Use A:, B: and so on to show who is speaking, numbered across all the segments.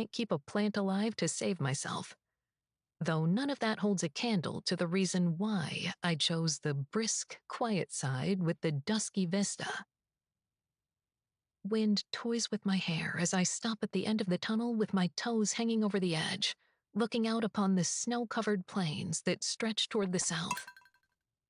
A: can't keep a plant alive to save myself. Though none of that holds a candle to the reason why I chose the brisk, quiet side with the dusky vista. Wind toys with my hair as I stop at the end of the tunnel with my toes hanging over the edge, looking out upon the snow-covered plains that stretch toward the south.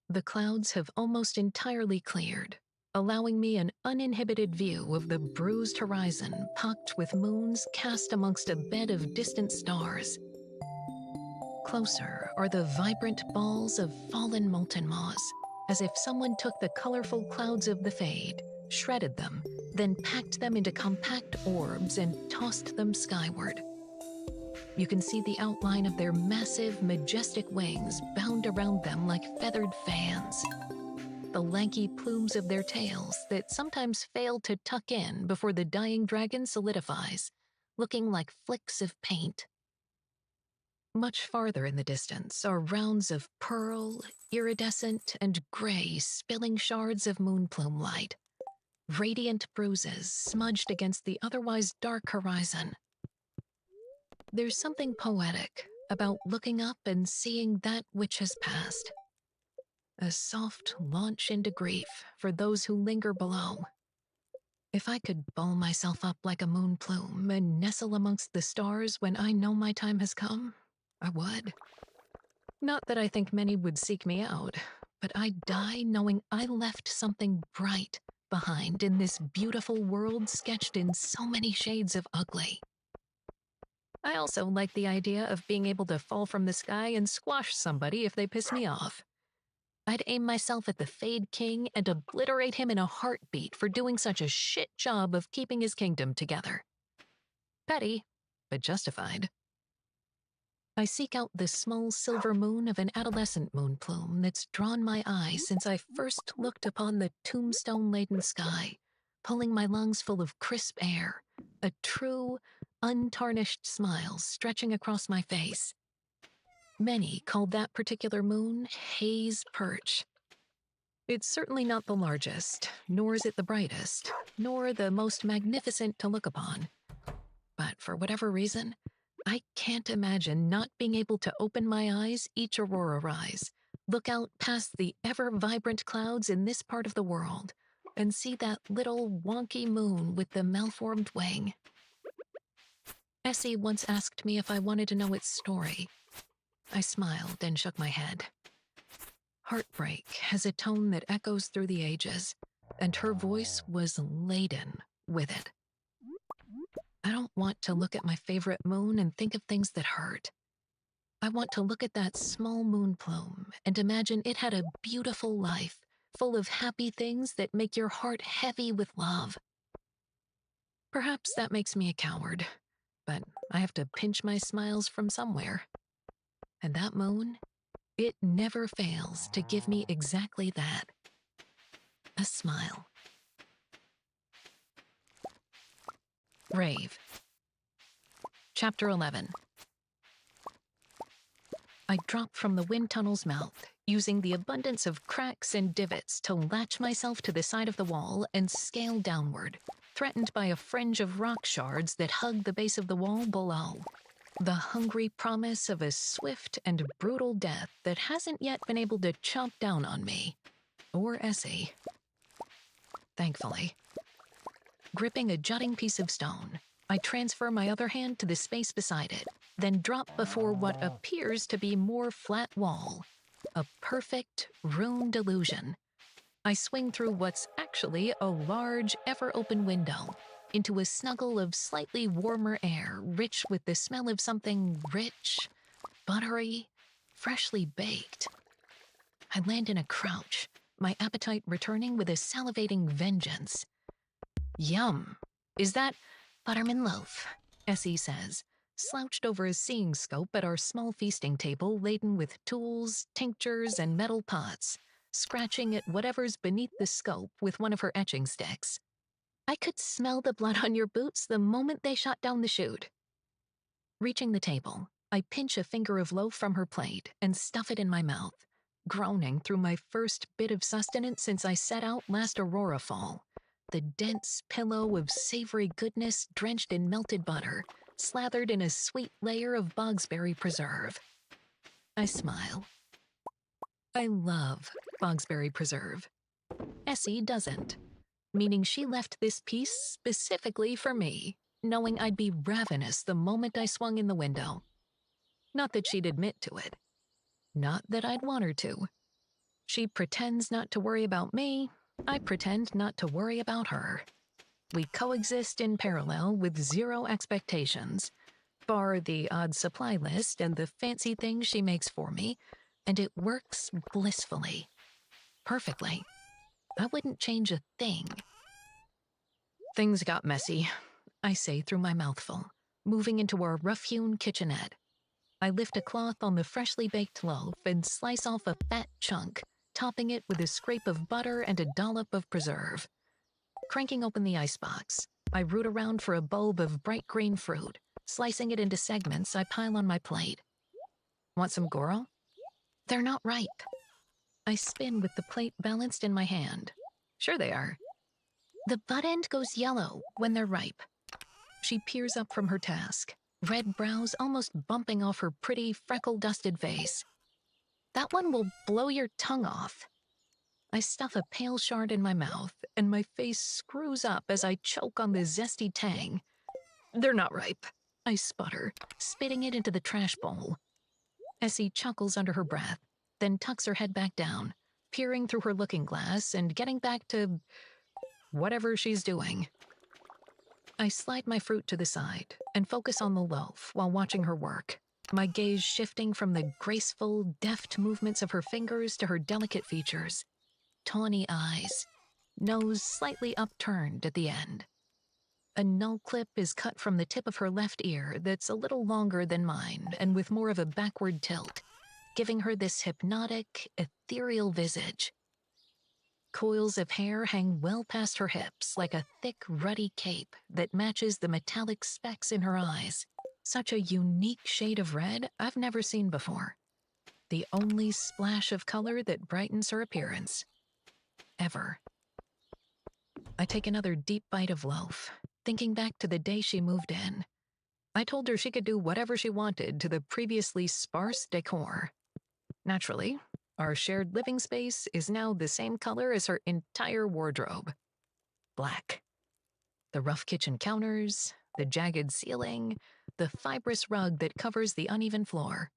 A: The clouds have almost entirely cleared, allowing me an uninhibited view of the bruised horizon pocked with moons cast amongst a bed of distant stars. Closer are the vibrant balls of fallen molten moss, as if someone took the colorful clouds of the fade, shredded them, then packed them into compact orbs and tossed them skyward. You can see the outline of their massive, majestic wings bound around them like feathered fans. The lanky plumes of their tails that sometimes fail to tuck in before the dying dragon solidifies, looking like flicks of paint. Much farther in the distance are rounds of pearl, iridescent, and gray spilling shards of moonplume light. Radiant bruises smudged against the otherwise dark horizon. There's something poetic about looking up and seeing that which has passed. A soft launch into grief for those who linger below. If I could ball myself up like a moon plume and nestle amongst the stars when I know my time has come, I would. Not that I think many would seek me out, but I'd die knowing I left something bright behind in this beautiful world sketched in so many shades of ugly. I also like the idea of being able to fall from the sky and squash somebody if they piss me off. I'd aim myself at the Fade King and obliterate him in a heartbeat for doing such a shit job of keeping his kingdom together. Petty, but justified. I seek out the small silver moon of an adolescent moon plume that's drawn my eye since I first looked upon the tombstone-laden sky, pulling my lungs full of crisp air, a true, untarnished smile stretching across my face. Many called that particular moon Haze Perch. It's certainly not the largest, nor is it the brightest, nor the most magnificent to look upon. But for whatever reason, I can't imagine not being able to open my eyes each aurora rise, look out past the ever-vibrant clouds in this part of the world, and see that little wonky moon with the malformed wing. Essie once asked me if I wanted to know its story. I smiled and shook my head. Heartbreak has a tone that echoes through the ages, and her voice was laden with it. I don't want to look at my favorite moon and think of things that hurt. I want to look at that small moon plume and imagine it had a beautiful life, full of happy things that make your heart heavy with love. Perhaps that makes me a coward, but I have to pinch my smiles from somewhere. And that moon, it never fails to give me exactly that. A smile. Rave. Chapter 11. I drop from the wind tunnel's mouth, using the abundance of cracks and divots to latch myself to the side of the wall and scale downward, threatened by a fringe of rock shards that hug the base of the wall below. The hungry promise of a swift and brutal death that hasn't yet been able to chomp down on me. Or Essie. Thankfully. Gripping a jutting piece of stone, I transfer my other hand to the space beside it, then drop before what appears to be more flat wall. A perfect, ruined illusion. I swing through what's actually a large, ever-open window, into a snuggle of slightly warmer air, rich with the smell of something rich, buttery, freshly baked. I land in a crouch, my appetite returning with a salivating vengeance. Yum! Is that butterman loaf? Essie says, slouched over a seeing scope at our small feasting table laden with tools, tinctures, and metal pots, scratching at whatever's beneath the scope with one of her etching sticks. I could smell the blood on your boots the moment they shot down the chute. Reaching the table, I pinch a finger of loaf from her plate and stuff it in my mouth, groaning through my first bit of sustenance since I set out last Aurora fall. The dense pillow of savory goodness drenched in melted butter, slathered in a sweet layer of bogsberry preserve. I smile. I love bogsberry preserve. Essie doesn't, meaning she left this piece specifically for me, knowing I'd be ravenous the moment I swung in the window. Not that she'd admit to it. Not that I'd want her to. She pretends not to worry about me. I pretend not to worry about her. We coexist in parallel with zero expectations, bar the odd supply list and the fancy things she makes for me, and it works blissfully. Perfectly. I wouldn't change a thing. Things got messy, I say through my mouthful, moving into our rough-hewn kitchenette. I lift a cloth on the freshly baked loaf and slice off a fat chunk, topping it with a scrape of butter and a dollop of preserve. Cranking open the icebox, I root around for a bulb of bright green fruit, slicing it into segments I pile on my plate. Want some Goro? They're not ripe. I spin with the plate balanced in my hand. Sure they are. The butt end goes yellow when they're ripe. She peers up from her task, red brows almost bumping off her pretty, freckle-dusted face. That one will blow your tongue off. I stuff a pale shard in my mouth, and my face screws up as I choke on the zesty tang. They're not ripe, I sputter, spitting it into the trash bowl. Essie chuckles under her breath, then tucks her head back down, peering through her looking glass and getting back to whatever she's doing. I slide my fruit to the side and focus on the loaf while watching her work, my gaze shifting from the graceful, deft movements of her fingers to her delicate features. Tawny eyes, nose slightly upturned at the end. A null clip is cut from the tip of her left ear that's a little longer than mine and with more of a backward tilt, giving her this hypnotic, ethereal visage. Coils of hair hang well past her hips like a thick, ruddy cape that matches the metallic specks in her eyes. Such a unique shade of red I've never seen before. The only splash of color that brightens her appearance. Ever. I take another deep bite of loaf, thinking back to the day she moved in. I told her she could do whatever she wanted to the previously sparse decor. Naturally, our shared living space is now the same color as her entire wardrobe. Black. The rough kitchen counters, the jagged ceiling, the fibrous rug that covers the uneven floor.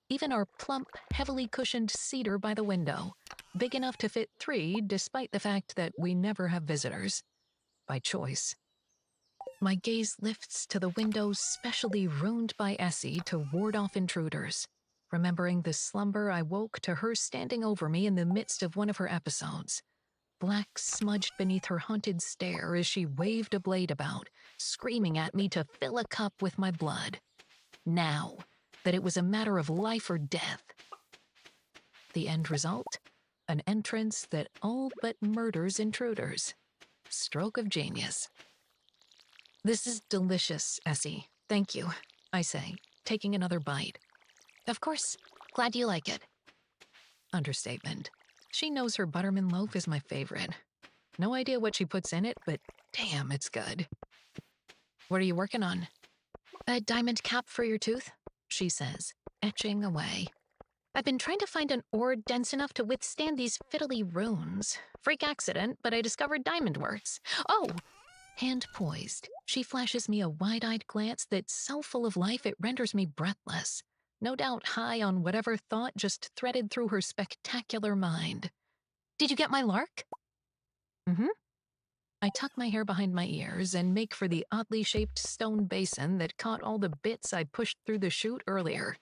A: Even our plump, heavily cushioned cedar by the window, big enough to fit 3 despite the fact that we never have visitors. By choice. My gaze lifts to the window specially ruined by Essie to ward off intruders, remembering the slumber I woke to her standing over me in the midst of one of her episodes. Black smudged beneath her haunted stare as she waved a blade about, screaming at me to fill a cup with my blood. Now, that it was a matter of life or death. The end result? An entrance that all but murders intruders. Stroke of genius. This is delicious, Essie. Thank you, I say, taking another bite. Of course. Glad you like it. Understatement. She knows her butterman loaf is my favorite. No idea what she puts in it, but damn, it's good. What are you working on? A diamond cap for your tooth, she says, etching away. I've been trying to find an ore dense enough to withstand these fiddly runes. Freak accident, but I discovered diamond works. Oh! Hand poised, she flashes me a wide-eyed glance that's so full of life it renders me breathless. No doubt high on whatever thought just threaded through her spectacular mind. Did you get my lark? Mm-hmm. I tuck my hair behind my ears and make for the oddly shaped stone basin that caught all the bits I pushed through the chute earlier.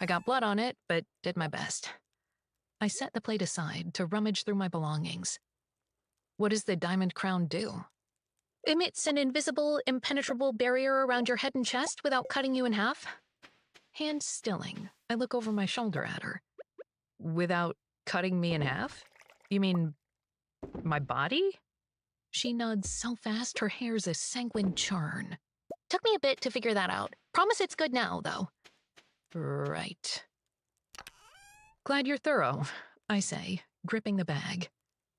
A: I got blood on it, but did my best. I set the plate aside to rummage through my belongings. What does the diamond crown do? Emits an invisible, impenetrable barrier around your head and chest without cutting you in half. Hand stilling, I look over my shoulder at her. Without cutting me in half? You mean my body? She nods so fast her hair's a sanguine churn. Took me a bit to figure that out. Promise it's good now, though. Right. Glad you're thorough, I say, gripping the bag.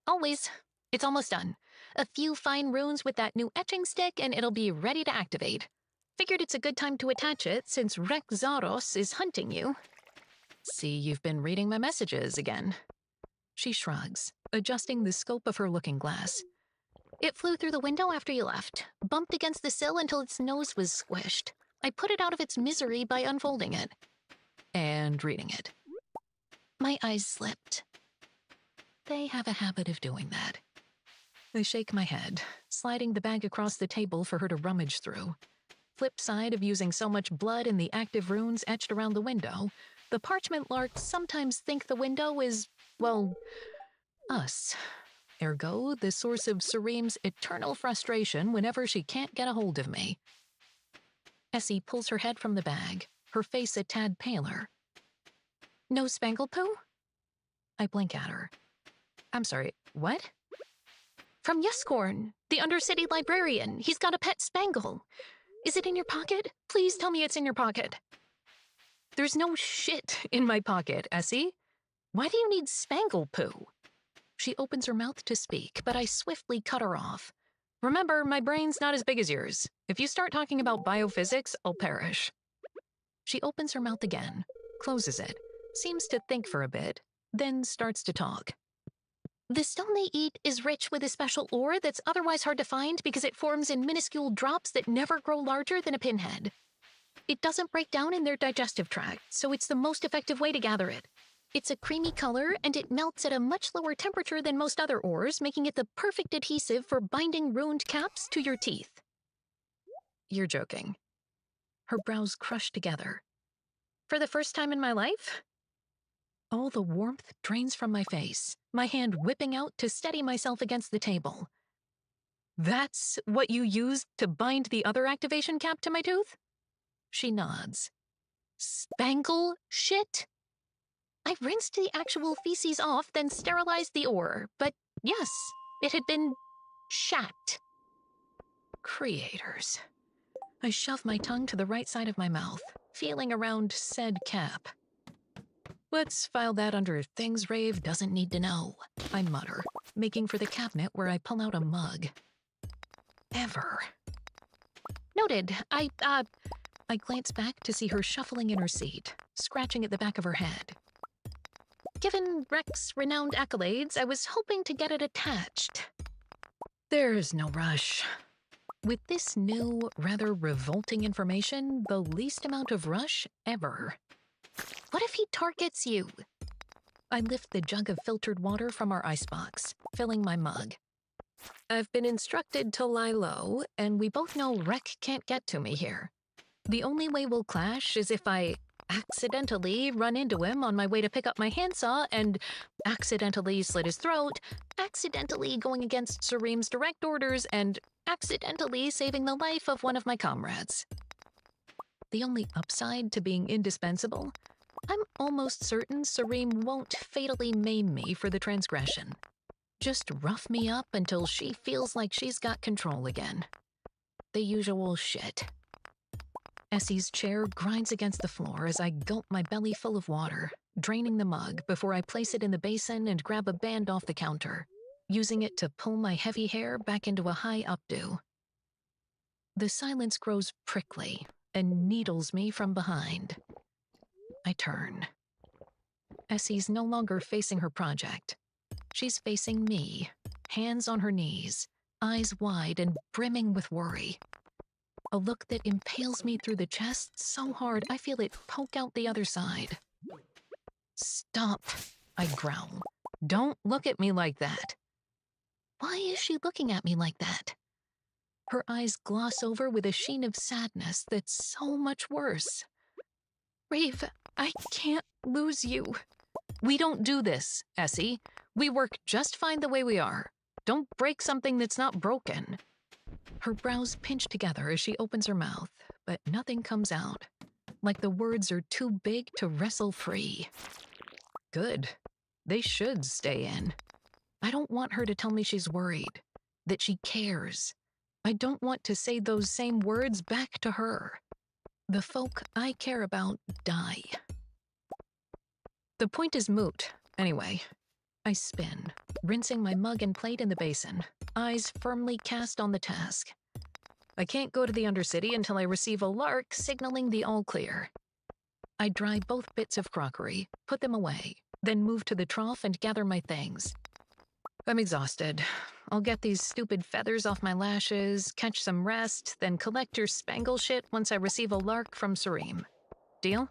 A: Always. It's almost done. A few fine runes with that new etching stick and it'll be ready to activate. Figured it's a good time to attach it since Rex Zaros is hunting you. See, you've been reading my messages again. She shrugs, adjusting the scope of her looking glass. It flew through the window after you left, bumped against the sill until its nose was squished. I put it out of its misery by unfolding it. And reading it. My eyes slipped. They have a habit of doing that. I shake my head, sliding the bag across the table for her to rummage through. Flip side of using so much blood in the active runes etched around the window, the parchment larks sometimes think the window is, well, us. Ergo, the source of Sereem's eternal frustration whenever she can't get a hold of me. Essie pulls her head from the bag, her face a tad paler. No Spangle Poo? I blink at her. I'm sorry, what? From Yescorn, the Undercity librarian. He's got a pet Spangle. Is it in your pocket? Please tell me it's in your pocket. There's no shit in my pocket, Essie. Why do you need Spangle Poo? She opens her mouth to speak, but I swiftly cut her off. Remember, my brain's not as big as yours. If you start talking about biophysics, I'll perish. She opens her mouth again, closes it, seems to think for a bit, then starts to talk. The stone they eat is rich with a special ore that's otherwise hard to find because it forms in minuscule drops that never grow larger than a pinhead. It doesn't break down in their digestive tract, so it's the most effective way to gather it. It's a creamy color, and it melts at a much lower temperature than most other ores, making it the perfect adhesive for binding ruined caps to your teeth. You're joking. Her brows crush together. For the first time in my life? All the warmth drains from my face, my hand whipping out to steady myself against the table. That's what you used to bind the other activation cap to my tooth? She nods. Spangle shit? I rinsed the actual feces off, then sterilized the ore, but yes, it had been shat. Creators. I shove my tongue to the right side of my mouth, feeling around said cap. Let's file that under things Rave doesn't need to know, I mutter, making for the cabinet where I pull out a mug. Ever. Noted. I glance back to see her shuffling in her seat, scratching at the back of her head. Given Rex's renowned accolades, I was hoping to get it attached. There's no rush. With this new, rather revolting information, the least amount of rush ever. What if he targets you? I lift the jug of filtered water from our icebox, filling my mug. I've been instructed to lie low, and we both know Rec can't get to me here. The only way we'll clash is if I accidentally run into him on my way to pick up my handsaw and accidentally slit his throat, accidentally going against Sereem's direct orders, and accidentally saving the life of one of my comrades. The only upside to being indispensable? I'm almost certain Sereem won't fatally maim me for the transgression. Just rough me up until she feels like she's got control again. The usual shit. Essie's chair grinds against the floor as I gulp my belly full of water, draining the mug before I place it in the basin and grab a band off the counter, using it to pull my heavy hair back into a high updo. The silence grows prickly and needles me from behind. I turn. Essie's no longer facing her project. She's facing me, hands on her knees, eyes wide and brimming with worry. A look that impales me through the chest so hard I feel it poke out the other side. Stop, I growl. Don't look at me like that. Why is she looking at me like that? Her eyes gloss over with a sheen of sadness that's so much worse. Rave, I can't lose you. We don't do this, Essie. We work just fine the way we are. Don't break something that's not broken. Her brows pinch together as she opens her mouth, but nothing comes out, like the words are too big to wrestle free. Good. They should stay in. I don't want her to tell me she's worried, that she cares. I don't want to say those same words back to her. The folk I care about die. The point is moot, anyway. I spin, rinsing my mug and plate in the basin, eyes firmly cast on the task. I can't go to the Undercity until I receive a lark signaling the all clear. I dry both bits of crockery, put them away, then move to the trough and gather my things. I'm exhausted. I'll get these stupid feathers off my lashes, catch some rest, then collect your spangle shit once I receive a lark from Sareem. Deal?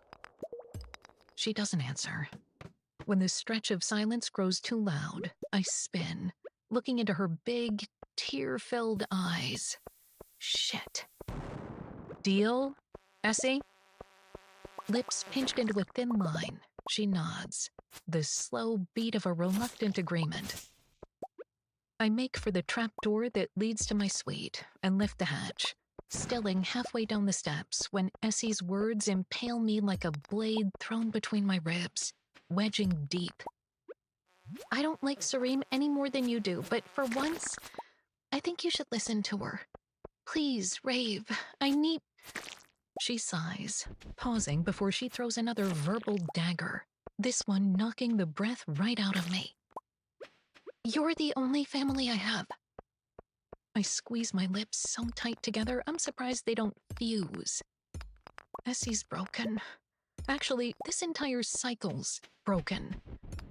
A: She doesn't answer. When the stretch of silence grows too loud, I spin, looking into her big, tear-filled eyes. Shit. Deal, Essie? Lips pinched into a thin line, she nods, the slow beat of a reluctant agreement. I make for the trapdoor that leads to my suite and lift the hatch, stilling halfway down the steps when Essie's words impale me like a blade thrown between my ribs, wedging deep. I don't like Sareem any more than you do, but for once, I think you should listen to her. Please, Rave, I need... She sighs, pausing before she throws another verbal dagger, this one knocking the breath right out of me. You're the only family I have. I squeeze my lips so tight together, I'm surprised they don't fuse. Essie's broken. Actually, this entire cycle's broken.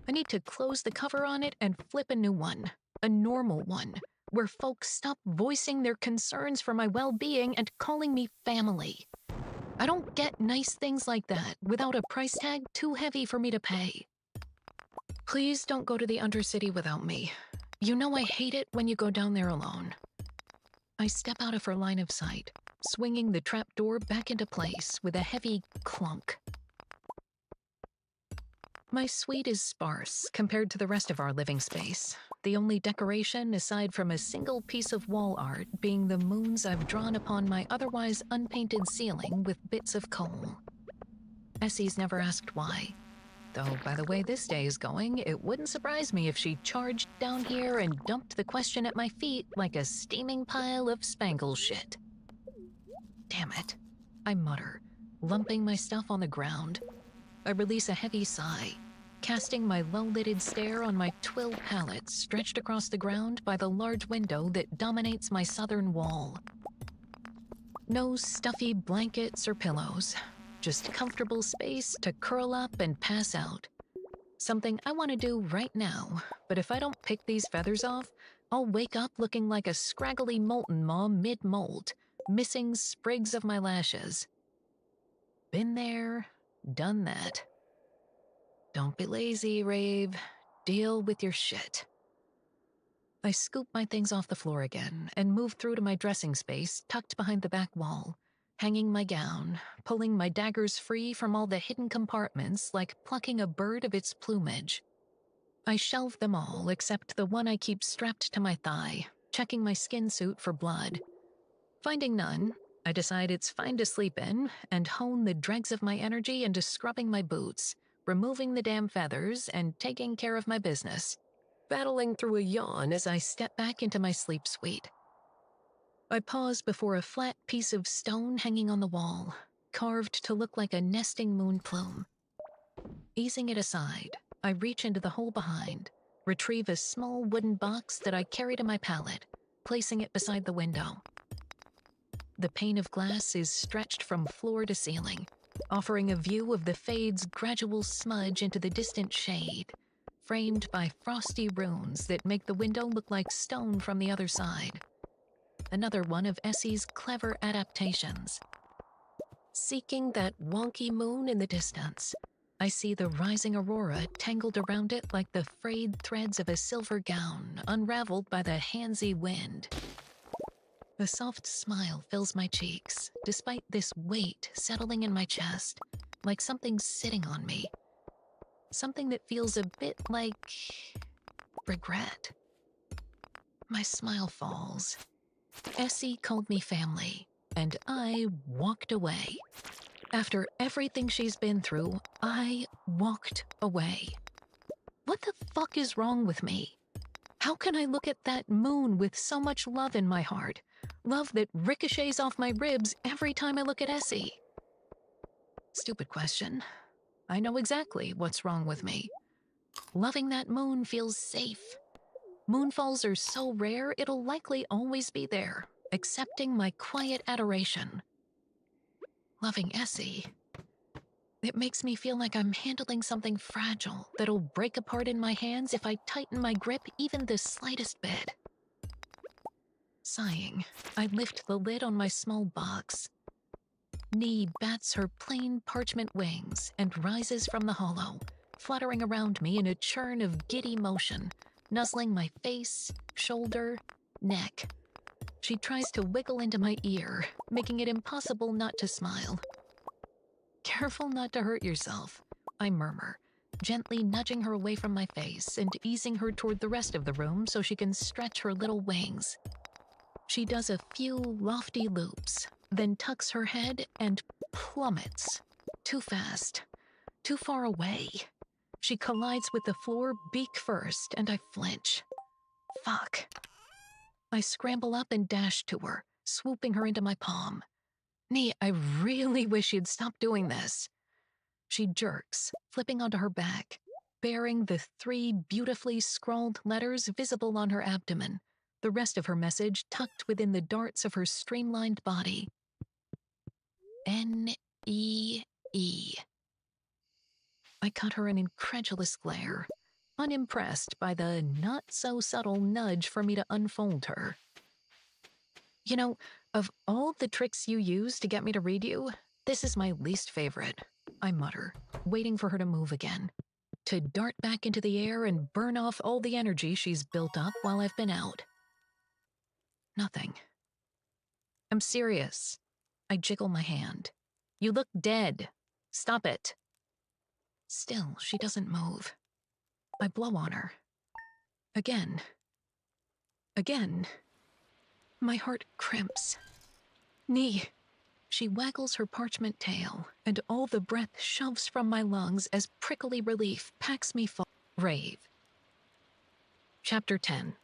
A: I need to close the cover on it and flip a new one, a normal one, where folks stop voicing their concerns for my well-being and calling me family. I don't get nice things like that without a price tag too heavy for me to pay. Please don't go to the Undercity without me. You know I hate it when you go down there alone. I step out of her line of sight, swinging the trapdoor back into place with a heavy clunk. My suite is sparse compared to the rest of our living space, the only decoration aside from a single piece of wall art being the moons I've drawn upon my otherwise unpainted ceiling with bits of coal. Essie's never asked why. Though, by the way this day is going, it wouldn't surprise me if she charged down here and dumped the question at my feet like a steaming pile of spangle shit. Damn it, I mutter, lumping my stuff on the ground. I release a heavy sigh, casting my low-lidded stare on my twill pallet stretched across the ground by the large window that dominates my southern wall. No stuffy blankets or pillows. Just comfortable space to curl up and pass out. Something I want to do right now, but if I don't pick these feathers off, I'll wake up looking like a scraggly molten maw mid-molt, missing sprigs of my lashes. Been there, done that. Don't be lazy, Rave. Deal with your shit. I scoop my things off the floor again and move through to my dressing space tucked behind the back wall, hanging my gown, pulling my daggers free from all the hidden compartments like plucking a bird of its plumage. I shelve them all except the one I keep strapped to my thigh, checking my skin suit for blood. Finding none, I decide it's fine to sleep in and hone the dregs of my energy into scrubbing my boots, removing the damn feathers, and taking care of my business, battling through a yawn as I step back into my sleep suite. I pause before a flat piece of stone hanging on the wall, carved to look like a nesting moon plume. Easing it aside, I reach into the hole behind, retrieve a small wooden box that I carry to my pallet, placing it beside the window. The pane of glass is stretched from floor to ceiling, offering a view of the fade's gradual smudge into the distant shade, framed by frosty runes that make the window look like stone from the other side. Another one of Essie's clever adaptations. Seeking that wonky moon in the distance, I see the rising aurora tangled around it like the frayed threads of a silver gown unraveled by the handsy wind. A soft smile fills my cheeks, despite this weight settling in my chest, like something sitting on me. Something that feels a bit like regret. My smile falls. Essie called me family, and I walked away. After everything she's been through, I walked away. What the fuck is wrong with me? How can I look at that moon with so much love in my heart? Love that ricochets off my ribs every time I look at Essie. Stupid question. I know exactly what's wrong with me. Loving that moon feels safe. Moonfalls are so rare, it'll likely always be there, accepting my quiet adoration. Loving Essie. It makes me feel like I'm handling something fragile that'll break apart in my hands if I tighten my grip even the slightest bit. Sighing, I lift the lid on my small box. Nee bats her plain parchment wings and rises from the hollow, fluttering around me in a churn of giddy motion, nuzzling my face, shoulder, neck. She tries to wiggle into my ear, making it impossible not to smile. Careful not to hurt yourself, I murmur, gently nudging her away from my face and easing her toward the rest of the room so she can stretch her little wings. She does a few lofty loops, then tucks her head and plummets. Too fast, too far away. She collides with the floor beak first, and I flinch. Fuck. I scramble up and dash to her, swooping her into my palm. Nee, I really wish you'd stop doing this. She jerks, flipping onto her back, bearing the 3 beautifully scrawled letters visible on her abdomen, the rest of her message tucked within the darts of her streamlined body. N-E-E. I cut her an incredulous glare, unimpressed by the not-so-subtle nudge for me to unfold her. You know, of all the tricks you use to get me to read you, this is my least favorite, I mutter, waiting for her to move again, to dart back into the air and burn off all the energy she's built up while I've been out. Nothing. I'm serious. I jiggle my hand. You look dead. Stop it. Still, she doesn't move. I blow on her. Again. Again. My heart crimps. Nee. She waggles her parchment tail, and all the breath shoves from my lungs as prickly relief packs me full. Rave. Chapter 10.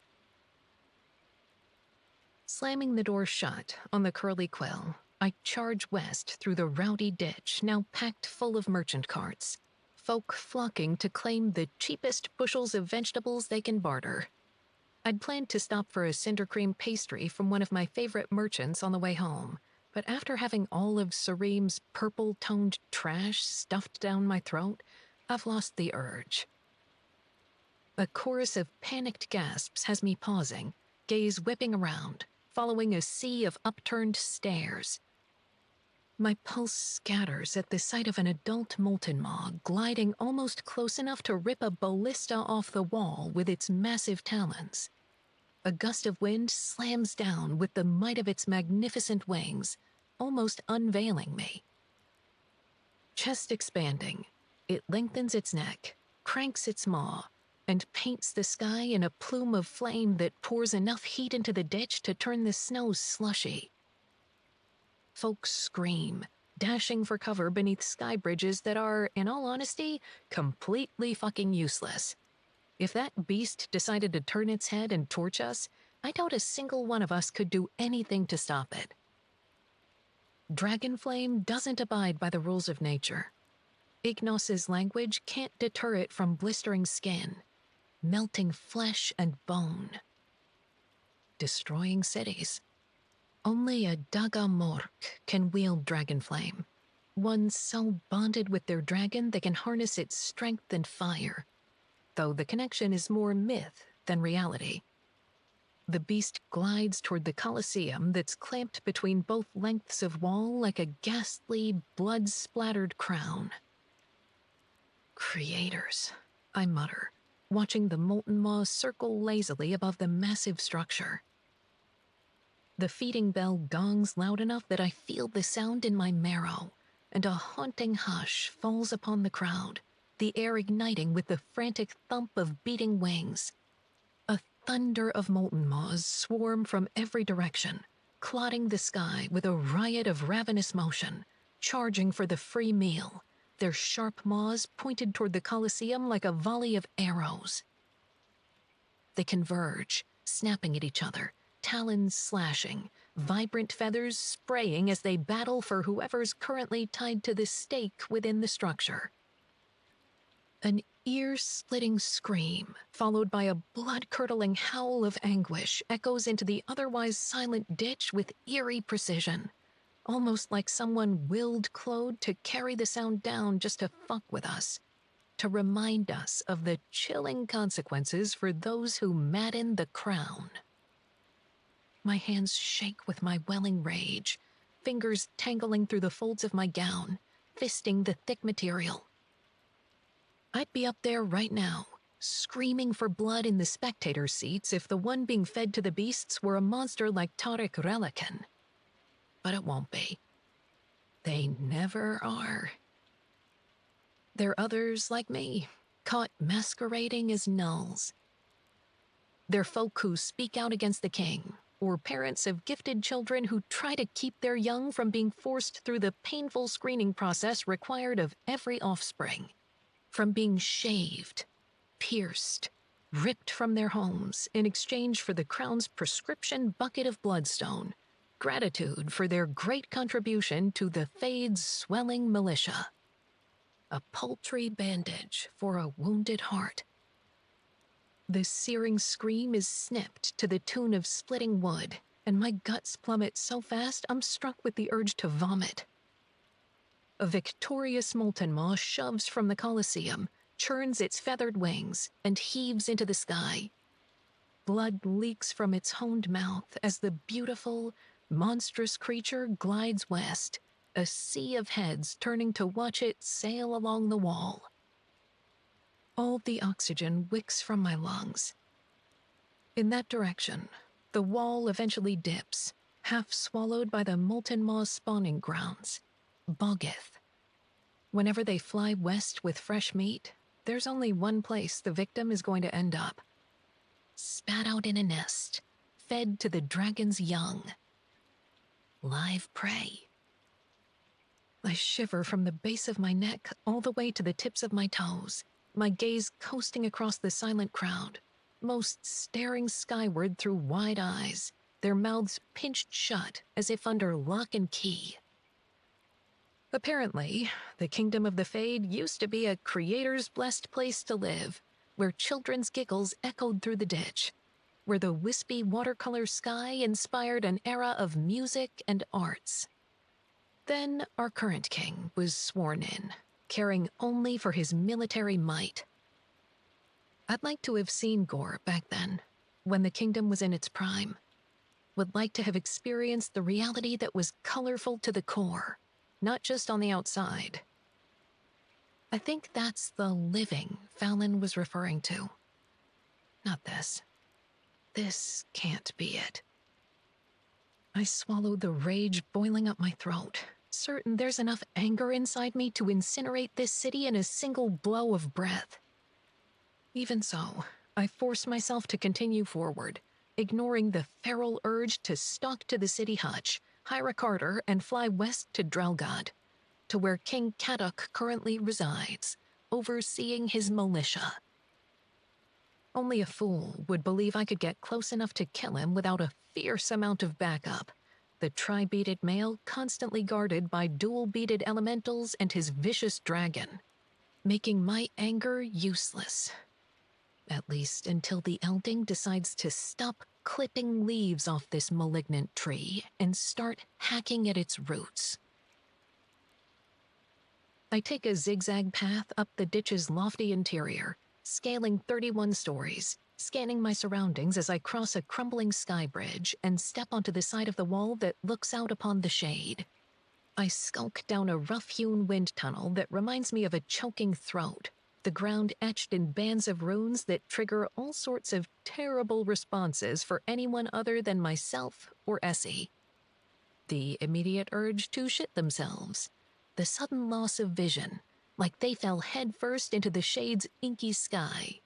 A: Slamming the door shut on the curly quill, I charge west through the rowdy ditch now packed full of merchant carts, folk flocking to claim the cheapest bushels of vegetables they can barter. I'd planned to stop for a cinder cream pastry from one of my favorite merchants on the way home, but after having all of Sareem's purple-toned trash stuffed down my throat, I've lost the urge. A chorus of panicked gasps has me pausing, gaze whipping around, following a sea of upturned stares. My pulse scatters at the sight of an adult molten maw gliding almost close enough to rip a ballista off the wall with its massive talons. A gust of wind slams down with the might of its magnificent wings, almost unveiling me. Chest expanding, it lengthens its neck, cranks its maw, and paints the sky in a plume of flame that pours enough heat into the ditch to turn the snow slushy. Folks scream, dashing for cover beneath sky bridges that are, in all honesty, completely fucking useless. If that beast decided to turn its head and torch us, I doubt a single one of us could do anything to stop it. Dragonflame doesn't abide by the rules of nature. Ignos's language can't deter it from blistering skin, melting flesh and bone, destroying cities. Only a Dagamork can wield Dragonflame, one so bonded with their dragon they can harness its strength and fire, though the connection is more myth than reality. The beast glides toward the Colosseum that's clamped between both lengths of wall like a ghastly, blood-splattered crown. Creators, I mutter, watching the molten maw circle lazily above the massive structure. The feeding bell gongs loud enough that I feel the sound in my marrow, and a haunting hush falls upon the crowd, the air igniting with the frantic thump of beating wings. A thunder of molten maws swarm from every direction, clotting the sky with a riot of ravenous motion, charging for the free meal, their sharp maws pointed toward the Colosseum like a volley of arrows. They converge, snapping at each other, talons slashing, vibrant feathers spraying as they battle for whoever's currently tied to the stake within the structure. An ear-splitting scream, followed by a blood-curdling howl of anguish, echoes into the otherwise silent ditch with eerie precision, almost like someone willed Claude to carry the sound down just to fuck with us, to remind us of the chilling consequences for those who madden the crown. My hands shake with my welling rage, fingers tangling through the folds of my gown, fisting the thick material. I'd be up there right now, screaming for blood in the spectator seats if the one being fed to the beasts were a monster like Tarek Relican. But it won't be. They never are. They're others like me, caught masquerading as nulls. They're folk who speak out against the king, or parents of gifted children who try to keep their young from being forced through the painful screening process required of every offspring. From being shaved, pierced, ripped from their homes in exchange for the crown's prescription bucket of bloodstone, gratitude for their great contribution to the Fade's swelling militia. A paltry bandage for a wounded heart. The searing scream is snipped to the tune of splitting wood, and my guts plummet so fast I'm struck with the urge to vomit. A victorious molten maw shoves from the Colosseum, churns its feathered wings, and heaves into the sky. Blood leaks from its honed mouth as the beautiful, monstrous creature glides west, a sea of heads turning to watch it sail along the wall. All the oxygen wicks from my lungs. In that direction, the wall eventually dips, half swallowed by the molten maw's spawning grounds, Boggith. Whenever they fly west with fresh meat, there's only one place the victim is going to end up. Spat out in a nest, fed to the dragon's young. Live prey. I shiver from the base of my neck all the way to the tips of my toes, my gaze coasting across the silent crowd, most staring skyward through wide eyes, their mouths pinched shut as if under lock and key. Apparently, the Kingdom of the Fade used to be a creator's blessed place to live, where children's giggles echoed through the ditch, where the wispy watercolor sky inspired an era of music and arts. Then our current king was sworn in, caring only for his military might. I'd like to have seen Gore back then, when the kingdom was in its prime. Would like to have experienced the reality that was colorful to the core, not just on the outside. I think that's the living Fallon was referring to. Not this. This can't be it. I swallow the rage boiling up my throat, certain there's enough anger inside me to incinerate this city in a single blow of breath. Even so, I force myself to continue forward, ignoring the feral urge to stalk to the city hutch, hire a carter, and fly west to Drelgod, to where King Kadok currently resides, overseeing his militia. Only a fool would believe I could get close enough to kill him without a fierce amount of backup, the tri-beaded male constantly guarded by dual-beaded elementals and his vicious dragon, making my anger useless. At least until the Elding decides to stop clipping leaves off this malignant tree and start hacking at its roots. I take a zigzag path up the ditch's lofty interior, scaling 31 stories, scanning my surroundings as I cross a crumbling sky bridge and step onto the side of the wall that looks out upon the shade. I skulk down a rough-hewn wind tunnel that reminds me of a choking throat, the ground etched in bands of runes that trigger all sorts of terrible responses for anyone other than myself or Essie. The immediate urge to shit themselves, the sudden loss of vision, like they fell headfirst into the shade's inky sky.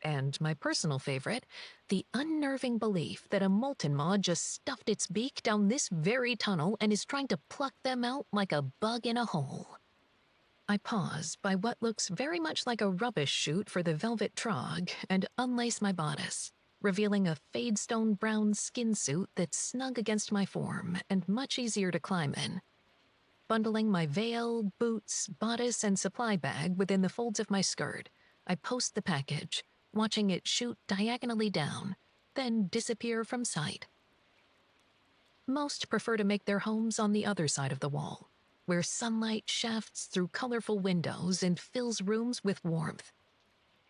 A: And my personal favorite, the unnerving belief that a molten maw just stuffed its beak down this very tunnel and is trying to pluck them out like a bug in a hole. I pause by what looks very much like a rubbish chute for the velvet trog and unlace my bodice, revealing a fadestone brown skin suit that's snug against my form and much easier to climb in. Bundling my veil, boots, bodice, and supply bag within the folds of my skirt, I post the package, watching it shoot diagonally down, then disappear from sight. Most prefer to make their homes on the other side of the wall, where sunlight shafts through colorful windows and fills rooms with warmth,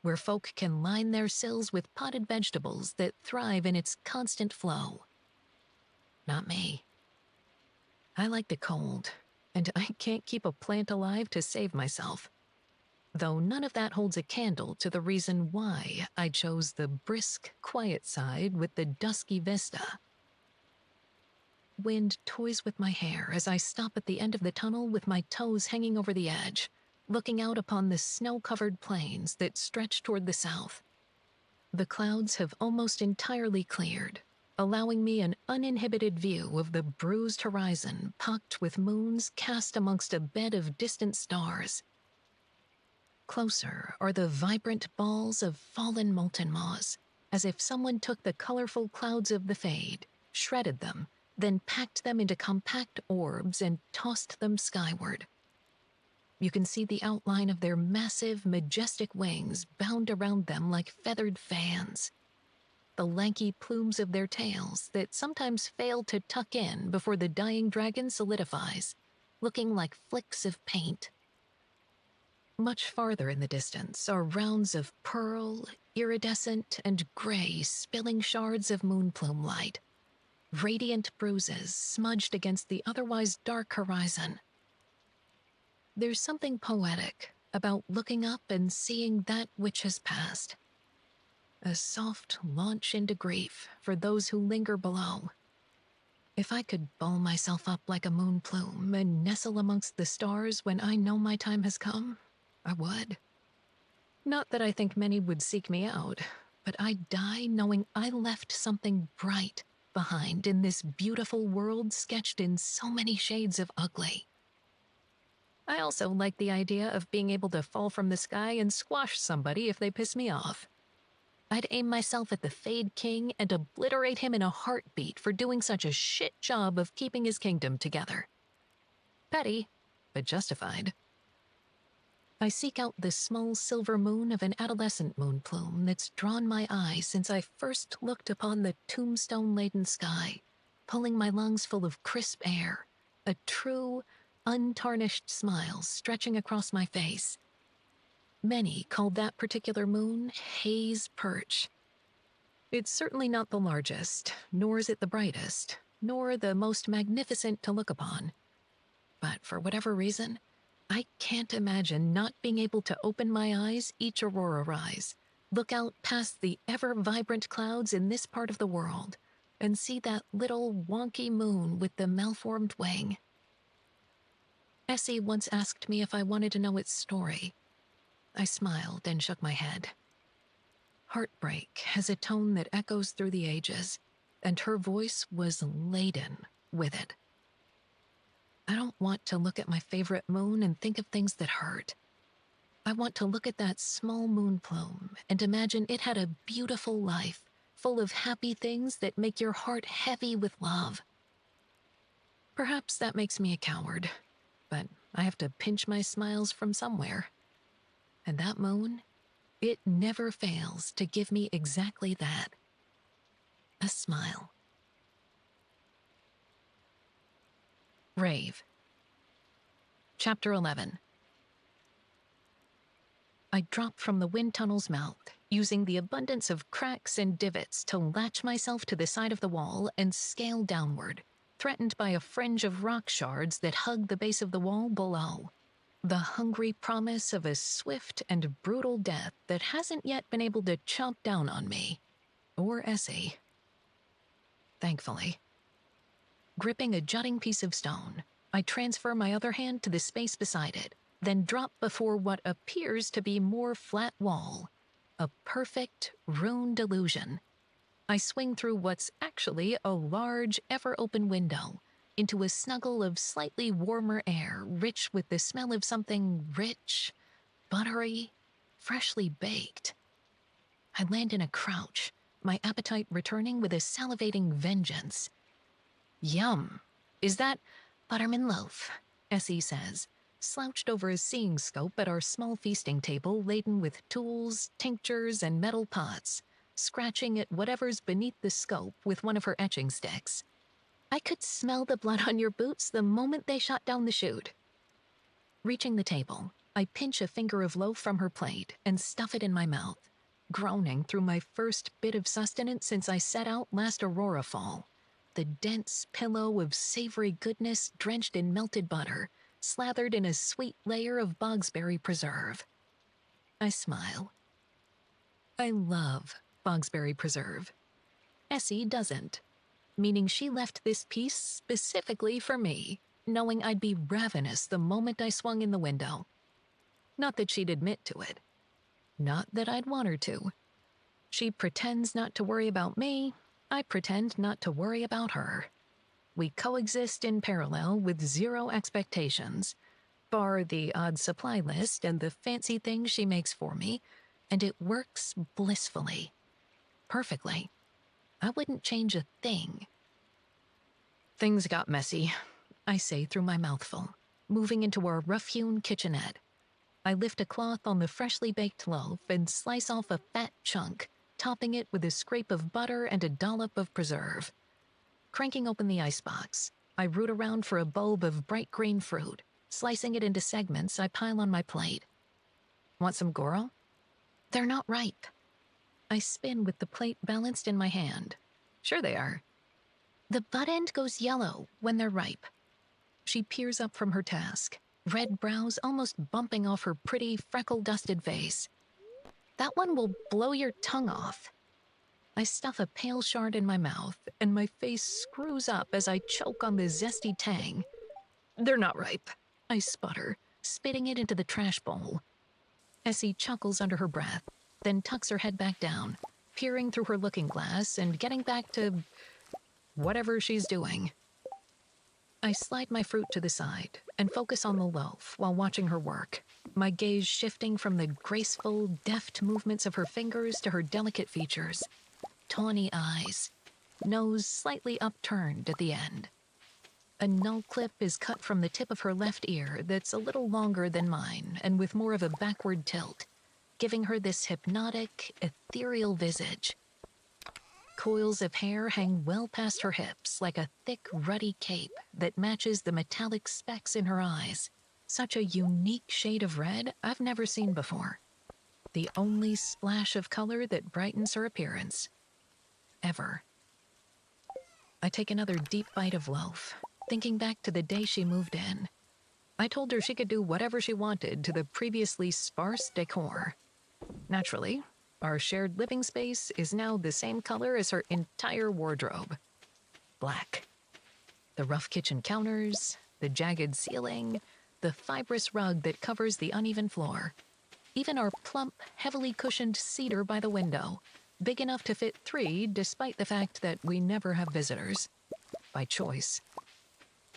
A: where folk can line their sills with potted vegetables that thrive in its constant flow. Not me. I like the cold, and I can't keep a plant alive to save myself. Though none of that holds a candle to the reason why I chose the brisk, quiet side with the dusky vista. Wind toys with my hair as I stop at the end of the tunnel with my toes hanging over the edge, looking out upon the snow-covered plains that stretch toward the south. The clouds have almost entirely cleared, allowing me an uninhibited view of the bruised horizon pocked with moons cast amongst a bed of distant stars. Closer are the vibrant balls of fallen molten moss, as if someone took the colorful clouds of the fade, shredded them, then packed them into compact orbs and tossed them skyward. You can see the outline of their massive, majestic wings bound around them like feathered fans. The lanky plumes of their tails that sometimes fail to tuck in before the dying dragon solidifies, looking like flicks of paint. Much farther in the distance are rounds of pearl, iridescent, and gray spilling shards of moonplume light, radiant bruises smudged against the otherwise dark horizon. There's something poetic about looking up and seeing that which has passed. A soft launch into grief for those who linger below. If I could ball myself up like a moon plume and nestle amongst the stars when I know my time has come, I would. Not that I think many would seek me out, but I'd die knowing I left something bright behind in this beautiful world sketched in so many shades of ugly. I also like the idea of being able to fall from the sky and squash somebody if they piss me off. I'd aim myself at the Fade King and obliterate him in a heartbeat for doing such a shit job of keeping his kingdom together. Petty, but justified. I seek out the small silver moon of an adolescent moon plume that's drawn my eye since I first looked upon the tombstone-laden sky, pulling my lungs full of crisp air, a true, untarnished smile stretching across my face. Many called that particular moon Haze Perch. It's certainly not the largest, nor is it the brightest, nor the most magnificent to look upon. But for whatever reason, I can't imagine not being able to open my eyes each aurora rise, look out past the ever-vibrant clouds in this part of the world, and see that little wonky moon with the malformed wing. Essie once asked me if I wanted to know its story. I smiled and shook my head. Heartbreak has a tone that echoes through the ages, and her voice was laden with it. I don't want to look at my favorite moon and think of things that hurt. I want to look at that small moon plume and imagine it had a beautiful life, full of happy things that make your heart heavy with love. Perhaps that makes me a coward, but I have to pinch my smiles from somewhere. And that moon, it never fails to give me exactly that. A smile. Rave. Chapter 11. I drop from the wind tunnel's mouth, using the abundance of cracks and divots to latch myself to the side of the wall and scale downward, threatened by a fringe of rock shards that hug the base of the wall below. The hungry promise of a swift and brutal death that hasn't yet been able to chomp down on me. Or Essie. Thankfully. Gripping a jutting piece of stone, I transfer my other hand to the space beside it, then drop before what appears to be more flat wall. A perfect rune delusion. I swing through what's actually a large, ever-open window, into a snuggle of slightly warmer air, rich with the smell of something rich, buttery, freshly baked. I land in a crouch, my appetite returning with a salivating vengeance. Yum! Is that butterman loaf? Essie says, slouched over a seeing scope at our small feasting table laden with tools, tinctures, and metal pots, scratching at whatever's beneath the scope with one of her etching sticks. I could smell the blood on your boots the moment they shot down the chute. Reaching the table, I pinch a finger of loaf from her plate and stuff it in my mouth, groaning through my first bit of sustenance since I set out last Aurora fall. The dense pillow of savory goodness drenched in melted butter, slathered in a sweet layer of bogsberry preserve. I smile. I love bogsberry preserve. Essie doesn't, meaning she left this piece specifically for me, knowing I'd be ravenous the moment I swung in the window. Not that she'd admit to it. Not that I'd want her to. She pretends not to worry about me, I pretend not to worry about her. We coexist in parallel with zero expectations, bar the odd supply list and the fancy things she makes for me, and it works blissfully. Perfectly. I wouldn't change a thing. Things got messy, I say through my mouthful, moving into our rough-hewn kitchenette. I lift a cloth on the freshly baked loaf and slice off a fat chunk, topping it with a scrape of butter and a dollop of preserve. Cranking open the icebox, I root around for a bulb of bright green fruit, slicing it into segments I pile on my plate. Want some Goro? They're not ripe. I spin with the plate balanced in my hand. Sure they are. The butt end goes yellow when they're ripe. She peers up from her task, red brows almost bumping off her pretty, freckle-dusted face. That one will blow your tongue off. I stuff a pale shard in my mouth, and my face screws up as I choke on the zesty tang. They're not ripe, I sputter, spitting it into the trash bowl. Essie chuckles under her breath, then tucks her head back down, peering through her looking glass and getting back to whatever she's doing. I slide my fruit to the side and focus on the loaf while watching her work, my gaze shifting from the graceful, deft movements of her fingers to her delicate features. Tawny eyes, nose slightly upturned at the end. A null clip is cut from the tip of her left ear that's a little longer than mine and with more of a backward tilt, giving her this hypnotic, ethereal visage. Coils of hair hang well past her hips like a thick, ruddy cape that matches the metallic specks in her eyes. Such a unique shade of red I've never seen before. The only splash of color that brightens her appearance. Ever. I take another deep bite of loaf, thinking back to the day she moved in. I told her she could do whatever she wanted to the previously sparse decor. Naturally, our shared living space is now the same color as her entire wardrobe. Black. The rough kitchen counters, the jagged ceiling, the fibrous rug that covers the uneven floor. Even our plump, heavily cushioned cedar by the window, big enough to fit 3 despite the fact that we never have visitors. By choice.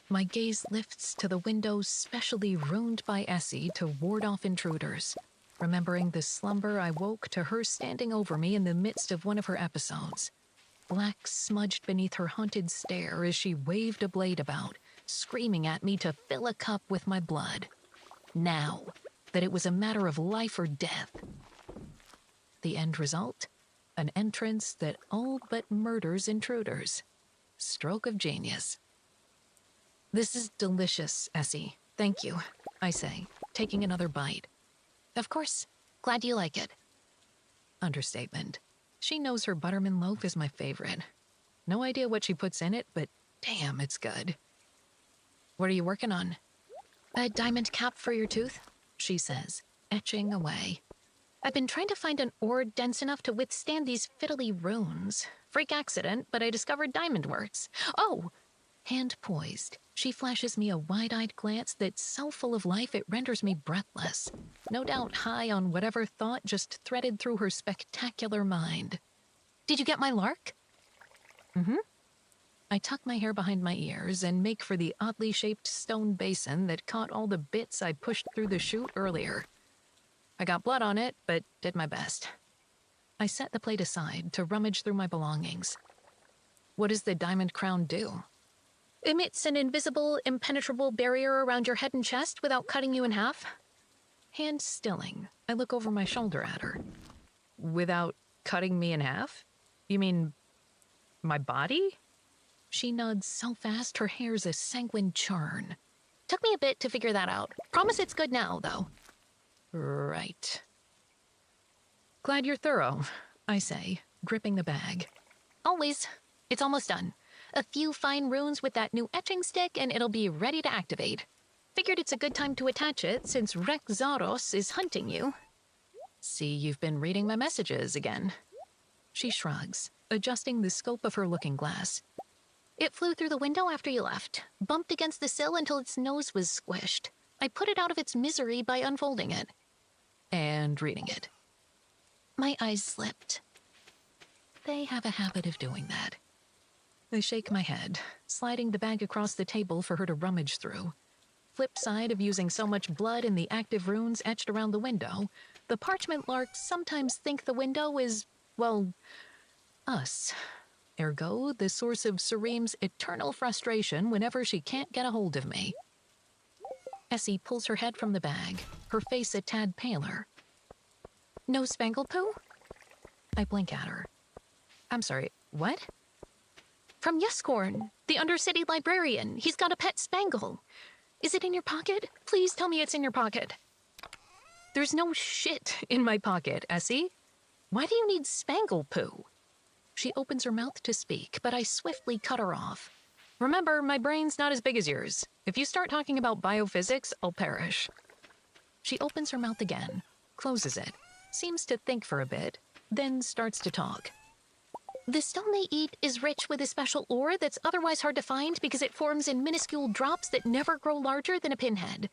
A: My gaze lifts to the windows specially ruined by Essie to ward off intruders, remembering the slumber I woke to her standing over me in the midst of one of her episodes. Black smudged beneath her haunted stare as she waved a blade about, screaming at me to fill a cup with my blood. Now, that it was a matter of life or death. The end result? An entrance that all but murders intruders. Stroke of genius. This is delicious, Essie. Thank you, I say, taking another bite. Of course. Glad you like it. Understatement. She knows her butterman loaf is my favorite. No idea what she puts in it, but damn, it's good. What are you working on? A diamond cap for your tooth, she says, etching away. I've been trying to find an ore dense enough to withstand these fiddly runes. Freak accident, but I discovered diamond works. Oh! Hand poised, she flashes me a wide-eyed glance that's so full of life it renders me breathless. No doubt high on whatever thought just threaded through her spectacular mind. Did you get my lark? Mm-hmm. I tuck my hair behind my ears and make for the oddly shaped stone basin that caught all the bits I pushed through the chute earlier. I got blood on it, but did my best. I set the plate aside to rummage through my belongings. What does the diamond crown do? Emits an invisible, impenetrable barrier around your head and chest without cutting you in half. Hand stilling, I look over my shoulder at her. Without cutting me in half? You mean my body? She nods so fast her hair's a sanguine churn. Took me a bit to figure that out. Promise it's good now, though. Right. Glad you're thorough, I say, gripping the bag. Always. It's almost done. A few fine runes with that new etching stick and it'll be ready to activate. Figured it's a good time to attach it since Rex Zaros is hunting you. See, you've been reading my messages again. She shrugs, adjusting the scope of her looking glass. It flew through the window after you left, bumped against the sill until its nose was squished. I put it out of its misery by unfolding it. And reading it. My eyes slipped. They have a habit of doing that. I shake my head, sliding the bag across the table for her to rummage through. Flip side of using so much blood in the active runes etched around the window, the parchment larks sometimes think the window is, well, us. Ergo, the source of Sereem's eternal frustration whenever she can't get a hold of me. Essie pulls her head from the bag, her face a tad paler. No spangle poo? I blink at her. I'm sorry, what? From Yescorn, the Undercity librarian. He's got a pet spangle. Is it in your pocket? Please tell me it's in your pocket. There's no shit in my pocket, Essie. Why do you need spangle poo? She opens her mouth to speak, but I swiftly cut her off. Remember, my brain's not as big as yours. If you start talking about biophysics, I'll perish. She opens her mouth again, closes it, seems to think for a bit, then starts to talk. The stone they eat is rich with a special ore that's otherwise hard to find because it forms in minuscule drops that never grow larger than a pinhead.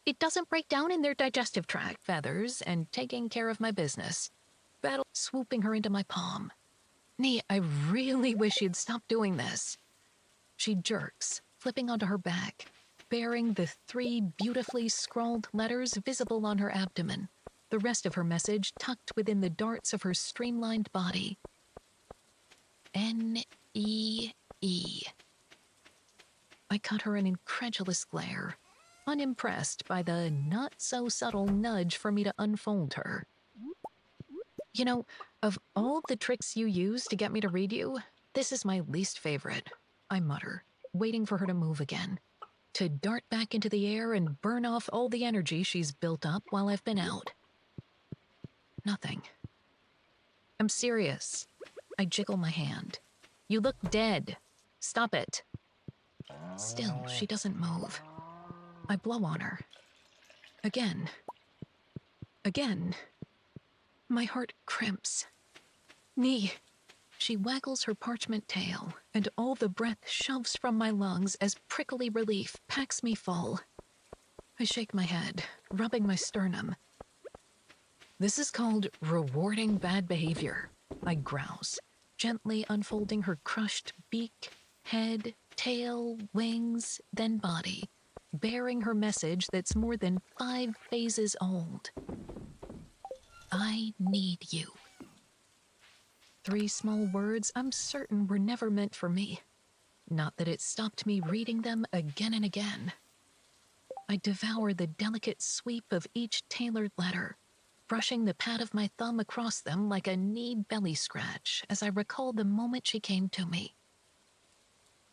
A: It doesn't break down in their digestive tract, feathers, and taking care of my business. Battle swooping her into my palm. Nee, I really wish you'd stop doing this. She jerks, flipping onto her back, bearing the 3 beautifully scrawled letters visible on her abdomen, the rest of her message tucked within the darts of her streamlined body. N-E-E. I cut her an incredulous glare, unimpressed by the not-so-subtle nudge for me to unfold her. You know, of all the tricks you use to get me to read you, this is my least favorite, I mutter, waiting for her to move again, to dart back into the air and burn off all the energy she's built up while I've been out. Nothing. I'm serious. I jiggle my hand. You look dead. Stop it. Still, she doesn't move. I blow on her. Again. Again. My heart crimps. Nee. She waggles her parchment tail, and all the breath shoves from my lungs as prickly relief packs me full. I shake my head, rubbing my sternum. This is called rewarding bad behavior, I grouse, gently unfolding her crushed beak, head, tail, wings, then body, bearing her message that's more than 5 phases old. I need you. 3 small words I'm certain were never meant for me. Not that it stopped me reading them again and again. I devour the delicate sweep of each tailored letter, brushing the pad of my thumb across them like a knee belly scratch as I recall the moment she came to me.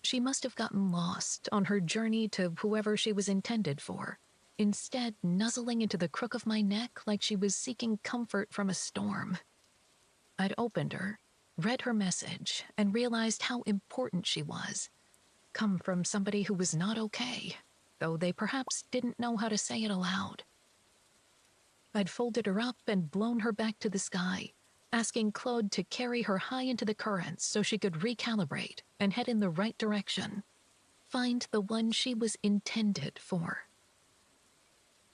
A: She must have gotten lost on her journey to whoever she was intended for, instead nuzzling into the crook of my neck like she was seeking comfort from a storm. I'd opened her, read her message, and realized how important she was. Come from somebody who was not okay, though they perhaps didn't know how to say it aloud. I'd folded her up and blown her back to the sky, asking Claude to carry her high into the currents so she could recalibrate and head in the right direction. Find the one she was intended for.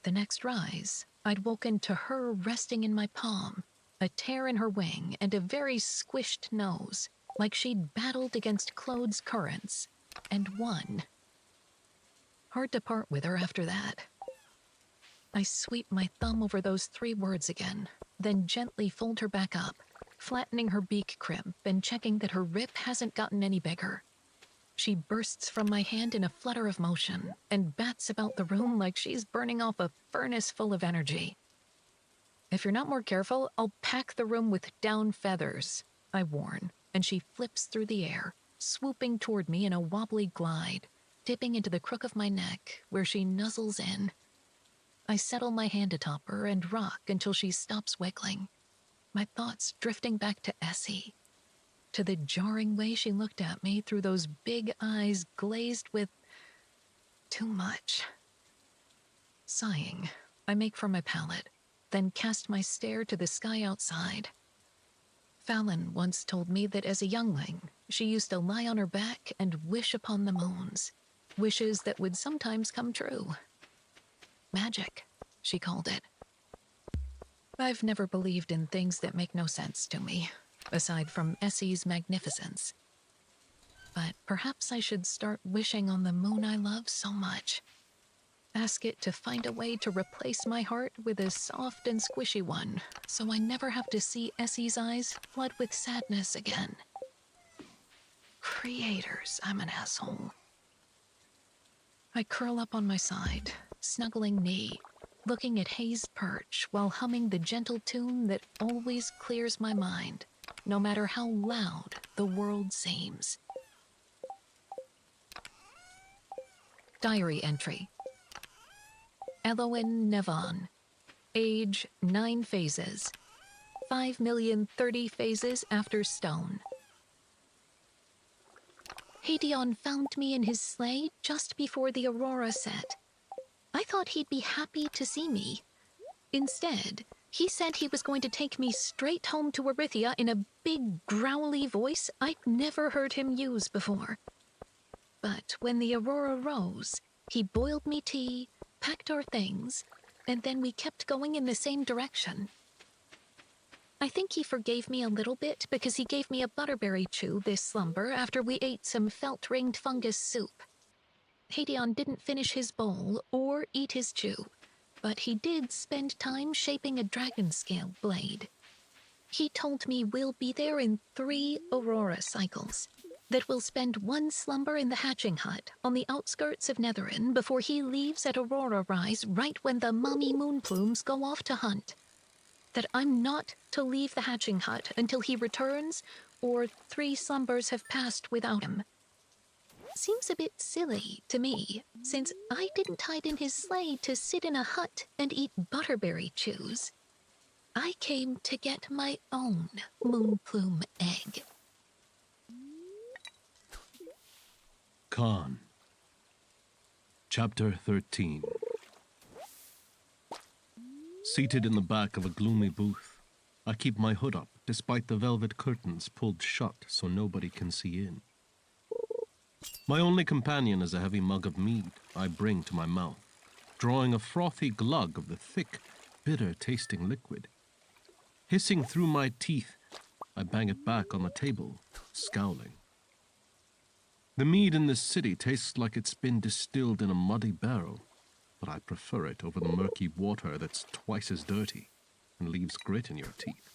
A: The next rise, I'd woken to her resting in my palm, a tear in her wing and a very squished nose, like she'd battled against Claude's currents, and won. Hard to part with her after that. I sweep my thumb over those 3 words again, then gently fold her back up, flattening her beak crimp and checking that her rip hasn't gotten any bigger. She bursts from my hand in a flutter of motion and bats about the room like she's burning off a furnace full of energy. If you're not more careful, I'll pack the room with down feathers, I warn, and she flips through the air, swooping toward me in a wobbly glide, dipping into the crook of my neck, where she nuzzles in. I settle my hand atop her and rock until she stops wiggling, my thoughts drifting back to Essie, to the jarring way she looked at me through those big eyes glazed with too much. Sighing, I make for my pallet, then cast my stare to the sky outside. Fallon once told me that as a youngling, she used to lie on her back and wish upon the moons, wishes that would sometimes come true. Magic, she called it. I've never believed in things that make no sense to me, aside from Essie's magnificence. But perhaps I should start wishing on the moon I love so much. Ask it to find a way to replace my heart with a soft and squishy one, so I never have to see Essie's eyes flood with sadness again. Creators, I'm an asshole. I curl up on my side, snuggling knee, looking at Hayes' perch while humming the gentle tune that always clears my mind, no matter how loud the world seems. Diary entry. Elowen Nevon. Age 9 phases. 5,030,000 phases after stone. Hadeon found me in his sleigh just before the aurora set. I thought he'd be happy to see me. Instead, he said he was going to take me straight home to Arithia in a big, growly voice I'd never heard him use before. But when the aurora rose, he boiled me tea, packed our things, and then we kept going in the same direction. I think he forgave me a little bit because he gave me a butterberry chew this slumber after we ate some felt-ringed fungus soup. Hadeon didn't finish his bowl or eat his chew, but he did spend time shaping a dragon scale blade. He told me we'll be there in 3 aurora cycles, that we'll spend 1 slumber in the hatching hut on the outskirts of Netherin before he leaves at aurora rise right when the mommy moon plumes go off to hunt. That I'm not to leave the hatching hut until he returns or 3 slumbers have passed without him. Seems a bit silly to me, since I didn't hide in his sleigh to sit in a hut and eat butterberry chews. I came to get my own moon plume egg.
B: Khan. Chapter 13. Seated in the back of a gloomy booth, I keep my hood up despite the velvet curtains pulled shut so nobody can see in. My only companion is a heavy mug of mead I bring to my mouth, drawing a frothy glug of the thick, bitter-tasting liquid. Hissing through my teeth, I bang it back on the table, scowling. The mead in this city tastes like it's been distilled in a muddy barrel, but I prefer it over the murky water that's twice as dirty and leaves grit in your teeth.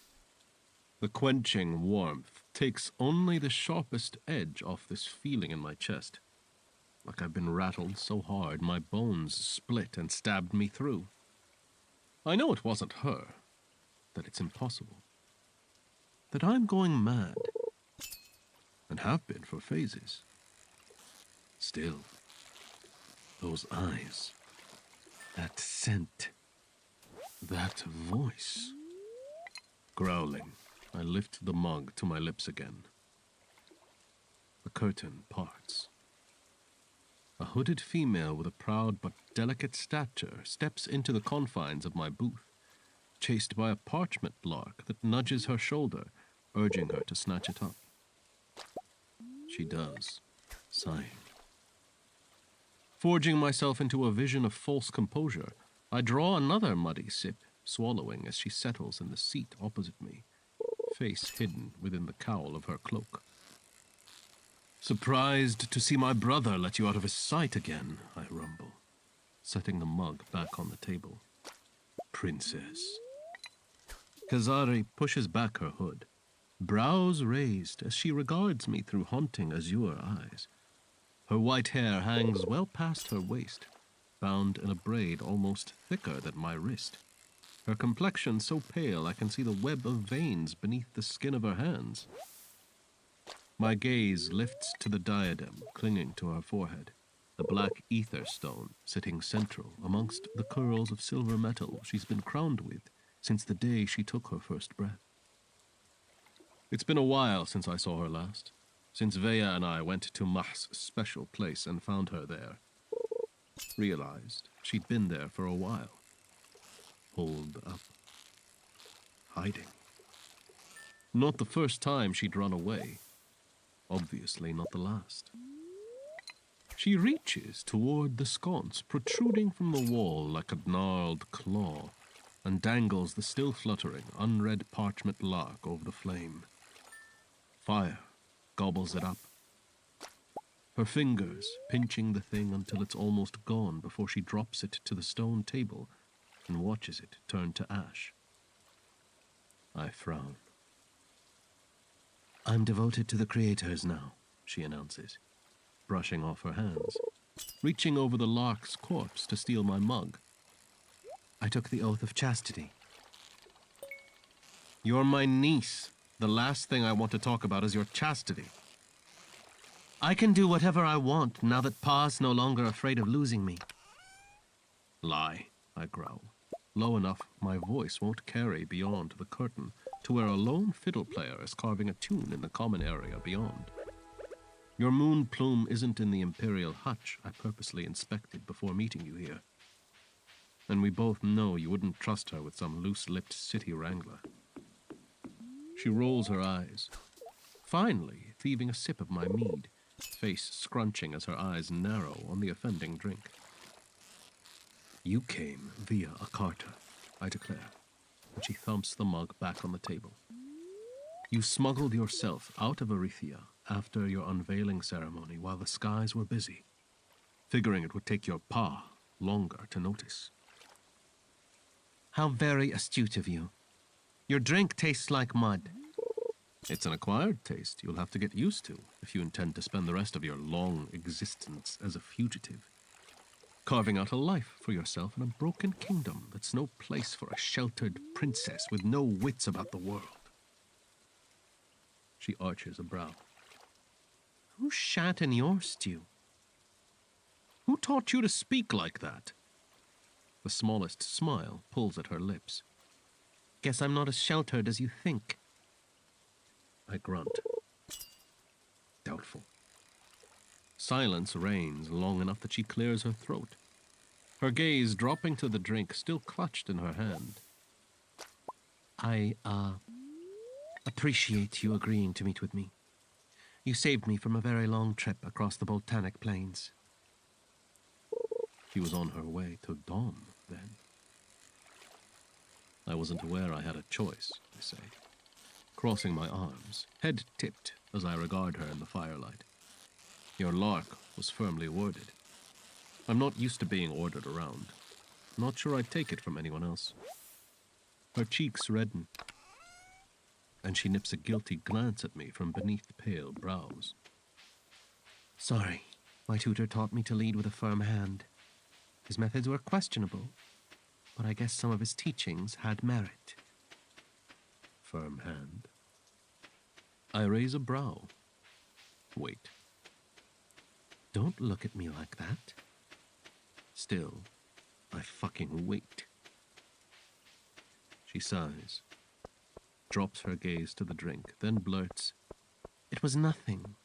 B: The quenching warmth takes only the sharpest edge off this feeling in my chest, like I've been rattled so hard my bones split and stabbed me through. I know it wasn't her, that it's impossible, that I'm going mad, and have been for phases. Still, those eyes, that scent, that voice. Growling, I lift the mug to my lips again. The curtain parts. A hooded female with a proud but delicate stature steps into the confines of my booth, chased by a parchment lark that nudges her shoulder, urging her to snatch it up. She does, sighing. Forging myself into a vision of false composure, I draw another muddy sip, swallowing as she settles in the seat opposite me, face hidden within the cowl of her cloak. Surprised to see my brother let you out of his sight again, I rumble, setting the mug back on the table. Princess. Kazari pushes back her hood, brows raised as she regards me through haunting azure eyes. Her white hair hangs well past her waist, bound in a braid almost thicker than my wrist. Her complexion so pale I can see the web of veins beneath the skin of her hands. My gaze lifts to the diadem clinging to her forehead, the black ether stone sitting central amongst the curls of silver metal she's been crowned with since the day she took her first breath. It's been a while since I saw her last, since Vea and I went to Mah's special place and found her there. Realized she'd been there for a while. Holed up. Hiding. Not the first time she'd run away. Obviously not the last. She reaches toward the sconce protruding from the wall like a gnarled claw and dangles the still fluttering, unread parchment lark over the flame. Fire gobbles it up. Her fingers pinching the thing until it's almost gone before she drops it to the stone table and watches it turn to ash. I frown. I'm devoted to the creators now, she announces, brushing off her hands, reaching over the lark's corpse to steal my mug. I took the oath of chastity. You're my niece. The last thing I want to talk about is your chastity. I can do whatever I want now that Pa's no longer afraid of losing me. Lie, I growl, low enough my voice won't carry beyond the curtain to where a lone fiddle player is carving a tune in the common area beyond. Your moon plume isn't in the imperial hutch I purposely inspected before meeting you here. And we both know you wouldn't trust her with some loose-lipped city wrangler. She rolls her eyes, finally thieving a sip of my mead, face scrunching as her eyes narrow on the offending drink. You came via a carter, I declare, and she thumps the mug back on the table. You smuggled yourself out of Arithia after your unveiling ceremony while the skies were busy, figuring it would take your Pa longer to notice. How very astute of you. Your drink tastes like mud. It's an acquired taste you'll have to get used to if you intend to spend the rest of your long existence as a fugitive, carving out a life for yourself in a broken kingdom that's no place for a sheltered princess with no wits about the world. She arches a brow. Who shat in your stew? Who taught you to speak like that? The smallest smile pulls at her lips. Guess I'm not as sheltered as you think. I grunt. Doubtful. Silence reigns long enough that she clears her throat, her gaze dropping to the drink still clutched in her hand. I, appreciate you agreeing to meet with me. You saved me from a very long trip across the Botanic Plains. She was on her way to Dom, then. I wasn't aware I had a choice, I say, crossing my arms, head tipped as I regard her in the firelight. Your lark was firmly worded. I'm not used to being ordered around. Not sure I'd take it from anyone else. Her cheeks redden, and she nips a guilty glance at me from beneath pale brows. Sorry, my tutor taught me to lead with a firm hand. His methods were questionable, but I guess some of his teachings had merit. Firm hand? I raise a brow. Wait. Don't look at me like that. Still, I fucking wait. She sighs, drops her gaze to the drink, then blurts, It was nothing.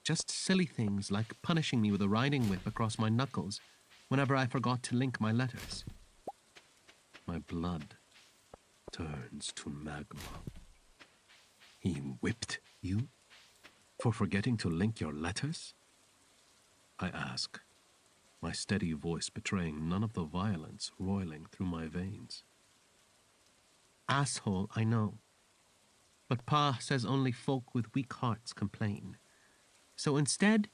B: Just silly things like punishing me with a riding whip across my knuckles whenever I forgot to link my letters. My blood turns to magma. He whipped you for forgetting to link your letters? I ask, my steady voice betraying none of the violence roiling through my veins. Asshole, I know. But Pa says only folk with weak hearts complain. So instead,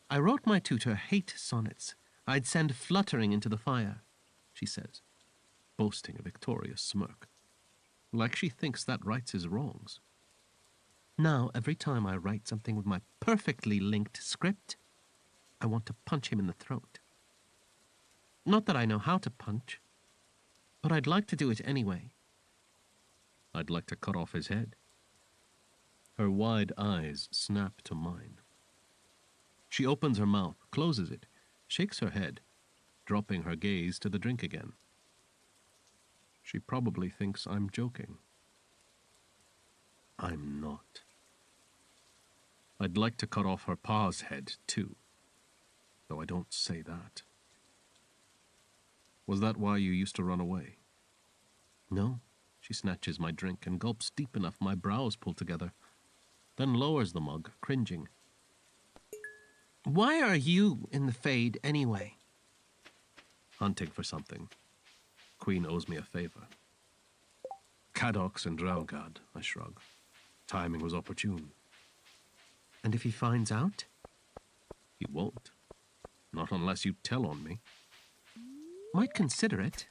B: I wrote my tutor hate sonnets I'd send fluttering into the fire, she says, boasting a victorious smirk, like she thinks that rights his wrongs. Now, every time I write something with my perfectly linked script,
C: I want to punch him in the throat. Not that I know how to punch, but I'd like to do it anyway.
B: I'd like to cut off his head. Her wide eyes snap to mine. She opens her mouth, closes it, shakes her head, dropping her gaze to the drink again. She probably thinks I'm joking. I'm not. I'd like to cut off her pa's head, too, though I don't say that. Was that why you used to run away?
C: No.
B: She snatches my drink and gulps deep enough my brows pull together, then lowers the mug, cringing.
C: Why are you in the Fade anyway?
B: Hunting for something. Queen owes me a favor. Cadox and Draugad, I shrug. Timing was opportune.
C: And if he finds out?
B: He won't. Not unless you tell on me.
C: Might consider it.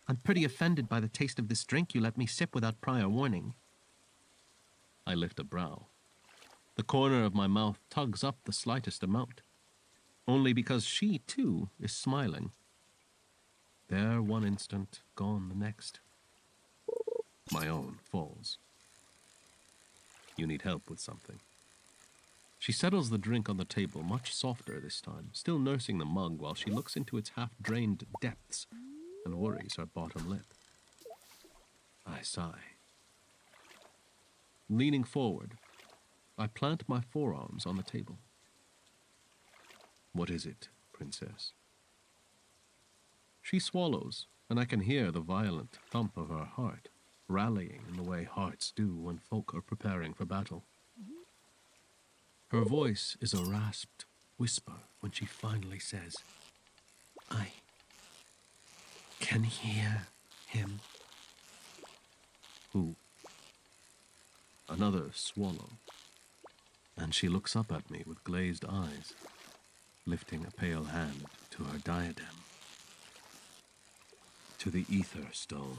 C: I'm pretty offended by the taste of this drink you let me sip without prior warning.
B: I lift a brow. The corner of my mouth tugs up the slightest amount. Only because she, too, is smiling. There one instant, gone the next. My own falls. You need help with something. She settles the drink on the table, much softer this time, still nursing the mug while she looks into its half-drained depths and worries her bottom lip. I sigh. Leaning forward, I plant my forearms on the table. What is it, princess? She swallows, and I can hear the violent thump of her heart, rallying in the way hearts do when folk are preparing for battle. Her voice is a rasped whisper when she finally says,
C: I can hear him.
B: Who? Another swallow. And she looks up at me with glazed eyes, lifting a pale hand to her diadem. To the ether stone.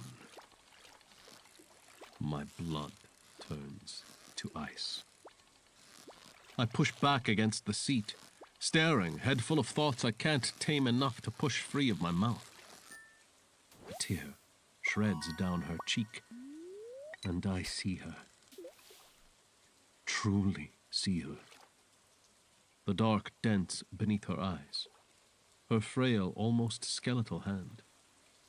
B: My blood turns to ice. I push back against the seat, staring, head full of thoughts I can't tame enough to push free of my mouth. A tear shreds down her cheek, and I see her. Truly see her. The dark dents beneath her eyes, her frail, almost skeletal hand,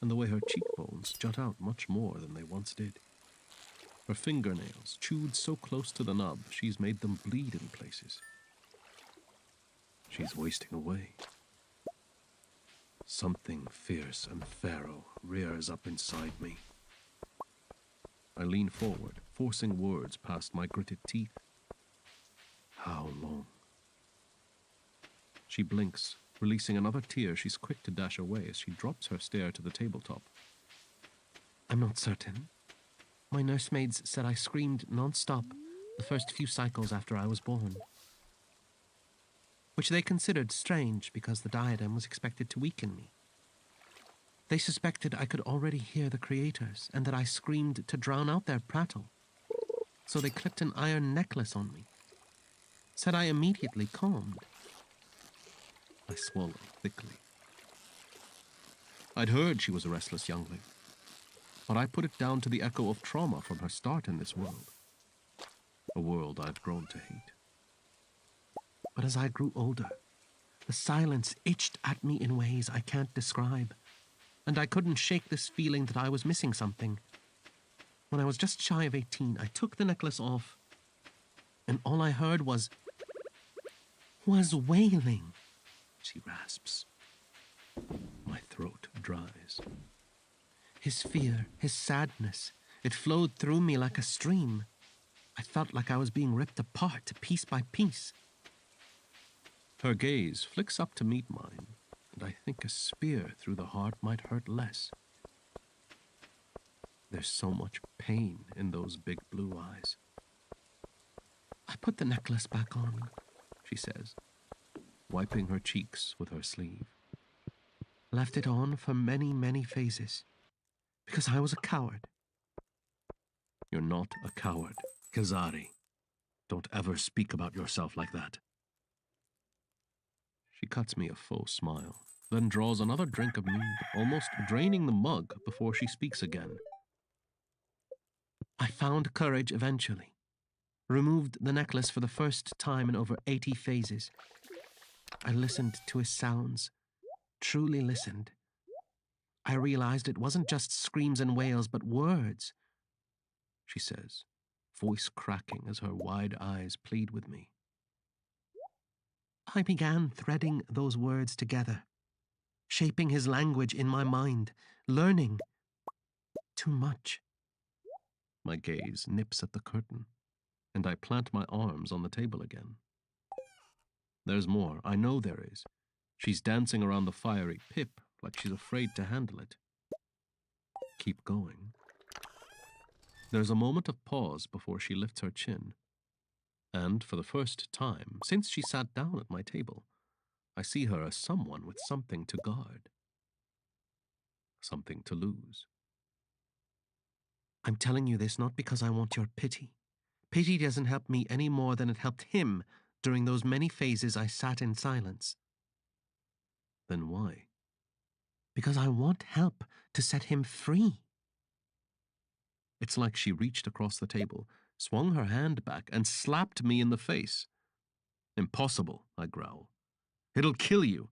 B: and the way her cheekbones jut out much more than they once did. Her fingernails, chewed so close to the nub, she's made them bleed in places. She's wasting away. Something fierce and pharaoh rears up inside me. I lean forward, forcing words past my gritted teeth. How long? She blinks, releasing another tear she's quick to dash away as she drops her stare to the tabletop.
C: I'm not certain. My nursemaids said I screamed non-stop the first few cycles after I was born, which they considered strange because the diadem was expected to weaken me. They suspected I could already hear the creators and that I screamed to drown out their prattle, so they clipped an iron necklace on me. Said I immediately calmed.
B: I swallow thickly. I'd heard she was a restless youngling, but I put it down to the echo of trauma from her start in this world. A world I've grown to hate.
C: But as I grew older, the silence itched at me in ways I can't describe, and I couldn't shake this feeling that I was missing something. When I was just shy of 18, I took the necklace off, and all I heard was wailing.
B: She rasps. My throat dries.
C: His fear, his sadness, it flowed through me like a stream. I felt like I was being ripped apart, piece by piece.
B: Her gaze flicks up to meet mine, and I think a spear through the heart might hurt less. There's so much pain in those big blue eyes.
C: I put the necklace back on,
B: she says, wiping her cheeks with her sleeve.
C: Left it on for many, many phases, because I was a coward.
B: You're not a coward, Kazari. Don't ever speak about yourself like that. She cuts me a faux smile, then draws another drink of mead, almost draining the mug before she speaks again.
C: I found courage eventually. Removed the necklace for the first time in over 80 phases. I listened to his sounds, truly listened. I realized it wasn't just screams and wails, but words, she says, voice cracking as her wide eyes plead with me. I began threading those words together, shaping his language in my mind, learning too much.
B: My gaze nips at the curtain, and I plant my arms on the table again. There's more, I know there is. She's dancing around the fiery pip like she's afraid to handle it. Keep going. There's a moment of pause before she lifts her chin. And for the first time, since she sat down at my table, I see her as someone with something to guard. Something to lose.
C: I'm telling you this not because I want your pity. Pity doesn't help me any more than it helped him during those many phases I sat in silence.
B: Then why?
C: Because I want help to set him free.
B: It's like she reached across the table, swung her hand back, and slapped me in the face. Impossible, I growl. It'll kill you.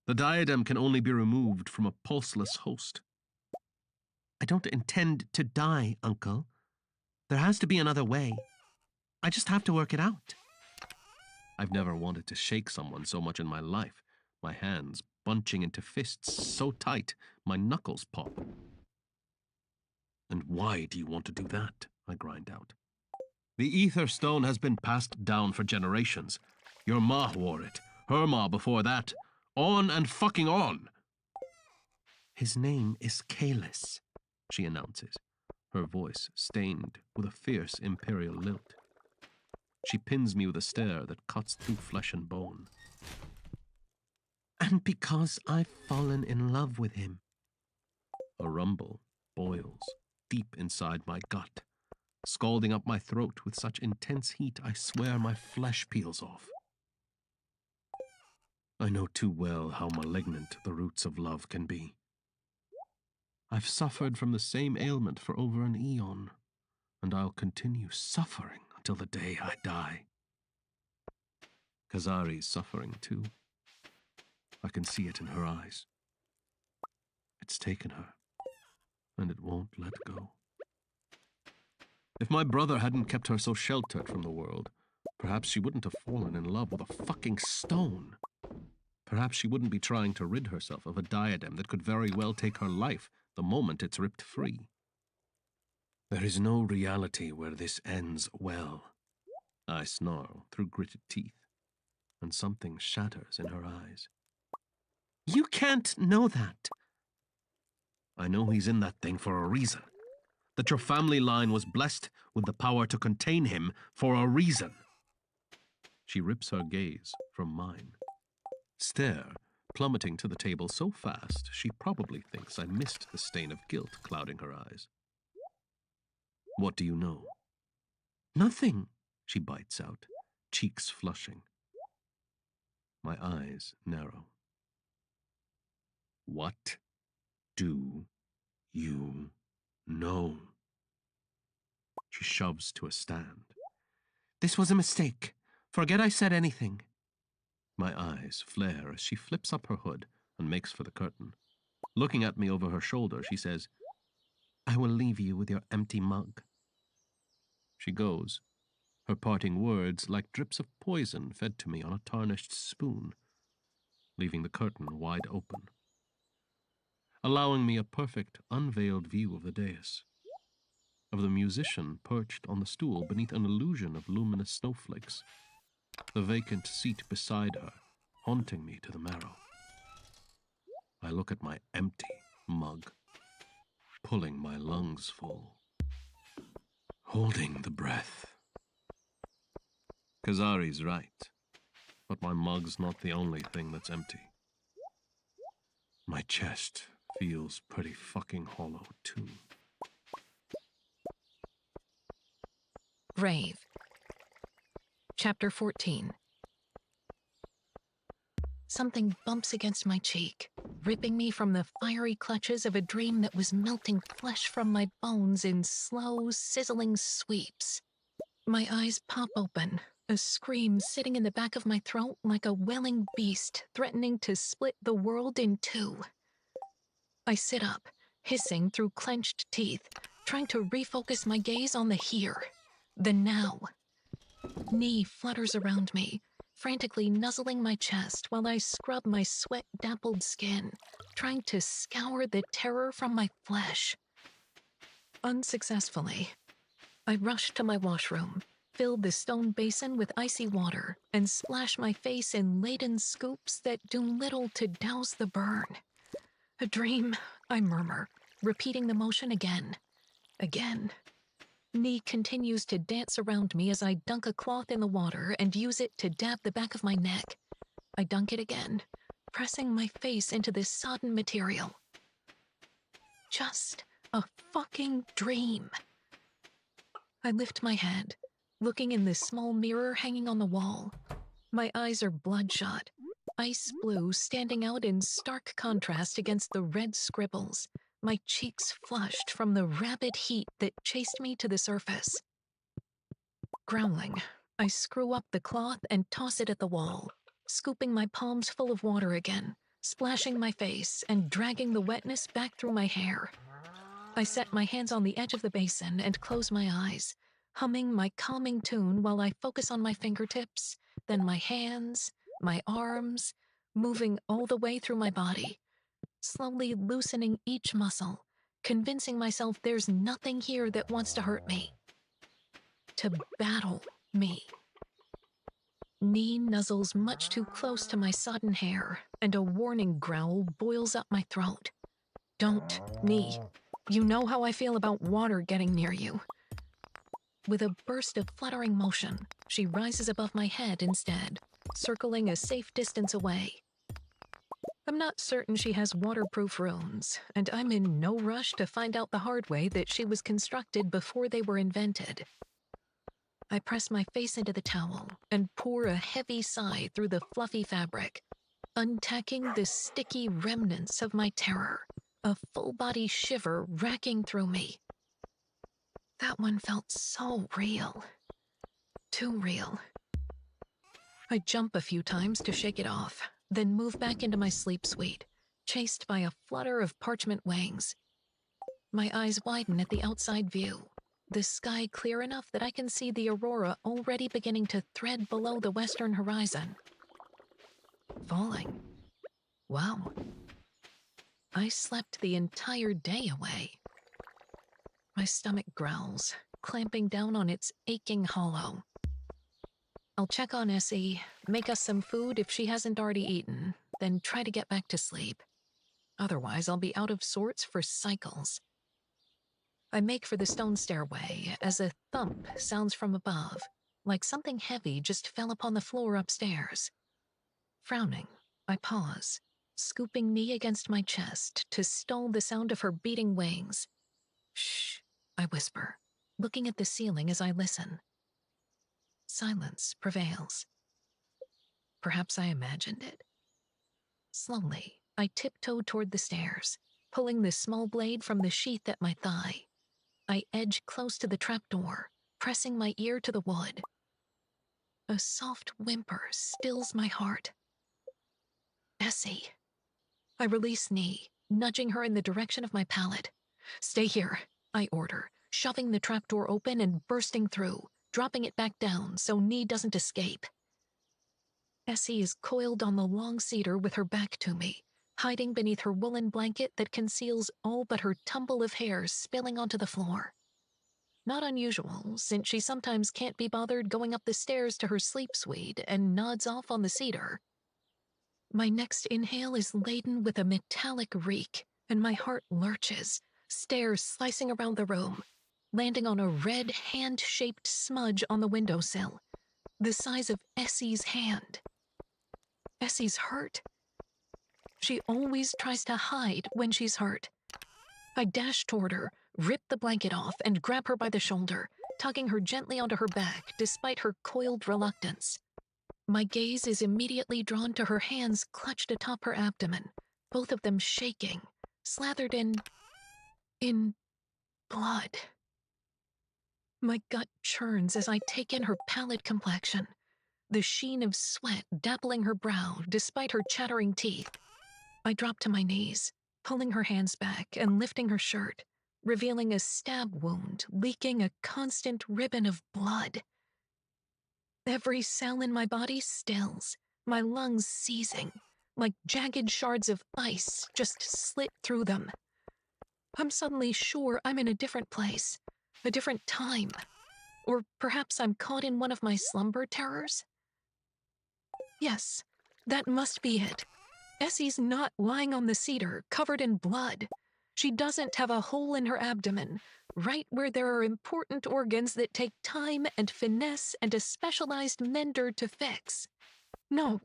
B: The diadem can only be removed from a pulseless host.
C: I don't intend to die, Uncle. There has to be another way. I just have to work it out.
B: I've never wanted to shake someone so much in my life, my hands bunching into fists so tight my knuckles pop. And why do you want to do that? I grind out. The ether stone has been passed down for generations. Your ma wore it, her ma before that. On and fucking on!
C: His name is Kalis,
B: she announces, her voice stained with a fierce imperial lilt. She pins me with a stare that cuts through flesh and bone.
C: And because I've fallen in love with him.
B: A rumble boils deep inside my gut, scalding up my throat with such intense heat I swear my flesh peels off. I know too well how malignant the roots of love can be. I've suffered from the same ailment for over an eon, and I'll continue suffering until the day I die. Kazari's suffering too. I can see it in her eyes. It's taken her, and it won't let go. If my brother hadn't kept her so sheltered from the world, perhaps she wouldn't have fallen in love with a fucking stone. Perhaps she wouldn't be trying to rid herself of a diadem that could very well take her life the moment it's ripped free. There is no reality where this ends well. I snarl through gritted teeth, and something shatters in her eyes.
C: You can't know that.
B: I know he's in that thing for a reason. That your family line was blessed with the power to contain him for a reason. She rips her gaze from mine. Stare, plummeting to the table so fast she probably thinks I missed the stain of guilt clouding her eyes. What do you know?
C: Nothing,
B: she bites out, cheeks flushing. My eyes narrow. What do you know? She shoves to a stand.
C: This was a mistake. Forget I said anything.
B: My eyes flare as she flips up her hood and makes for the curtain. Looking at me over her shoulder, she says,
C: I will leave you with your empty mug.
B: She goes, her parting words like drips of poison fed to me on a tarnished spoon, leaving the curtain wide open, allowing me a perfect, unveiled view of the dais, of the musician perched on the stool beneath an illusion of luminous snowflakes, the vacant seat beside her, haunting me to the marrow. I look at my empty mug, pulling my lungs full, holding the breath. Kazari's right, but my mug's not the only thing that's empty. My chest feels pretty fucking hollow, too.
A: Grave. Chapter 14. Something bumps against my cheek, ripping me from the fiery clutches of a dream that was melting flesh from my bones in slow, sizzling sweeps. My eyes pop open, a scream sitting in the back of my throat like a wailing beast threatening to split the world in two. I sit up, hissing through clenched teeth, trying to refocus my gaze on the here, the now. Knee flutters around me, frantically nuzzling my chest while I scrub my sweat-dappled skin, trying to scour the terror from my flesh. Unsuccessfully, I rush to my washroom, fill the stone basin with icy water, and splash my face in laden scoops that do little to douse the burn. A dream, I murmur, repeating the motion again. Knee continues to dance around me as I dunk a cloth in the water and use it to dab the back of my neck. I dunk it again, pressing my face into this sodden material. Just a fucking dream. I lift my head, looking in the small mirror hanging on the wall. My eyes are bloodshot, ice blue standing out in stark contrast against the red scribbles, my cheeks flushed from the rabid heat that chased me to the surface. Growling, I screw up the cloth and toss it at the wall, scooping my palms full of water again, splashing my face and dragging the wetness back through my hair. I set my hands on the edge of the basin and close my eyes, humming my calming tune while I focus on my fingertips, then my hands, my arms, moving all the way through my body, slowly loosening each muscle, convincing myself there's nothing here that wants to hurt me, to battle me. Knee nuzzles much too close to my sodden hair, and a warning growl boils up my throat. Don't, Knee. You know how I feel about water getting near you. With a burst of fluttering motion, she rises above my head instead, circling a safe distance away. I'm not certain she has waterproof runes, and I'm in no rush to find out the hard way that she was constructed before they were invented. I press my face into the towel and pour a heavy sigh through the fluffy fabric, untacking the sticky remnants of my terror, a full-body shiver racking through me. That one felt so real. Too real. I jump a few times to shake it off, then move back into my sleep suite, chased by a flutter of parchment wings. My eyes widen at the outside view, the sky clear enough that I can see the aurora already beginning to thread below the western horizon. Falling. Wow. I slept the entire day away. My stomach growls, clamping down on its aching hollow. I'll check on Essie, make us some food if she hasn't already eaten, then try to get back to sleep. Otherwise, I'll be out of sorts for cycles. I make for the stone stairway as a thump sounds from above, like something heavy just fell upon the floor upstairs. Frowning, I pause, scooping Knee against my chest to stall the sound of her beating wings. Shh, I whisper, looking at the ceiling as I listen. Silence prevails. Perhaps I imagined it. Slowly, I tiptoe toward the stairs, pulling the small blade from the sheath at my thigh. I edge close to the trapdoor, pressing my ear to the wood. A soft whimper stills my heart. Essie. I release Knee, nudging her in the direction of my pallet. Stay here, I order, shoving the trapdoor open and bursting through, dropping it back down so Knee doesn't escape. Essie is coiled on the long cedar with her back to me, hiding beneath her woolen blanket that conceals all but her tumble of hair spilling onto the floor. Not unusual, since she sometimes can't be bothered going up the stairs to her sleep suite and nods off on the cedar. My next inhale is laden with a metallic reek, and my heart lurches, stairs slicing around the room, landing on a red hand-shaped smudge on the windowsill, the size of Essie's hand. Essie's hurt. She always tries to hide when she's hurt. I dash toward her, rip the blanket off, and grab her by the shoulder, tugging her gently onto her back despite her coiled reluctance. My gaze is immediately drawn to her hands clutched atop her abdomen, both of them shaking, slathered in blood. My gut churns as I take in her pallid complexion, the sheen of sweat dappling her brow despite her chattering teeth. I drop to my knees, pulling her hands back and lifting her shirt, revealing a stab wound leaking a constant ribbon of blood. Every cell in my body stills, my lungs seizing, like jagged shards of ice just slit through them. I'm suddenly sure I'm in a different place, a different time, or perhaps I'm caught in one of my slumber terrors. Yes, that must be it. Essie's not lying on the cedar, covered in blood. She doesn't have a hole in her abdomen, right where there are important organs that take time and finesse and a specialized mender to fix. No,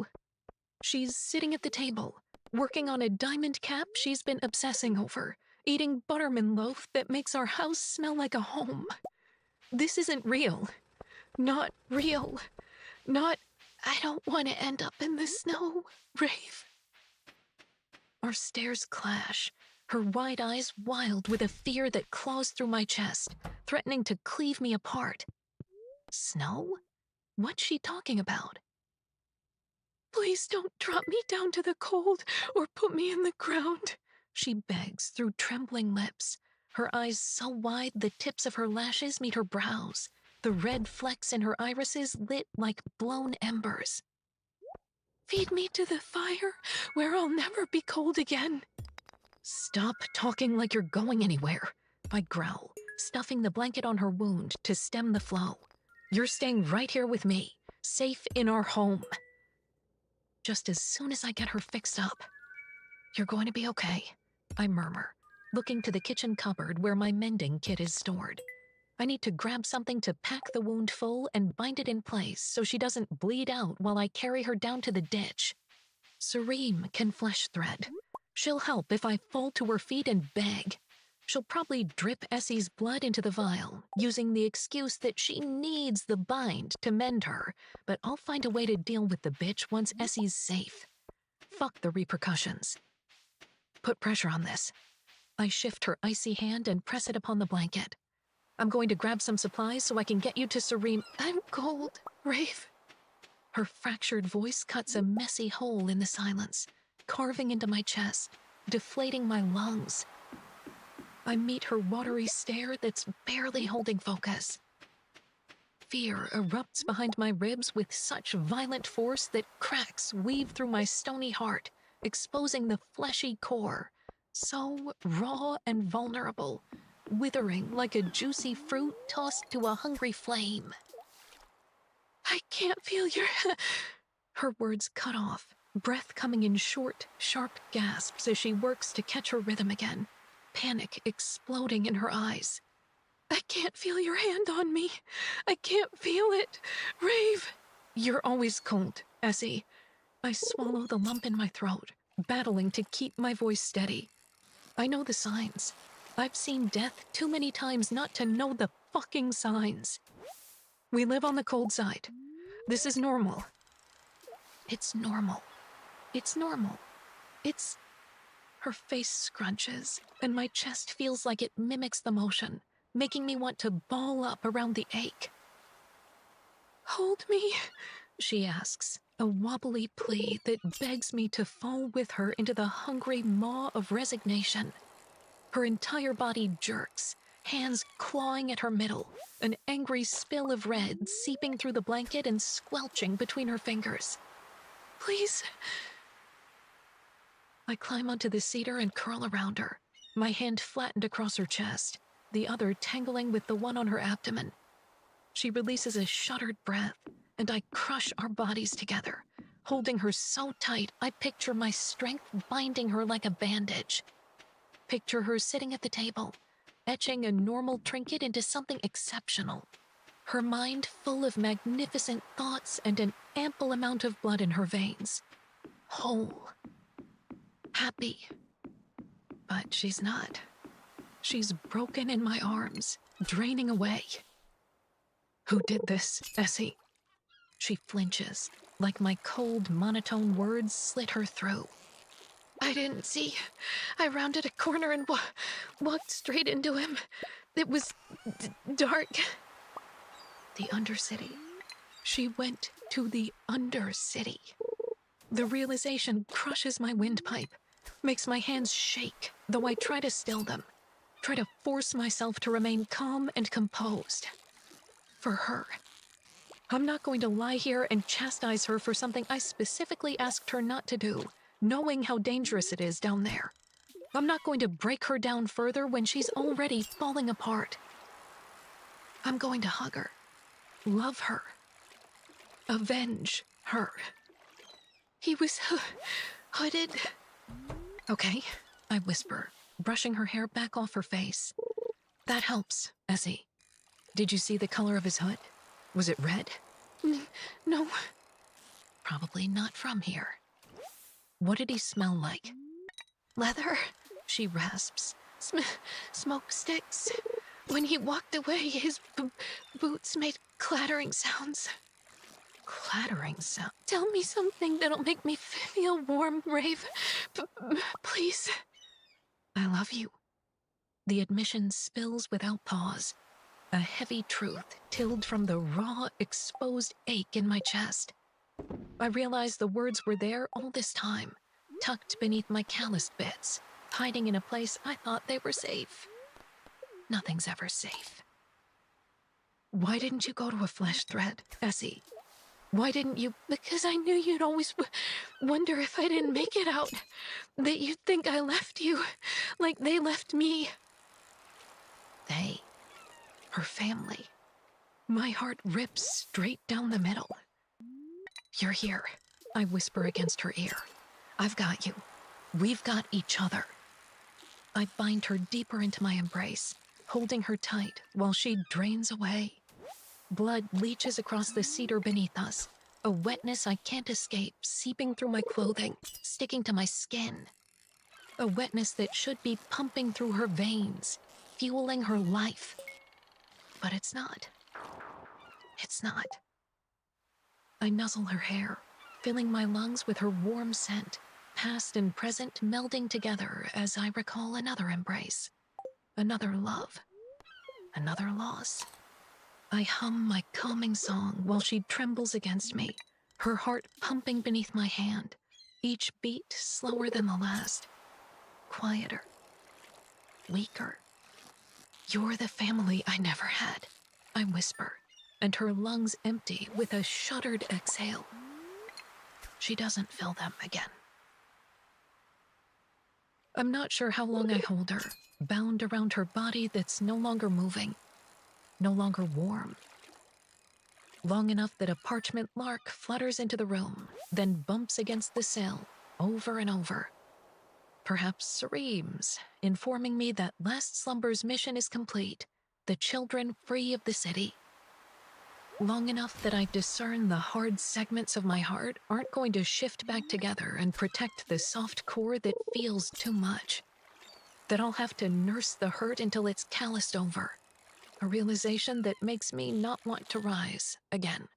A: she's sitting at the table, working on a diamond cap she's been obsessing over, eating butterman loaf that makes our house smell like a home. This isn't real. Not real. Not, I don't want to end up in the snow, Rafe. Our stares clash, her wide eyes wild with a fear that claws through my chest, threatening to cleave me apart. Snow? What's she talking about? Please don't drop me down to the cold or put me in the ground, she begs through trembling lips, her eyes so wide the tips of her lashes meet her brows, the red flecks in her irises lit like blown embers. Feed me to the fire where I'll never be cold again. Stop talking like you're going anywhere, I growl, stuffing the blanket on her wound to stem the flow. You're staying right here with me, safe in our home. Just as soon as I get her fixed up. You're going to be okay, I murmur, looking to the kitchen cupboard where my mending kit is stored. I need to grab something to pack the wound full and bind it in place so she doesn't bleed out while I carry her down to the ditch. Sareem can flesh thread. She'll help if I fall to her feet and beg. She'll probably drip Essie's blood into the vial, using the excuse that she needs the bind to mend her, but I'll find a way to deal with the bitch once Essie's safe. Fuck the repercussions. Put pressure on this. I shift her icy hand and press it upon the blanket. I'm going to grab some supplies so I can get you to Sareem. I'm cold, Rafe. Her fractured voice cuts a messy hole in the silence, carving into my chest, deflating my lungs. I meet her watery stare that's barely holding focus. Fear erupts behind my ribs with such violent force that cracks weave through my stony heart, exposing the fleshy core, so raw and vulnerable, withering like a juicy fruit tossed to a hungry flame. I can't feel your... Her words cut off, breath coming in short, sharp gasps as she works to catch her rhythm again, panic exploding in her eyes. I can't feel your hand on me. I can't feel it. Rave. You're always cold, Essie. I swallow the lump in my throat, battling to keep my voice steady. I know the signs. I've seen death too many times not to know the fucking signs. We live on the cold side. This is normal. It's normal. It's normal. It's... Her face scrunches, and my chest feels like it mimics the motion, making me want to ball up around the ache. Hold me, she asks, a wobbly plea that begs me to fall with her into the hungry maw of resignation. Her entire body jerks, hands clawing at her middle, an angry spill of red seeping through the blanket and squelching between her fingers. Please. I climb onto the cedar and curl around her, my hand flattened across her chest, the other tangling with the one on her abdomen. She releases a shuddered breath, and I crush our bodies together, holding her so tight I picture my strength binding her like a bandage. Picture her sitting at the table, etching a normal trinket into something exceptional, her mind full of magnificent thoughts and an ample amount of blood in her veins. Whole. Happy. But she's not. She's broken in my arms, draining away. Who did this, Essie? She flinches, like my cold, monotone words slit her through. I didn't see. I rounded a corner and walked straight into him. It was dark. The Undercity. She went to the Undercity. The realization crushes my windpipe, makes my hands shake, though I try to still them, try to force myself to remain calm and composed. For her. I'm not going to lie here and chastise her for something I specifically asked her not to do, knowing how dangerous it is down there. I'm not going to break her down further when she's already falling apart. I'm going to hug her, love her, avenge her. He was hooded. Okay, I whisper, brushing her hair back off her face. That helps, Essie. Did you see the color of his hood? Was it red? No. Probably not from here. What did he smell like? Leather, she rasps. Smoke sticks. When he walked away, his boots made clattering sounds. Clattering sound? Tell me something that'll make me feel warm, Rave. Please. I love you. The admission spills without pause. A heavy truth tilled from the raw, exposed ache in my chest. I realized the words were there all this time, tucked beneath my calloused bits, hiding in a place I thought they were safe. Nothing's ever safe. Why didn't you go to a flesh thread, Essie? Why didn't you? Because I knew you'd always wonder if I didn't make it out. That you'd think I left you, like they left me. They. Her family. My heart rips straight down the middle. You're here, I whisper against her ear. I've got you. We've got each other. I bind her deeper into my embrace, holding her tight while she drains away. Blood leaches across the cedar beneath us, a wetness I can't escape, seeping through my clothing, sticking to my skin. A wetness that should be pumping through her veins, fueling her life. But it's not. It's not. I nuzzle her hair, filling my lungs with her warm scent, past and present melding together as I recall another embrace, another love, another loss. I hum my calming song while she trembles against me, her heart pumping beneath my hand, each beat slower than the last, quieter, weaker. You're the family I never had, I whisper, and her lungs empty with a shuddered exhale. She doesn't fill them again. I'm not sure how long I hold her, bound around her body that's no longer moving, no longer warm. Long enough that a parchment lark flutters into the room, then bumps against the sill, over and over. Perhaps screams, informing me that last slumber's mission is complete, the children free of the city. Long enough that I discern the hard segments of my heart aren't going to shift back together and protect the soft core that feels too much. That I'll have to nurse the hurt until it's calloused over. A realization that makes me not want to rise again.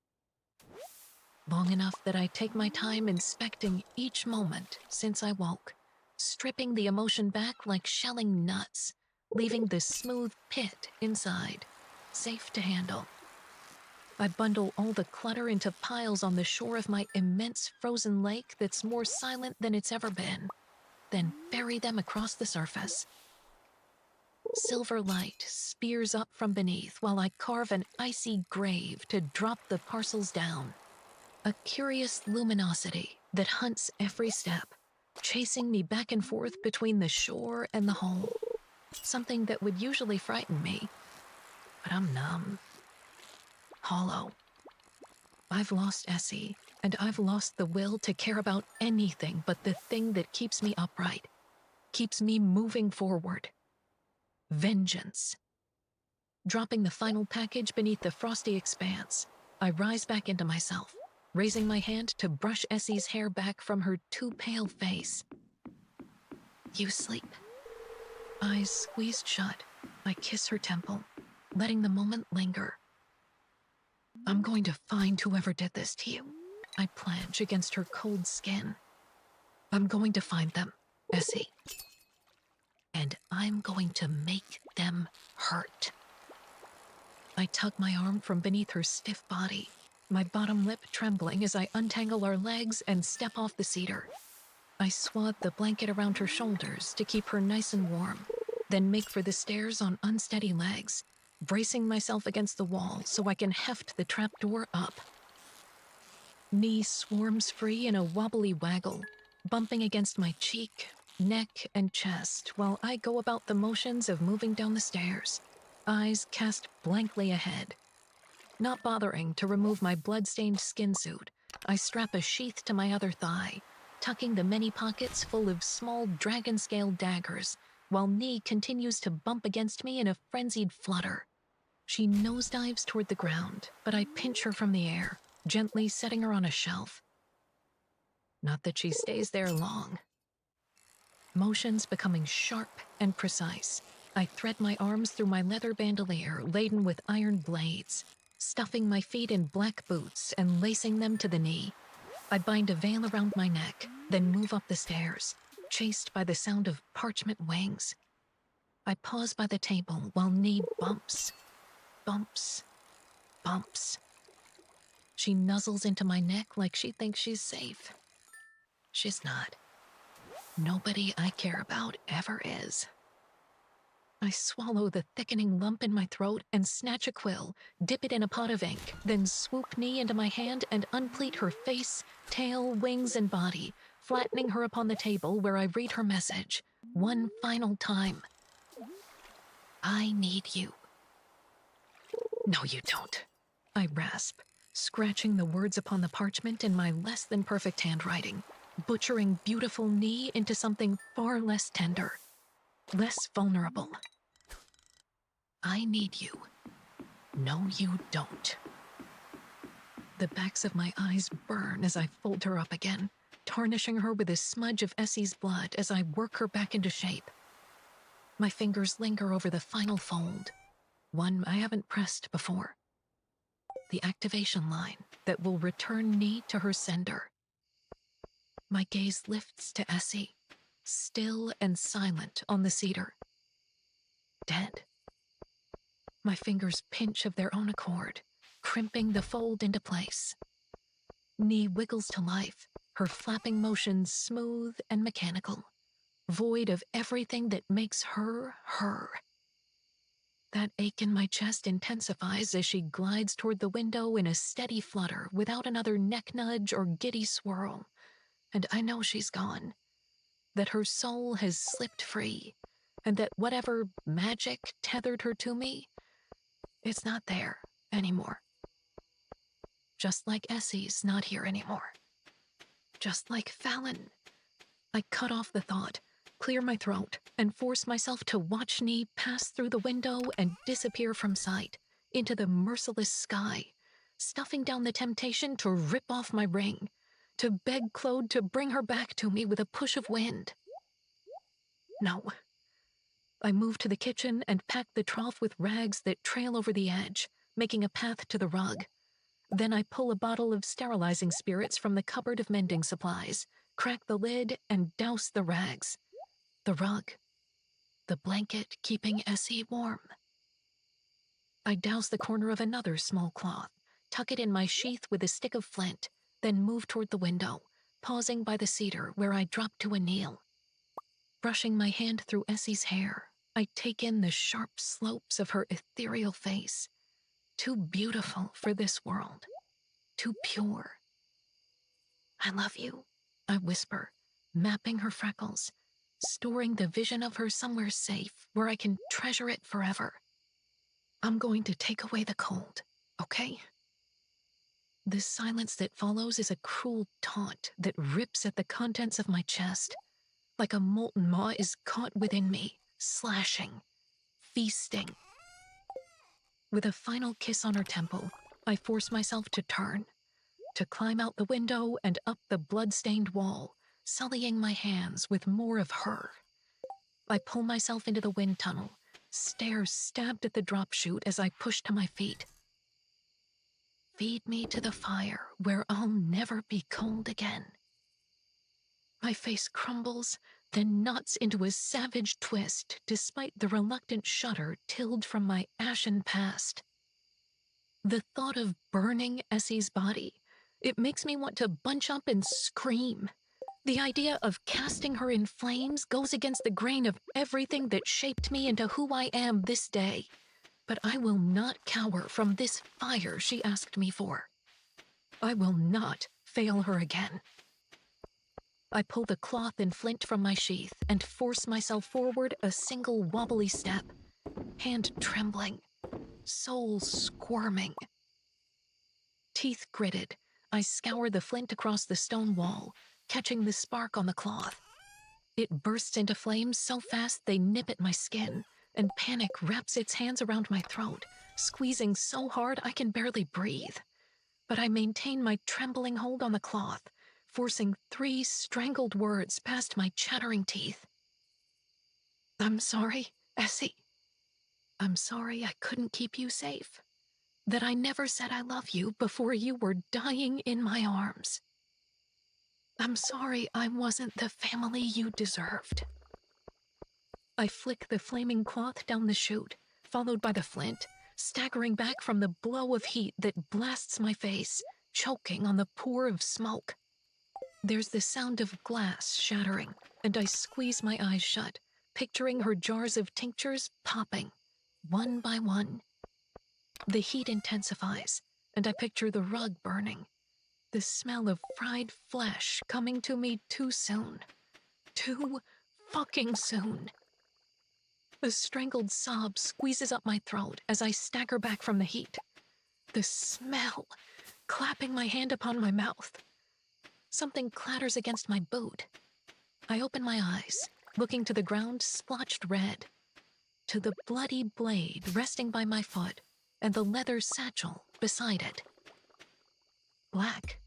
A: Long enough that I take my time inspecting each moment since I woke, stripping the emotion back like shelling nuts, leaving the smooth pit inside, safe to handle. I bundle all the clutter into piles on the shore of my immense frozen lake that's more silent than it's ever been, then bury them across the surface. Silver light spears up from beneath while I carve an icy grave to drop the parcels down. A curious luminosity that hunts every step, chasing me back and forth between the shore and the hole. Something that would usually frighten me, but I'm numb. Hollow. I've lost Essie, and I've lost the will to care about anything but the thing that keeps me upright, keeps me moving forward. Vengeance. Dropping the final package beneath the frosty expanse, I rise back into myself, raising my hand to brush Essie's hair back from her too pale face. You sleep. Eyes squeezed shut, I kiss her temple, letting the moment linger. I'm going to find whoever did this to you, I pledge against her cold skin. I'm going to find them, Essie. And I'm going to make them hurt. I tug my arm from beneath her stiff body, my bottom lip trembling as I untangle our legs and step off the cedar. I swathe the blanket around her shoulders to keep her nice and warm, then make for the stairs on unsteady legs, bracing myself against the wall so I can heft the trapdoor up. Knee swarms free in a wobbly waggle, bumping against my cheek, neck, and chest while I go about the motions of moving down the stairs, eyes cast blankly ahead. Not bothering to remove my blood-stained skin suit, I strap a sheath to my other thigh, tucking the many pockets full of small dragon-scale daggers, while Knee continues to bump against me in a frenzied flutter. She nosedives toward the ground, but I pinch her from the air, gently setting her on a shelf. Not that she stays there long. Motions becoming sharp and precise, I thread my arms through my leather bandolier laden with iron blades, stuffing my feet in black boots and lacing them to the knee. I bind a veil around my neck, then move up the stairs, chased by the sound of parchment wings. I pause by the table while Knee bumps, bumps, bumps. She nuzzles into my neck like she thinks she's safe. She's not. Nobody I care about ever is. I swallow the thickening lump in my throat and snatch a quill, dip it in a pot of ink, then swoop Knee into my hand and unpleat her face, tail, wings, and body, flattening her upon the table where I read her message, one final time. I need you. No, you don't, I rasp, scratching the words upon the parchment in my less-than-perfect handwriting, butchering beautiful Knee into something far less tender, less vulnerable. I need you. No, you don't. The backs of my eyes burn as I fold her up again, tarnishing her with a smudge of Essie's blood as I work her back into shape. My fingers linger over the final fold, one I haven't pressed before. The activation line that will return Knee to her sender. My gaze lifts to Essie, still and silent on the cedar. Dead. My fingers pinch of their own accord, crimping the fold into place. Knee wiggles to life, her flapping motions smooth and mechanical, void of everything that makes her her. That ache in my chest intensifies as she glides toward the window in a steady flutter without another neck nudge or giddy swirl, and I know she's gone. That her soul has slipped free, and that whatever magic tethered her to me, it's not there anymore. Just like Essie's not here anymore. Just like Fallon. I cut off the thought, clear my throat, and force myself to watch Knee pass through the window and disappear from sight, into the merciless sky, stuffing down the temptation to rip off my ring, to beg Claude to bring her back to me with a push of wind. No. I move to the kitchen and pack the trough with rags that trail over the edge, making a path to the rug. Then I pull a bottle of sterilizing spirits from the cupboard of mending supplies, crack the lid, and douse the rags. The rug. The blanket keeping Essie warm. I douse the corner of another small cloth, tuck it in my sheath with a stick of flint, then move toward the window, pausing by the cedar where I drop to a kneel. Brushing my hand through Essie's hair, I take in the sharp slopes of her ethereal face. Too beautiful for this world. Too pure. I love you, I whisper, mapping her freckles, storing the vision of her somewhere safe where I can treasure it forever. I'm going to take away the cold, okay? The silence that follows is a cruel taunt that rips at the contents of my chest, like a molten maw is caught within me, slashing, feasting. With a final kiss on her temple, I force myself to turn, to climb out the window and up the blood-stained wall, sullying my hands with more of her. I pull myself into the wind tunnel, stare stabbed at the drop chute as I push to my feet. feed me to the fire where I'll never be cold again. My face crumbles, then knots into a savage twist despite the reluctant shudder tilled from my ashen past. The thought of burning Essie's body, it makes me want to bunch up and scream. The idea of casting her in flames goes against the grain of everything that shaped me into who I am this day. But I will not cower from this fire she asked me for. I will not fail her again. I pull the cloth and flint from my sheath and force myself forward a single wobbly step, hand trembling, soul squirming. Teeth gritted, I scour the flint across the stone wall, catching the spark on the cloth. It bursts into flames so fast they nip at my skin, and panic wraps its hands around my throat, squeezing so hard I can barely breathe. But I maintain my trembling hold on the cloth, forcing 3 strangled words past my chattering teeth. I'm sorry, Essie. I'm sorry I couldn't keep you safe. That I never said I love you before you were dying in my arms. I'm sorry I wasn't the family you deserved. I flick the flaming cloth down the chute, followed by the flint, staggering back from the blow of heat that blasts my face, choking on the pour of smoke. There's the sound of glass shattering, and I squeeze my eyes shut, picturing her jars of tinctures popping, one by one. The heat intensifies, and I picture the rug burning, the smell of fried flesh coming to me too soon. Too fucking soon. A strangled sob squeezes up my throat as I stagger back from the heat. The smell, clapping my hand upon my mouth. Something clatters against my boot. I open my eyes, looking to the ground splotched red, to the bloody blade resting by my foot, and the leather satchel beside it. Black.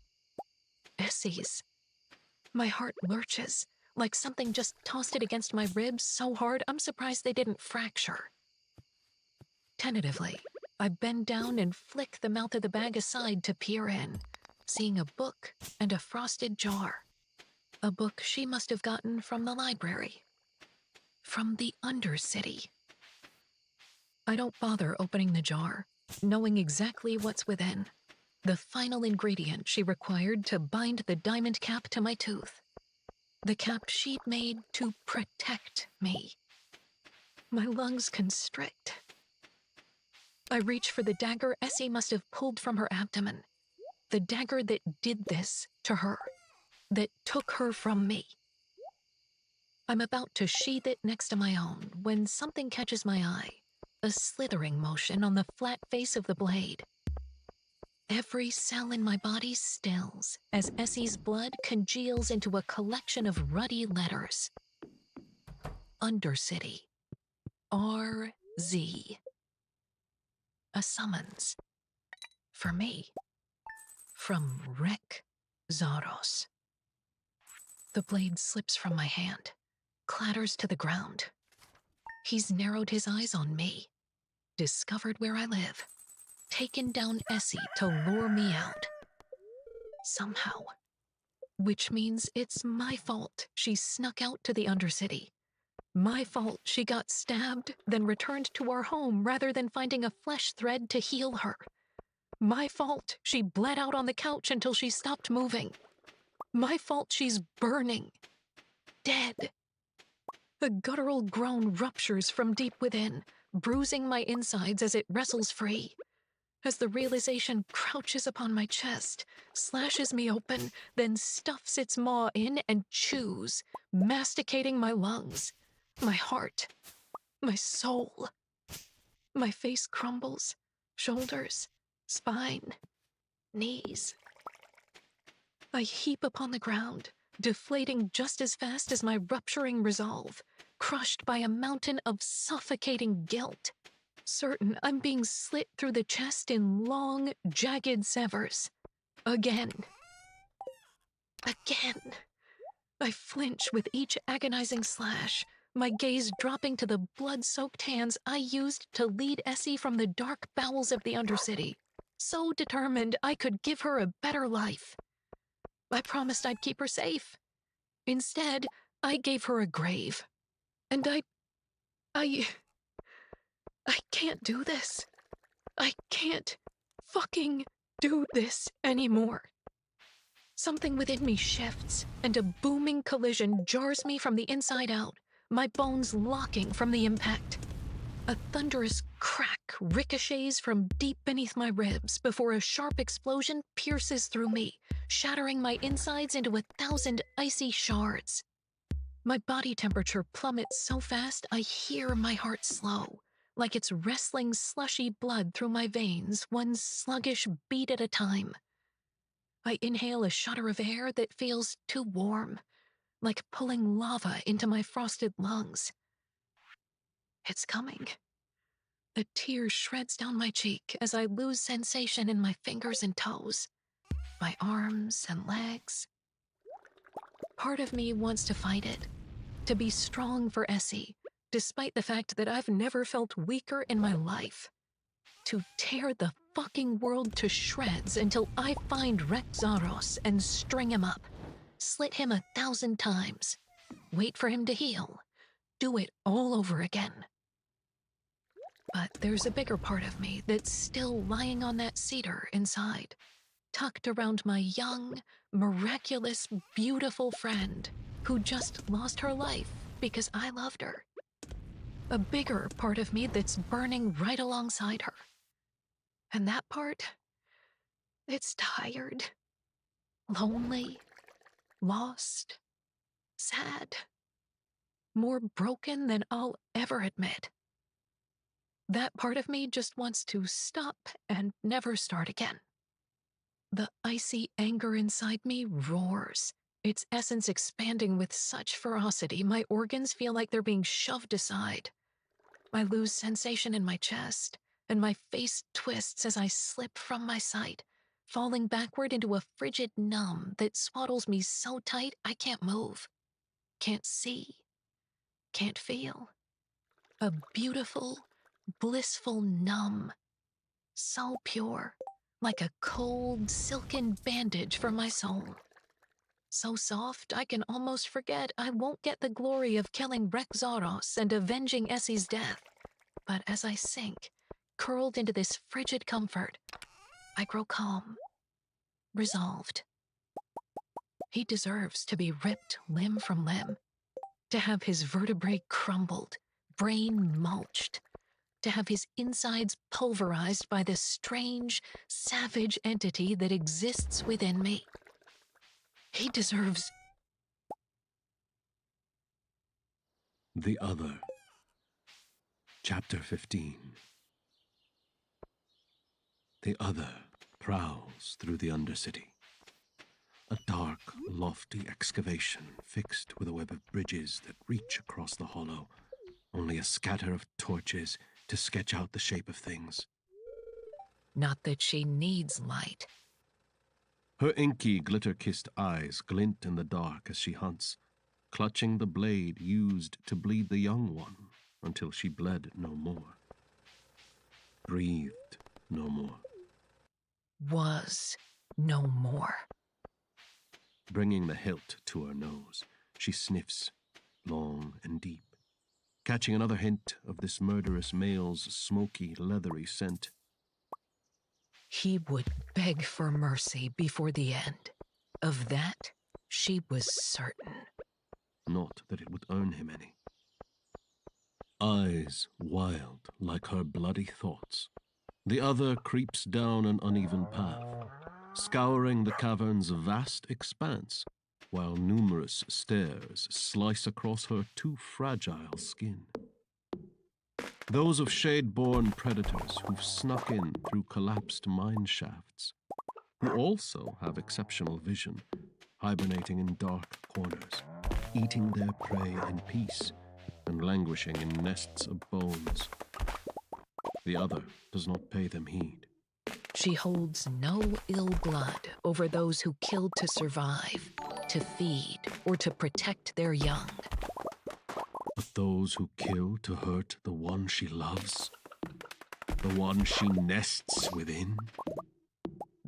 A: Essie's. My heart lurches, like something just tossed it against my ribs so hard I'm surprised they didn't fracture. Tentatively, I bend down and flick the mouth of the bag aside to peer in, seeing a book and a frosted jar. A book she must have gotten from the library. From the Undercity. I don't bother opening the jar, knowing exactly what's within. The final ingredient she required to bind the diamond cap to my tooth. The cap she'd made to protect me. My lungs constrict. I reach for the dagger Essie must have pulled from her abdomen. The dagger that did this to her. That took her from me. I'm about to sheath it next to my own when something catches my eye. A slithering motion on the flat face of the blade. Every cell in my body stills as Essie's blood congeals into a collection of ruddy letters. Undercity. R-Z. A summons. For me. From Rek Zaros. The blade slips from my hand, clatters to the ground. He's narrowed his eyes on me, discovered where I live, taken down Essie to lure me out. Somehow. Which means it's my fault she snuck out to the Undercity. My fault she got stabbed, then returned to our home rather than finding a flesh thread to heal her. My fault she bled out on the couch until she stopped moving. My fault she's burning. Dead. A guttural groan ruptures from deep within, bruising my insides as it wrestles free. As the realization crouches upon my chest, slashes me open, then stuffs its maw in and chews, masticating my lungs, my heart, my soul. My face crumbles, shoulders, spine, knees. I heap upon the ground, deflating just as fast as my rupturing resolve, crushed by a mountain of suffocating guilt. Certain I'm being slit through the chest in long, jagged severs. Again. Again. I flinch with each agonizing slash, my gaze dropping to the blood-soaked hands I used to lead Essie from the dark bowels of the Undercity, so determined I could give her a better life. I promised I'd keep her safe. Instead, I gave her a grave. And I can't do this. I can't fucking do this anymore. Something within me shifts, and a booming collision jars me from the inside out, my bones locking from the impact. A thunderous crack ricochets from deep beneath my ribs before a sharp explosion pierces through me, shattering my insides into 1,000 icy shards. My body temperature plummets so fast I hear my heart slow, like it's wrestling slushy blood through my veins, one sluggish beat at a time. I inhale a shudder of air that feels too warm, like pulling lava into my frosted lungs. It's coming. A tear shreds down my cheek as I lose sensation in my fingers and toes, my arms and legs. Part of me wants to fight it, to be strong for Essie, despite the fact that I've never felt weaker in my life. To tear the fucking world to shreds until I find Rexaros and string him up, slit him 1,000 times, wait for him to heal, do it all over again. But there's a bigger part of me that's still lying on that cedar inside, tucked around my young, miraculous, beautiful friend who just lost her life because I loved her. A bigger part of me that's burning right alongside her. And that part, it's tired, lonely, lost, sad, more broken than I'll ever admit. That part of me just wants to stop and never start again. The icy anger inside me roars, its essence expanding with such ferocity my organs feel like they're being shoved aside. I lose sensation in my chest, and my face twists as I slip from my sight, falling backward into a frigid numb that swaddles me so tight I can't move, can't see, can't feel. A beautiful, blissful numb, so pure, like a cold, silken bandage for my soul. So soft, I can almost forget I won't get the glory of killing Rexaros and avenging Essie's death. But as I sink, curled into this frigid comfort, I grow calm, resolved. He deserves to be ripped limb from limb, to have his vertebrae crumbled, brain mulched, to have his insides pulverized by this strange, savage entity that exists within me. He deserves...
B: The Other. Chapter 15. The Other prowls through the Undercity. A dark, lofty excavation fixed with a web of bridges that reach across the hollow, only a scatter of torches to sketch out the shape of things.
A: Not that she needs light.
B: Her inky, glitter-kissed eyes glint in the dark as she hunts, clutching the blade used to bleed the young one until she bled no more. Breathed no more.
A: Was no more.
B: Bringing the hilt to her nose, she sniffs, long and deep, catching another hint of this murderous male's smoky, leathery scent.
A: He would beg for mercy before the end. Of that, she was certain.
B: Not that it would earn him any. Eyes wild like her bloody thoughts, the Other creeps down an uneven path, scouring the cavern's vast expanse, while numerous stairs slice across her too fragile skin. Those of shade-born predators who've snuck in through collapsed mine shafts, who also have exceptional vision, hibernating in dark corners, eating their prey in peace, and languishing in nests of bones. The Other does not pay them heed.
A: She holds no ill blood over those who killed to survive, to feed, or to protect their young.
B: But those who kill to hurt the one she loves, the one she nests within,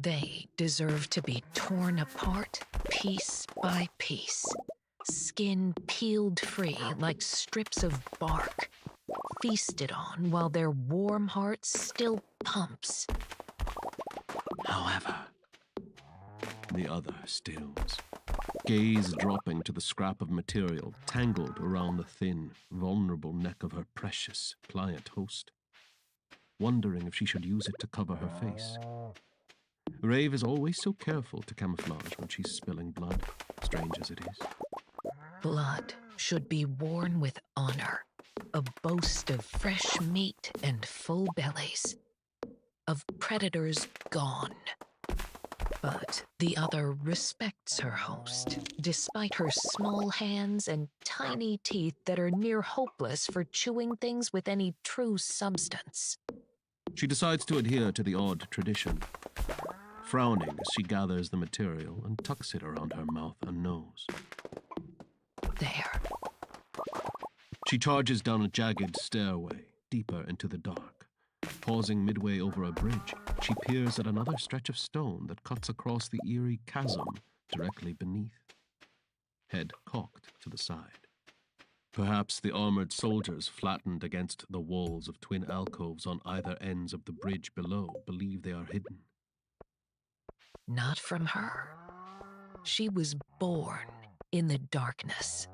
A: They deserve to be torn apart piece by piece, skin peeled free like strips of bark, feasted on while their warm heart still pumps.
B: However, the other stills, gaze dropping to the scrap of material tangled around the thin, vulnerable neck of her precious, pliant host, wondering if she should use it to cover her face. Rave is always so careful to camouflage when she's spilling blood, strange as it is.
A: Blood should be worn with honor, a boast of fresh meat and full bellies, of predators gone. But the other respects her host, despite her small hands and tiny teeth that are near hopeless for chewing things with any true substance.
B: She decides to adhere to the odd tradition, frowning as she gathers the material and tucks it around her mouth and nose.
A: There.
B: She charges down a jagged stairway, deeper into the dark. Pausing midway over a bridge, she peers at another stretch of stone that cuts across the eerie chasm directly beneath. Head cocked to the side. Perhaps the armored soldiers flattened against the walls of twin alcoves on either ends of the bridge below believe they are hidden.
A: Not from her. She was born in the darkness.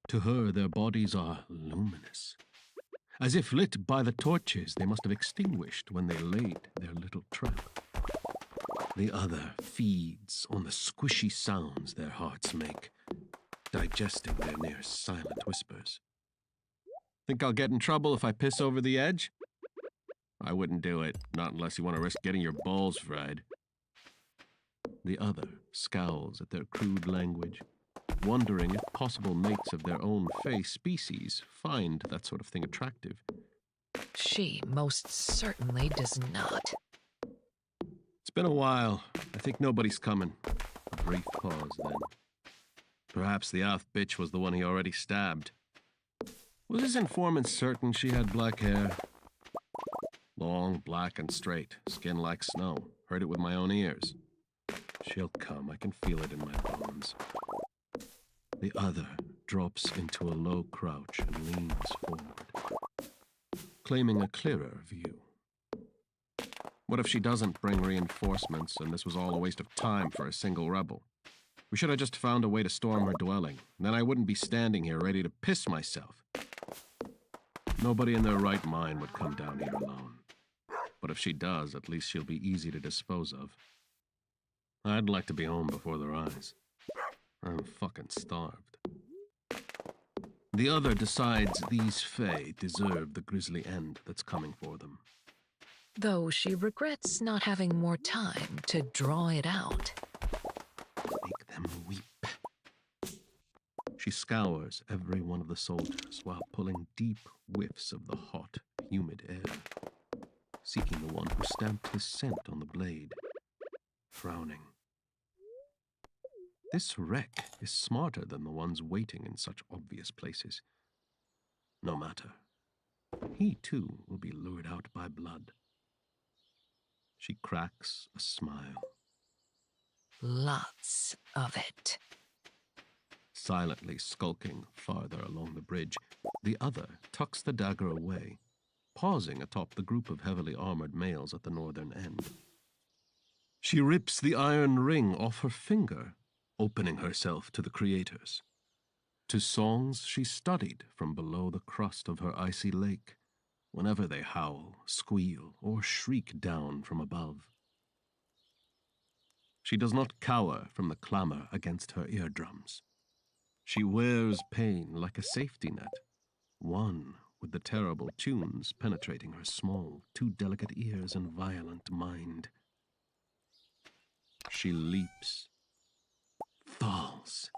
B: To her, their bodies are luminous. As if lit by the torches they must have extinguished when they laid their little trap. The other feeds on the squishy sounds their hearts make, digesting their near silent whispers. Think I'll get in trouble if I piss over the edge? I wouldn't do it, not unless you want to risk getting your balls fried. The other scowls at their crude language, wondering if possible mates of their own Fey species find that sort of thing attractive.
A: She most certainly does not.
B: It's been a while. I think nobody's coming. A brief pause, then. Perhaps the Alf bitch was the one he already stabbed. Was his informant certain she had black hair? Long, black, and straight, skin like snow. Heard it with my own ears. She'll come, I can feel it in my bones. The other drops into a low crouch and leans forward, claiming a clearer view. What if she doesn't bring reinforcements and this was all a waste of time for a single rebel? We should have just found a way to storm her dwelling. Then I wouldn't be standing here ready to piss myself. Nobody in their right mind would come down here alone. But if she does, at least she'll be easy to dispose of. I'd like to be home before their eyes. I'm fucking starved. The other decides these Fae deserve the grisly end that's coming for them.
A: Though she regrets not having more time to draw it out.
B: Make them weep. She scours every one of the soldiers while pulling deep whiffs of the hot, humid air, seeking the one who stamped his scent on the blade, frowning. This wreck is smarter than the ones waiting in such obvious places. No matter. He, too, will be lured out by blood. She cracks a smile.
A: Lots of it.
B: Silently skulking farther along the bridge, the other tucks the dagger away, pausing atop the group of heavily armored males at the northern end. She rips the iron ring off her finger, opening herself to the creators, to songs she studied from below the crust of her icy lake, whenever they howl, squeal, or shriek down from above. She does not cower from the clamor against her eardrums. She wears pain like a safety net, one with the terrible tunes penetrating her small, too delicate ears and violent mind. She leaps, falls,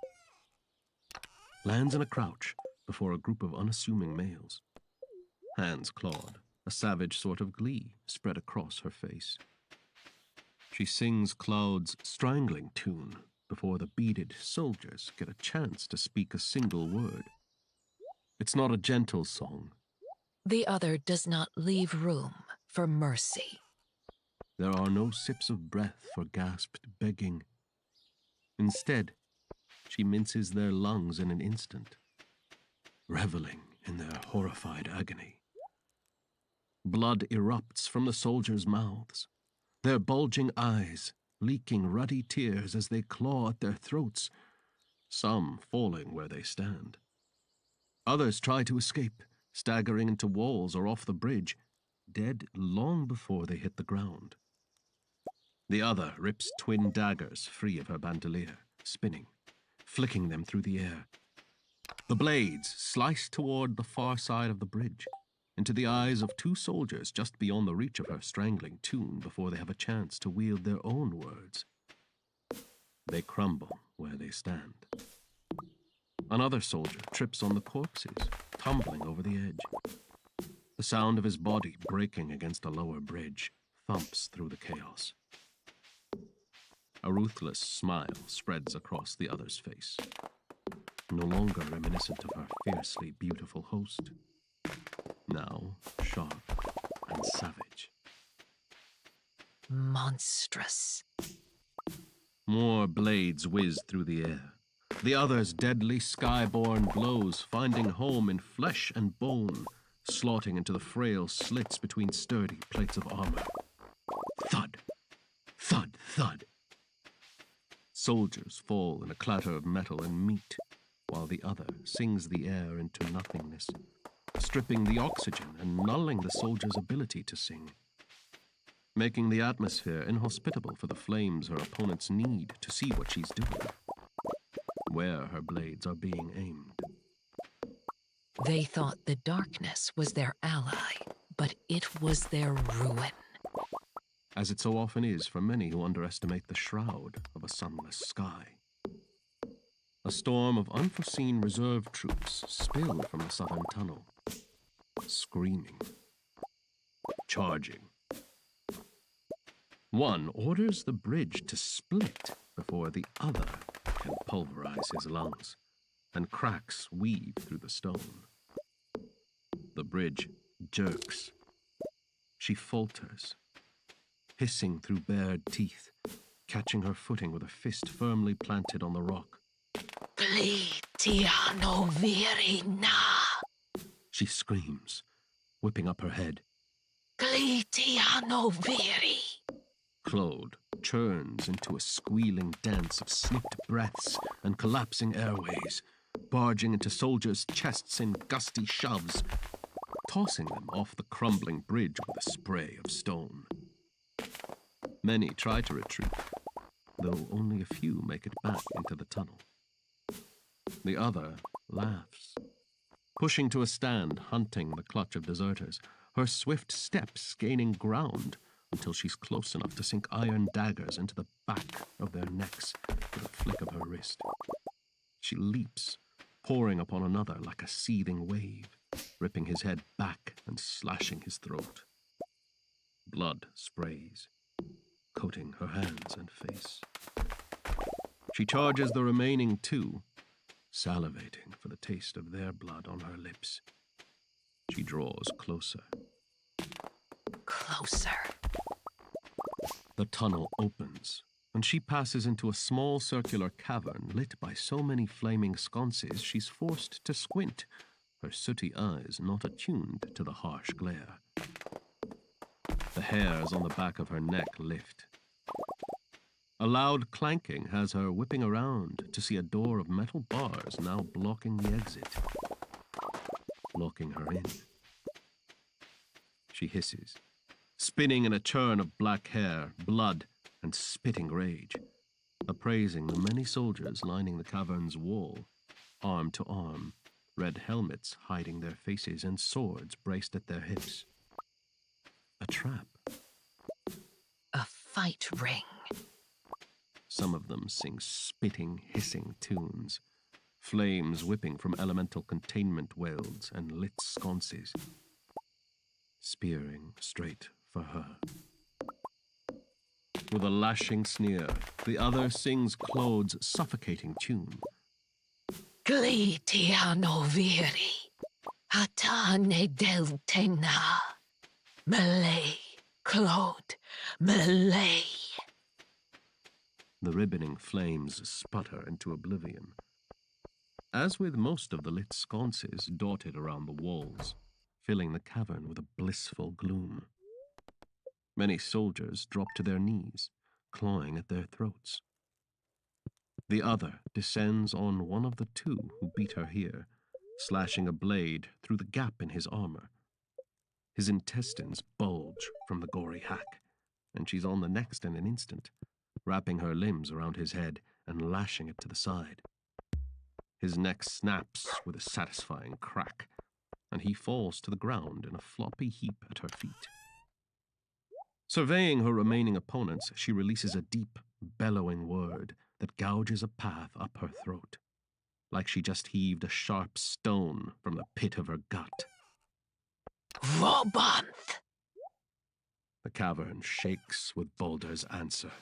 B: lands in a crouch before a group of unassuming males. Hands clawed, a savage sort of glee spread across her face. She sings Cloud's strangling tune before the beaded soldiers get a chance to speak a single word. It's not a gentle song.
A: The other does not leave room for mercy.
B: There are no sips of breath for gasped begging. Instead, she minces their lungs in an instant, reveling in their horrified agony. Blood erupts from the soldiers' mouths, their bulging eyes leaking ruddy tears as they claw at their throats, some falling where they stand. Others try to escape, staggering into walls or off the bridge, dead long before they hit the ground. The other rips twin daggers free of her bandolier, spinning, flicking them through the air. The blades slice toward the far side of the bridge, into the eyes of two soldiers just beyond the reach of her strangling tune before they have a chance to wield their own words. They crumble where they stand. Another soldier trips on the corpses, tumbling over the edge. The sound of his body breaking against a lower bridge thumps through the chaos. A ruthless smile spreads across the other's face, no longer reminiscent of her fiercely beautiful host, now sharp and savage.
A: Monstrous.
B: More blades whiz through the air, the other's deadly skyborn blows finding home in flesh and bone, slotting into the frail slits between sturdy plates of armor. Thud! Thud! Thud! Soldiers fall in a clatter of metal and meat, while the other sings the air into nothingness, stripping the oxygen and nulling the soldier's ability to sing, making the atmosphere inhospitable for the flames her opponents need to see what she's doing, where her blades are being aimed.
A: They thought the darkness was their ally, but it was their ruin.
B: As it so often is for many who underestimate the shroud of a sunless sky. A storm of unforeseen reserve troops spill from the southern tunnel, screaming, charging. One orders the bridge to split before the other can pulverize his lungs, and cracks weave through the stone. The bridge jerks. She falters, hissing through bared teeth, catching her footing with a fist firmly planted on the rock.
A: Glitiano virina.
B: She screams, whipping up her head.
A: Glitiano viri.
B: Claude churns into a squealing dance of snipped breaths and collapsing airways, barging into soldiers' chests in gusty shoves, tossing them off the crumbling bridge with a spray of stone. Many try to retreat, though only a few make it back into the tunnel. The other laughs, pushing to a stand, hunting the clutch of deserters, her swift steps gaining ground until she's close enough to sink iron daggers into the back of their necks with a flick of her wrist. She leaps, pouring upon another like a seething wave, ripping his head back and slashing his throat. Blood sprays, coating her hands and face. She charges the remaining two, salivating for the taste of their blood on her lips. She draws closer.
A: Closer.
B: The tunnel opens, and she passes into a small circular cavern lit by so many flaming sconces she's forced to squint, her sooty eyes not attuned to the harsh glare. The hairs on the back of her neck lift. A loud clanking has her whipping around to see a door of metal bars now blocking the exit, locking her in. She hisses, spinning in a churn of black hair, blood, and spitting rage, appraising the many soldiers lining the cavern's wall, arm to arm, red helmets hiding their faces and swords braced at their hips. A trap.
A: A fight ring.
B: Some of them sing spitting, hissing tunes, flames whipping from elemental containment welds and lit sconces, spearing straight for her. With a lashing sneer, the other sings Claude's suffocating tune.
A: Glitiano viri. Hatane del tena. Malay Claude Melee.
B: The ribboning flames sputter into oblivion. As with most of the lit sconces dotted around the walls, filling the cavern with a blissful gloom. Many soldiers drop to their knees, clawing at their throats. The other descends on one of the two who beat her here, slashing a blade through the gap in his armor. His intestines bulge from the gory hack, and she's on the next in an instant, wrapping her limbs around his head and lashing it to the side. His neck snaps with a satisfying crack, and he falls to the ground in a floppy heap at her feet. Surveying her remaining opponents, she releases a deep, bellowing word that gouges a path up her throat, like she just heaved a sharp stone from the pit of her gut.
A: Robanth!
B: The cavern shakes with Baldur's answer,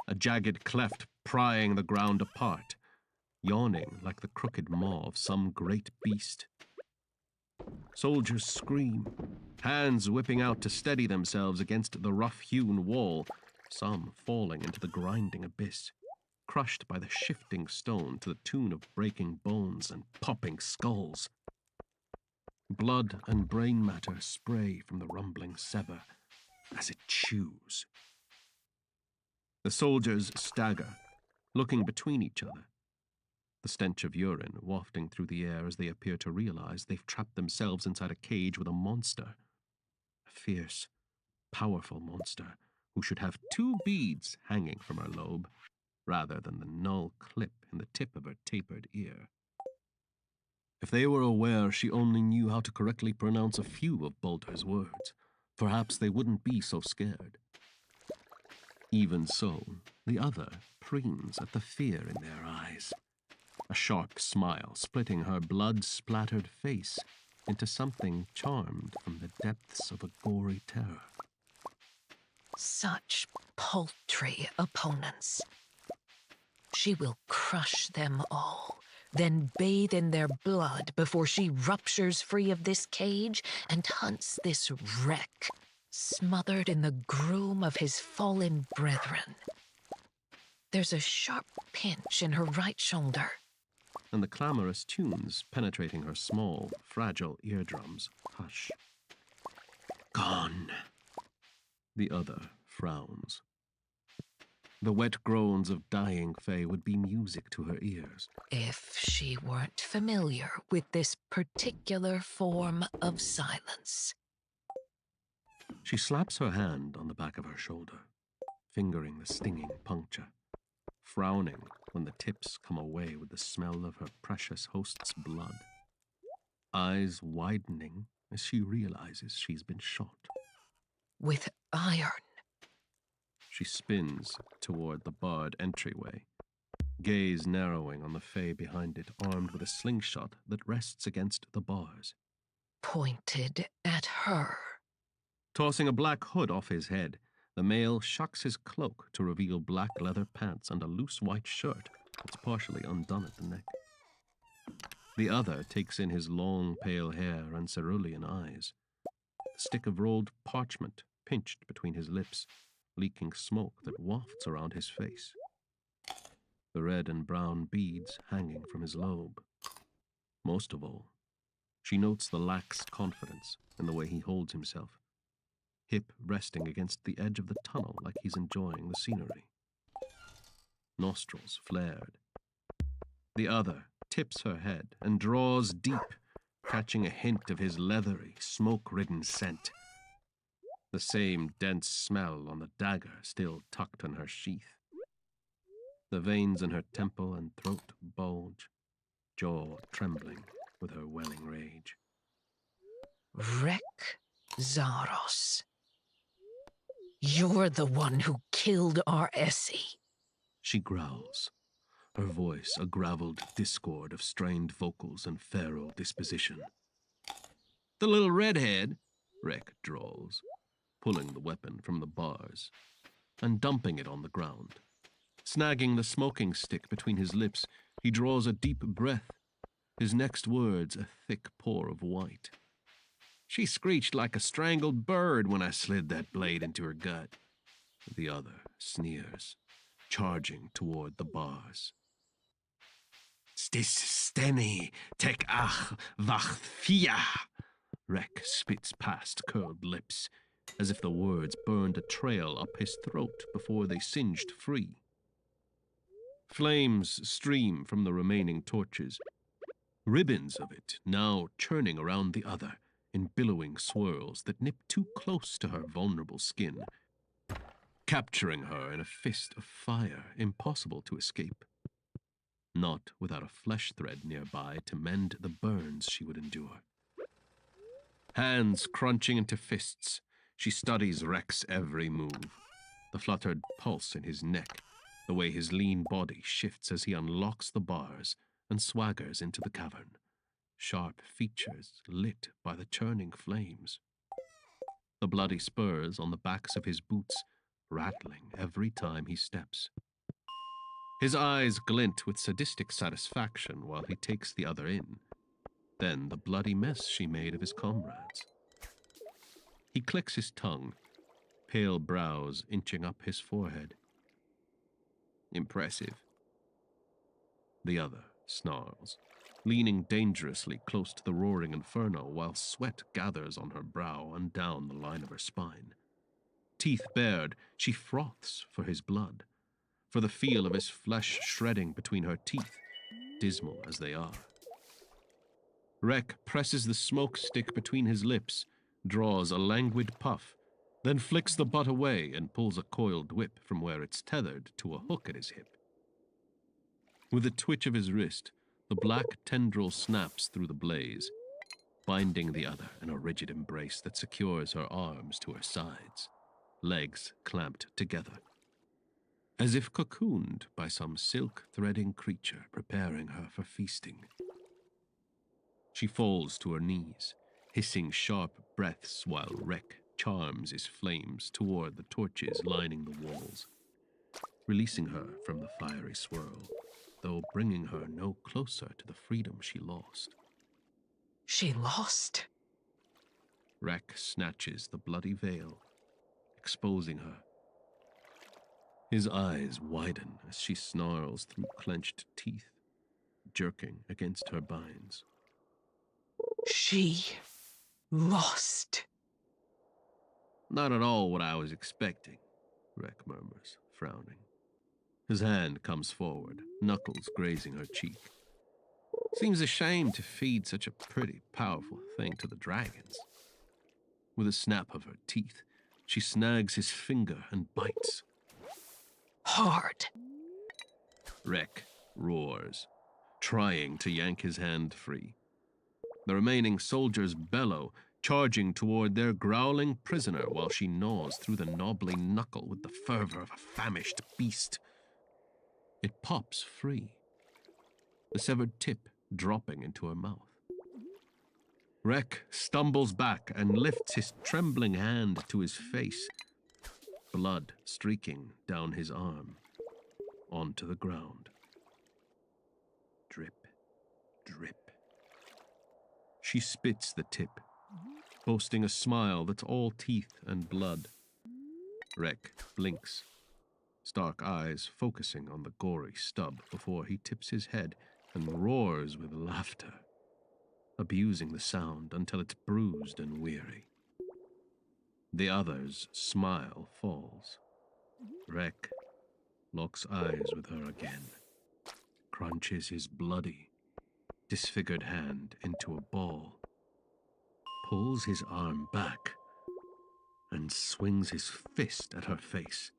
B: a jagged cleft prying the ground apart, yawning like the crooked maw of some great beast. Soldiers scream, hands whipping out to steady themselves against the rough-hewn wall, some falling into the grinding abyss, crushed by the shifting stone to the tune of breaking bones and popping skulls. Blood and brain matter spray from the rumbling sever as it chews. The soldiers stagger, looking between each other, the stench of urine wafting through the air as they appear to realize they've trapped themselves inside a cage with a monster. A fierce, powerful monster who should have 2 beads hanging from her lobe, rather than the null clip in the tip of her tapered ear. If they were aware she only knew how to correctly pronounce a few of Baldur's words, perhaps they wouldn't be so scared. Even so, the other preens at the fear in their eyes, a sharp smile splitting her blood-splattered face into something charmed from the depths of a gory terror.
A: Such paltry opponents. She will crush them all, then bathe in their blood before she ruptures free of this cage and hunts this wreck, smothered in the groom of his fallen brethren. There's a sharp pinch in her right shoulder,
B: and the clamorous tunes penetrating her small, fragile eardrums hush. Gone. The other frowns. The wet groans of dying Fae would be music to her ears.
A: if she weren't familiar with this particular form of silence.
B: She slaps her hand on the back of her shoulder, fingering the stinging puncture, frowning when the tips come away with the smell of her precious host's blood, eyes widening as she realizes she's been shot.
A: With iron.
B: She spins toward the barred entryway, gaze narrowing on the Fae behind it, armed with a slingshot that rests against the bars.
A: Pointed at her.
B: Tossing a black hood off his head, the male shucks his cloak to reveal black leather pants and a loose white shirt that's partially undone at the neck. The other takes in his long, pale hair and cerulean eyes, the stick of rolled parchment pinched between his lips, leaking smoke that wafts around his face. The red and brown beads hanging from his lobe. Most of all, she notes the lax confidence in the way he holds himself, hip resting against the edge of the tunnel like he's enjoying the scenery. Nostrils flared. The other tips her head and draws deep, catching a hint of his leathery, smoke-ridden scent. The same dense smell on the dagger still tucked in her sheath. The veins in her temple and throat bulge, jaw trembling with her welling rage.
A: Rek Zaros. You're the one who killed our Essie.
B: She growls, her voice a graveled discord of strained vocals and feral disposition. The little redhead, Rek drawls, pulling the weapon from the bars and dumping it on the ground. Snagging the smoking stick between his lips, he draws a deep breath, his next words a thick pour of white. She screeched like a strangled bird when I slid that blade into her gut. The other sneers, charging toward the bars. Stis steni tek ach vach fia. Rek spits past curled lips, as if the words burned a trail up his throat before they singed free. Flames stream from the remaining torches, ribbons of it now churning around the other in billowing swirls that nip too close to her vulnerable skin, capturing her in a fist of fire impossible to escape. Not without a flesh thread nearby to mend the burns she would endure. Hands crunching into fists, she studies Rek's every move, the fluttered pulse in his neck, the way his lean body shifts as he unlocks the bars and swaggers into the cavern, sharp features lit by the churning flames. The bloody spurs on the backs of his boots rattling every time he steps. His eyes glint with sadistic satisfaction while he takes the other in, then the bloody mess she made of his comrades. He clicks his tongue, pale brows inching up his forehead. Impressive. The other snarls, leaning dangerously close to the roaring inferno while sweat gathers on her brow and down the line of her spine. Teeth bared, she froths for his blood, for the feel of his flesh shredding between her teeth, dismal as they are. Rek presses the smoke stick between his lips, draws a languid puff, then flicks the butt away and pulls a coiled whip from where it's tethered to a hook at his hip. With a twitch of his wrist, the black tendril snaps through the blaze, binding the other in a rigid embrace that secures her arms to her sides, legs clamped together, as if cocooned by some silk-threading creature preparing her for feasting. She falls to her knees, hissing sharp breaths while Rek charms his flames toward the torches lining the walls, releasing her from the fiery swirl, though bringing her no closer to the freedom she lost.
A: She lost?
B: Rek snatches the bloody veil, exposing her. His eyes widen as she snarls through clenched teeth, jerking against her binds.
A: She lost.
B: Not at all what I was expecting, Rek murmurs, frowning. His hand comes forward, knuckles grazing her cheek. Seems a shame to feed such a pretty, powerful thing to the dragons. With a snap of her teeth, she snags his finger and bites.
A: Hard.
B: Rek roars, trying to yank his hand free. The remaining soldiers bellow, charging toward their growling prisoner while she gnaws through the knobbly knuckle with the fervor of a famished beast. It pops free, the severed tip dropping into her mouth. Rek stumbles back and lifts his trembling hand to his face, blood streaking down his arm, onto the ground. Drip, drip. She spits the tip, boasting a smile that's all teeth and blood. Rek blinks, stark eyes focusing on the gory stub before he tips his head and roars with laughter, abusing the sound until it's bruised and weary. The other's smile falls. Rek locks eyes with her again, crunches his bloody, disfigured hand into a ball, pulls his arm back, and swings his fist at her face.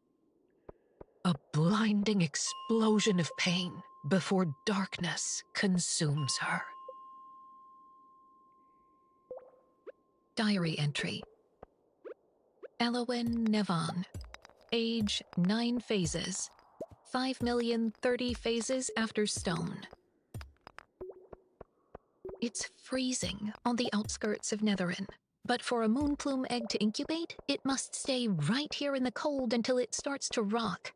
A: A blinding explosion of pain before darkness consumes her. Diary entry. Elowen Nevan. Age 9 phases. 5,030 phases after stone. It's freezing on the outskirts of Netherin, but for a moonplume egg to incubate, it must stay right here in the cold until it starts to rock.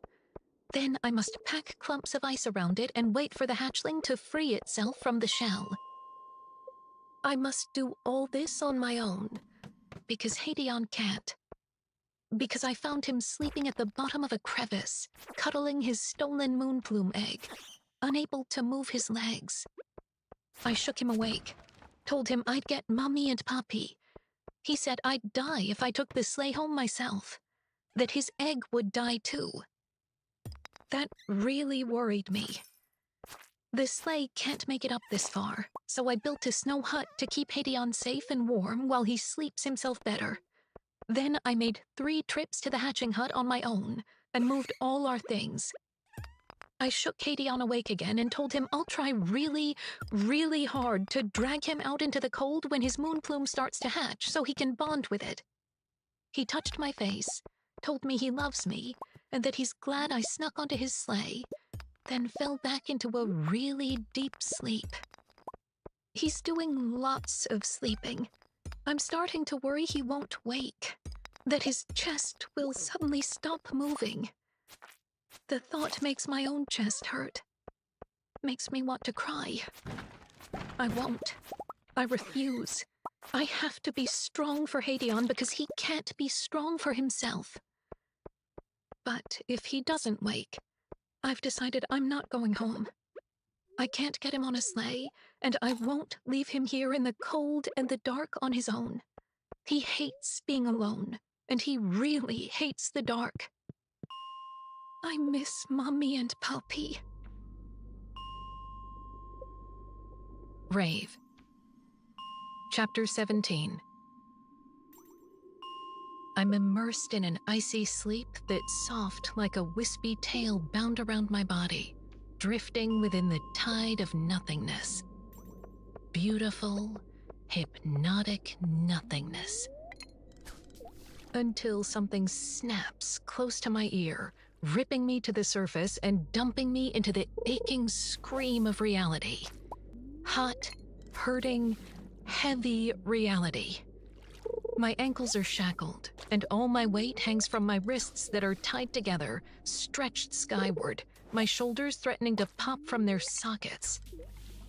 A: Then I must pack clumps of ice around it and wait for the hatchling to free itself from the shell. I must do all this on my own, because Hadeon can't. Because I found him sleeping at the bottom of a crevice, cuddling his stolen moonplume egg, unable to move his legs. I shook him awake, told him I'd get Mummy and Puppy. He said I'd die if I took the sleigh home myself, that his egg would die too. That really worried me. The sleigh can't make it up this far, so I built a snow hut to keep Hadeon safe and warm while he sleeps himself better. Then I made 3 trips to the hatching hut on my own and moved all our things. I shook Hadeon awake again and told him I'll try really, really hard to drag him out into the cold when his moonplume starts to hatch so he can bond with it. He touched my face, told me he loves me, and that he's glad I snuck onto his sleigh, then fell back into a really deep sleep. He's doing lots of sleeping. I'm starting to worry he won't wake, that his chest will suddenly stop moving. The thought makes my own chest hurt. Makes me want to cry. I won't. I refuse. I have to be strong for Hadeon because he can't be strong for himself. But if he doesn't wake, I've decided I'm not going home. I can't get him on a sleigh, and I won't leave him here in the cold and the dark on his own. He hates being alone, and he really hates the dark. I miss Mommy and Puppy. Rave. Chapter 17. I'm immersed in an icy sleep that's soft like a wispy tail bound around my body, drifting within the tide of nothingness. Beautiful, hypnotic nothingness. Until something snaps close to my ear, ripping me to the surface and dumping me into the aching scream of reality. Hot, hurting, heavy reality. My ankles are shackled, and all my weight hangs from my wrists that are tied together, stretched skyward, my shoulders threatening to pop from their sockets.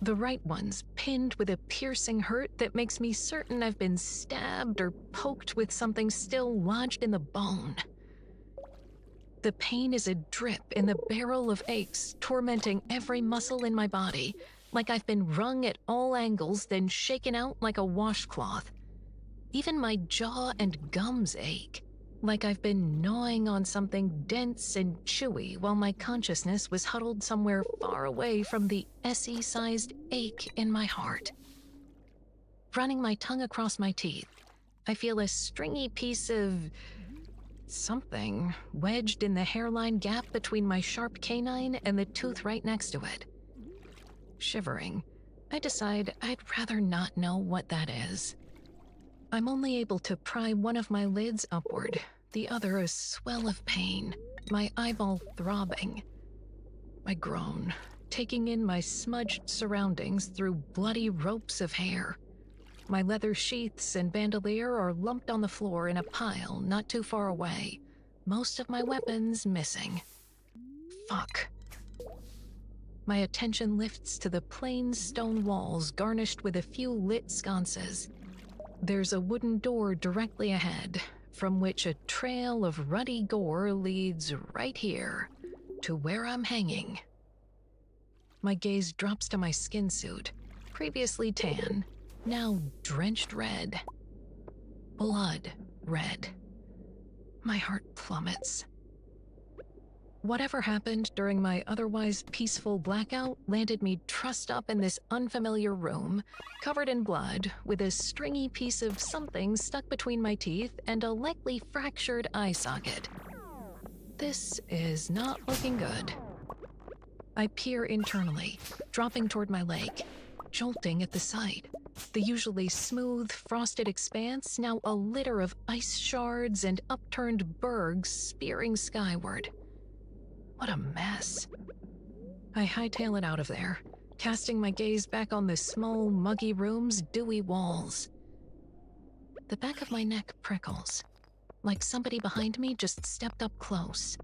A: The right ones pinned with a piercing hurt that makes me certain I've been stabbed or poked with something still lodged in the bone. The pain is a drip in the barrel of aches, tormenting every muscle in my body, like I've been wrung at all angles, then shaken out like a washcloth. Even my jaw and gums ache, like I've been gnawing on something dense and chewy while my consciousness was huddled somewhere far away from the Essie-sized ache in my heart. Running my tongue across my teeth, I feel a stringy piece of something wedged in the hairline gap between my sharp canine and the tooth right next to it. Shivering, I decide I'd rather not know what that is. I'm only able to pry one of my lids upward, the other a swell of pain, my eyeball throbbing. I groan, taking in my smudged surroundings through bloody ropes of hair. My leather sheaths and bandolier are lumped on the floor in a pile not too far away, most of my weapons missing. Fuck. My attention lifts to the plain stone walls garnished with a few lit sconces. There's a wooden door directly ahead, from which a trail of ruddy gore leads right here, to where I'm hanging. My gaze drops to my skin suit, previously tan, now drenched red. Blood red. My heart plummets. Whatever happened during my otherwise peaceful blackout landed me trussed up in this unfamiliar room, covered in blood, with a stringy piece of something stuck between my teeth and a likely fractured eye socket. This is not looking good. I peer internally, dropping toward my leg, jolting at the sight. The usually smooth, frosted expanse now a litter of ice shards and upturned bergs spearing skyward. What a mess. I hightail it out of there, casting my gaze back on the small, muggy room's dewy walls. The back of my neck prickles, like somebody behind me just stepped up close.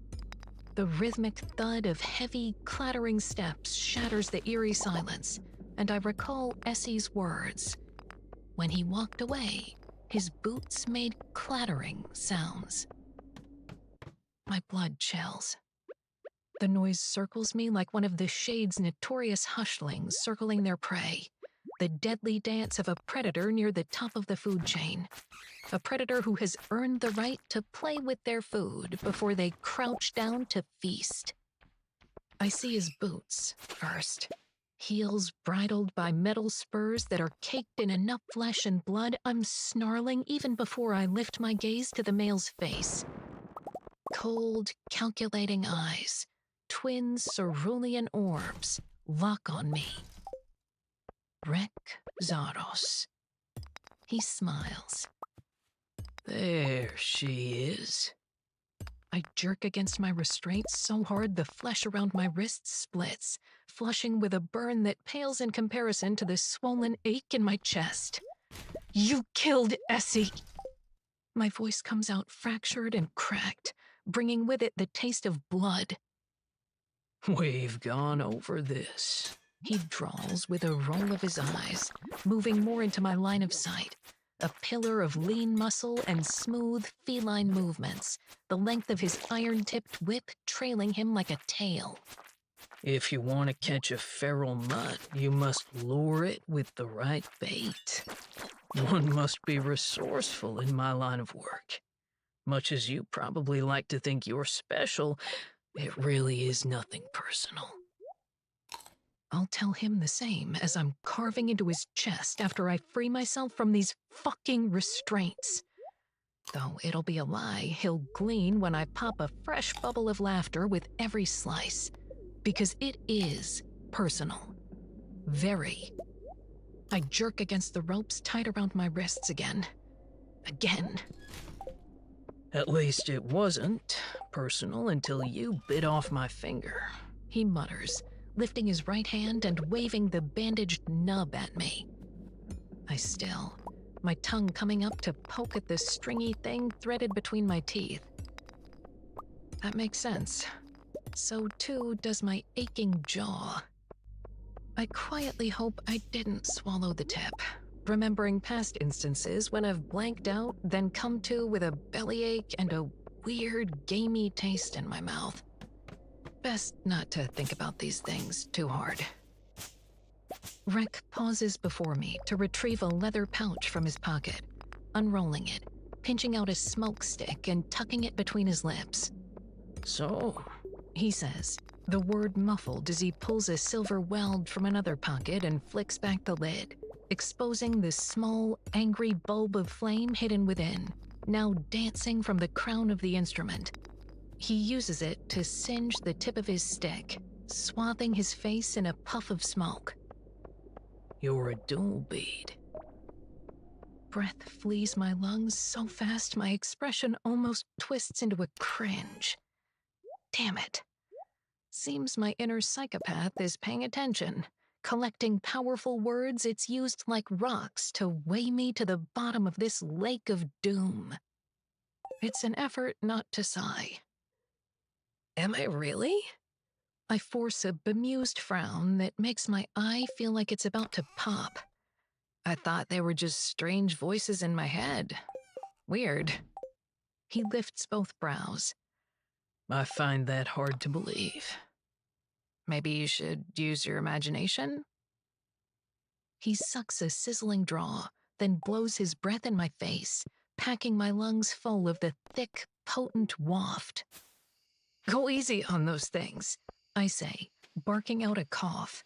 A: The rhythmic thud of heavy, clattering steps shatters the eerie silence, and I recall Essie's words. When he walked away, his boots made clattering sounds. My blood chills. The noise circles me like one of the Shade's notorious hushlings circling their prey. The deadly dance of a predator near the top of the food chain. A predator who has earned the right to play with their food before they crouch down to feast. I see his boots first. Heels bridled by metal spurs that are caked in enough flesh and blood I'm snarling even before I lift my gaze to the male's face. Cold, calculating eyes, twin cerulean orbs, lock on me. Rek Zaros. He smiles. There she is. I jerk against my restraints so hard the flesh around my wrists splits, flushing with a burn that pales in comparison to the swollen ache in my chest. You killed Essie! My voice comes out fractured and cracked, bringing with it the taste of blood. We've gone over this, he drawls with a roll of his eyes, moving more into my line of sight. A pillar of lean muscle and smooth feline movements, the length of his iron-tipped whip trailing him like a tail. If you want to catch a feral mutt, you must lure it with the right bait. One must be resourceful in my line of work. Much as you probably like to think you're special, it really is nothing personal. I'll tell him the same as I'm carving into his chest after I free myself from these fucking restraints. Though it'll be a lie he'll glean when I pop a fresh bubble of laughter with every slice. Because it is personal. Very. I jerk against the ropes tight around my wrists again. Again. At least it wasn't personal until you bit off my finger, he mutters, lifting his right hand and waving the bandaged nub at me. I still, my tongue coming up to poke at the stringy thing threaded between my teeth. That makes sense. So too does my aching jaw. I quietly hope I didn't swallow the tip, remembering past instances when I've blanked out, then come to with a bellyache and a weird, gamey taste in my mouth. Best not to think about these things too hard. Rek pauses before me to retrieve a leather pouch from his pocket, unrolling it, pinching out a smoke stick and tucking it between his lips. So, he says, the word muffled as he pulls a silver weld from another pocket and flicks back the lid, exposing the small, angry bulb of flame hidden within, now dancing from the crown of the instrument. He uses it to singe the tip of his stick, swathing his face in a puff of smoke. You're a dual bead. Breath flees my lungs so fast my expression almost twists into a cringe. Damn it. Seems my inner psychopath is paying attention, collecting powerful words it's used like rocks to weigh me to the bottom of this lake of doom. It's an effort not to sigh. Am I really? I force a bemused frown that makes my eye feel like it's about to pop. I thought they were just strange voices in my head. Weird. He lifts both brows. I find that hard to believe. Maybe you should use your imagination? He sucks a sizzling draw, then blows his breath in my face, packing my lungs full of the thick, potent waft. Go easy on those things, I say, barking out a cough.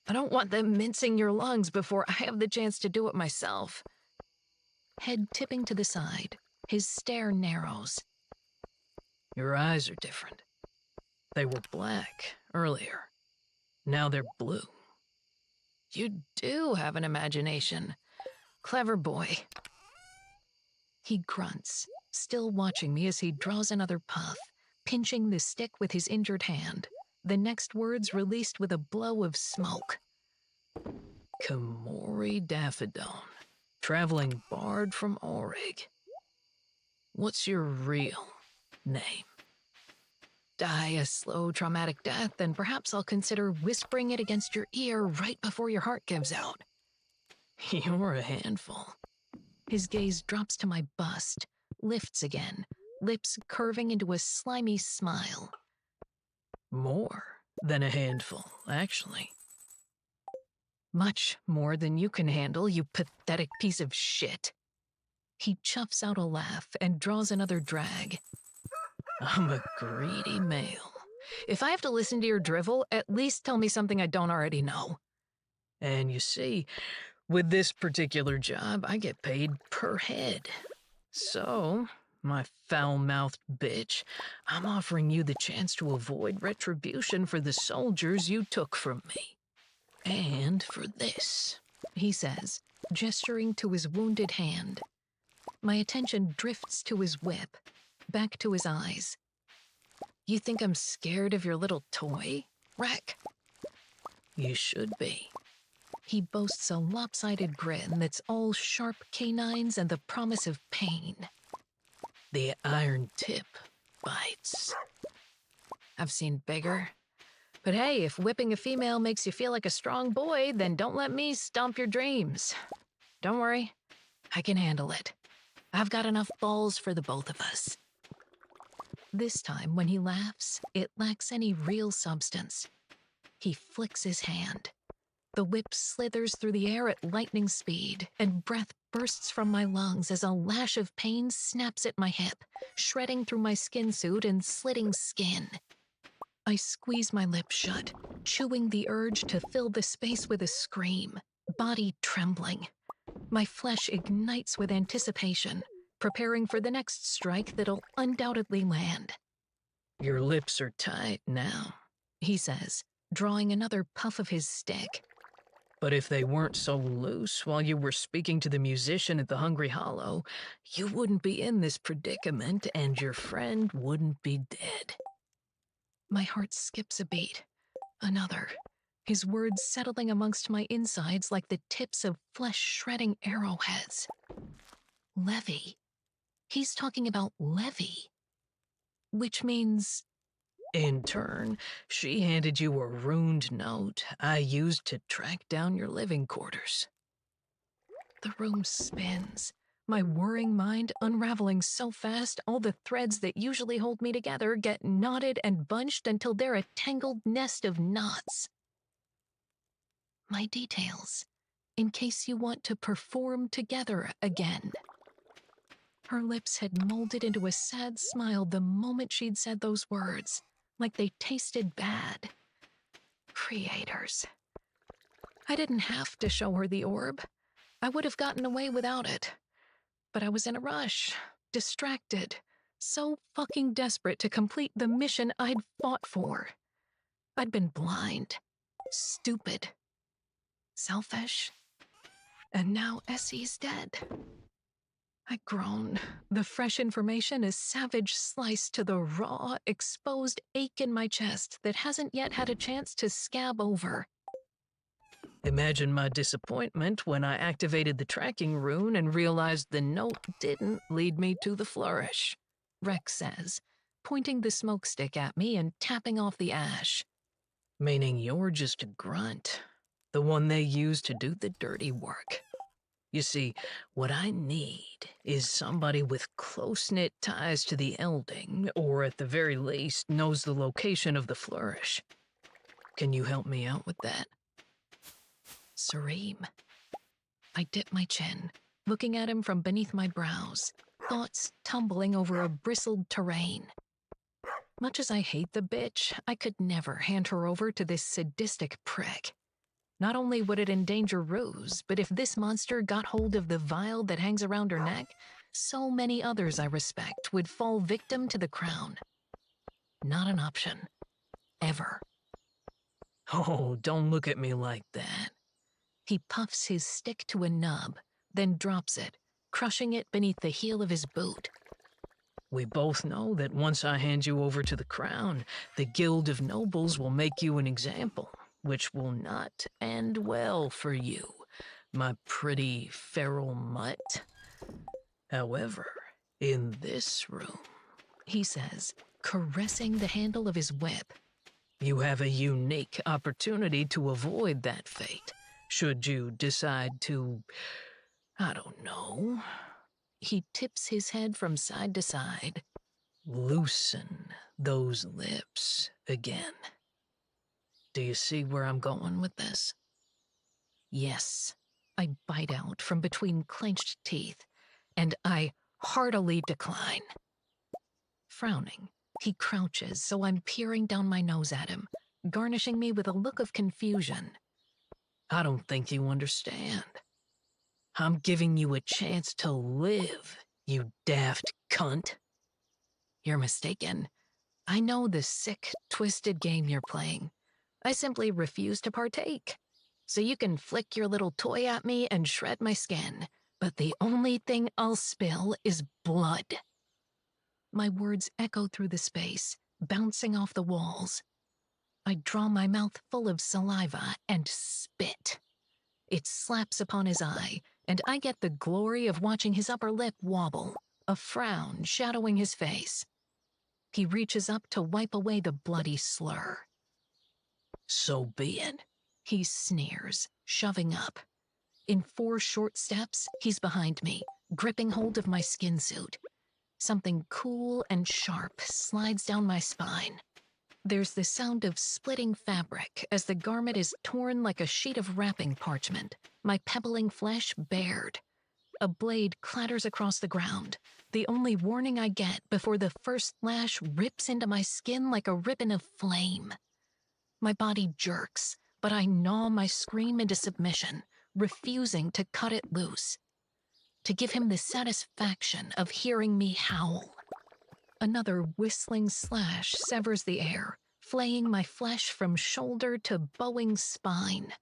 A: I don't want them mincing your lungs before I have the chance to do it myself. Head tipping to the side, his stare narrows. Your eyes are different. They were black earlier. Now they're blue. You do have an imagination. Clever boy. He grunts, still watching me as he draws another puff, pinching the stick with his injured hand, the next words released with a blow of smoke. Kamori Daffodon, traveling bard from Aurig. What's your real name? Die a slow, traumatic death, and perhaps I'll consider whispering it against your ear right before your heart gives out. You're a handful. His gaze drops to my bust, lifts again, lips curving into a slimy smile. More than a handful, actually. Much more than you can handle, you pathetic piece of shit. He chuffs out a laugh and draws another drag. I'm a greedy male. If I have to listen to your drivel, at least tell me something I don't already know. And you see, with this particular job, I get paid per head. So, my foul-mouthed bitch, I'm offering you the chance to avoid retribution for the soldiers you took from me. And for this, he says, gesturing to his wounded hand. My attention drifts to his whip, back to his eyes. You think I'm scared of your little toy, Wreck? You should be. He boasts a lopsided grin that's all sharp canines and the promise of pain. The iron tip bites. I've seen bigger. But hey, if whipping a female makes you feel like a strong boy, then don't let me stomp your dreams. Don't worry, I can handle it. I've got enough balls for the both of us. This time, when he laughs, it lacks any real substance. He flicks his hand. The whip slithers through the air at lightning speed, and breath bursts from my lungs as a lash of pain snaps at my hip, shredding through my skin suit and slitting skin. I squeeze my lips shut, chewing the urge to fill the space with a scream, body trembling. My flesh ignites with anticipation, preparing for the next strike that'll undoubtedly land. Your lips are tight now, he says, drawing another puff of his stick. But if they weren't so loose while you were speaking to the musician at the Hungry Hollow, you wouldn't be in this predicament and your friend wouldn't be dead. My heart skips a beat. Another. His words settling amongst my insides like the tips of flesh-shredding arrowheads. Levy. He's talking about Levy. Which means... In turn, she handed you a ruined note I used to track down your living quarters. The room spins, my whirring mind unraveling so fast all the threads that usually hold me together get knotted and bunched until they're a tangled nest of knots. My details, in case you want to perform together again. Her lips had molded into a sad smile the moment she'd said those words, like they tasted bad. Creators. I didn't have to show her the orb. I would have gotten away without it. But I was in a rush, distracted, so fucking desperate to complete the mission I'd fought for. I'd been blind, stupid, selfish, and now Essie's dead. I groan, the fresh information a savage slice to the raw, exposed ache in my chest that hasn't yet had a chance to scab over. Imagine my disappointment when I activated the tracking rune and realized the note didn't lead me to the flourish, Rex says, pointing the smoke stick at me and tapping off the ash. Meaning you're just a grunt, the one they use to do the dirty work. You see, what I need is somebody with close-knit ties to the Elding, or at the very least knows the location of the flourish. Can you help me out with that? Sareem. I dip my chin, looking at him from beneath my brows, thoughts tumbling over a bristled terrain. Much as I hate the bitch, I could never hand her over to this sadistic prick. Not only would it endanger Rose, but if this monster got hold of the vial that hangs around her neck, so many others I respect would fall victim to the crown. Not an option. Ever. Oh, don't look at me like that. He puffs his stick to a nub, then drops it, crushing it beneath the heel of his boot. We both know that once I hand you over to the crown, the Guild of Nobles will make you an example, which will not end well for you, my pretty feral mutt. However, in this room, he says, caressing the handle of his whip, you have a unique opportunity to avoid that fate, Should you decide to, I don't know. He tips his head from side to side. Loosen those lips again. Do you see where I'm going with this? Yes, I bite out from between clenched teeth, and I heartily decline. Frowning, he crouches so I'm peering down my nose at him, garnishing me with a look of confusion. I don't think you understand. I'm giving you a chance to live, you daft cunt. You're mistaken. I know the sick, twisted game you're playing. I simply refuse to partake. So you can flick your little toy at me and shred my skin, but the only thing I'll spill is blood. My words echo through the space, bouncing off the walls. I draw my mouth full of saliva and spit. It slaps upon his eye, and I get the glory of watching his upper lip wobble, a frown shadowing his face. He reaches up to wipe away the bloody slur. So be it, he sneers, shoving up. In 4 short steps, he's behind me, gripping hold of my skin suit. Something cool and sharp slides down my spine. There's the sound of splitting fabric as the garment is torn like a sheet of wrapping parchment, my pebbling flesh bared. A blade clatters across the ground, the only warning I get before the first lash rips into my skin like a ribbon of flame. My body jerks, but I gnaw my scream into submission, refusing to cut it loose. To give him the satisfaction of hearing me howl. Another whistling slash severs the air, flaying my flesh from shoulder to bowing spine.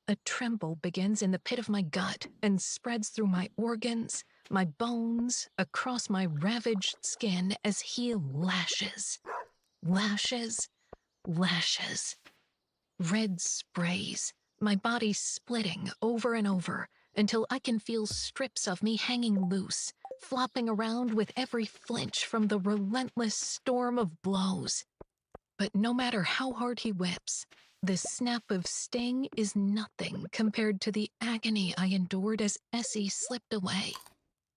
A: A tremble begins in the pit of my gut and spreads through my organs, my bones, across my ravaged skin as he lashes. Lashes, lashes. Red sprays, my body splitting over and over until I can feel strips of me hanging loose, flopping around with every flinch from the relentless storm of blows. But no matter how hard he whips, the snap of sting is nothing compared to the agony I endured as Essie slipped away,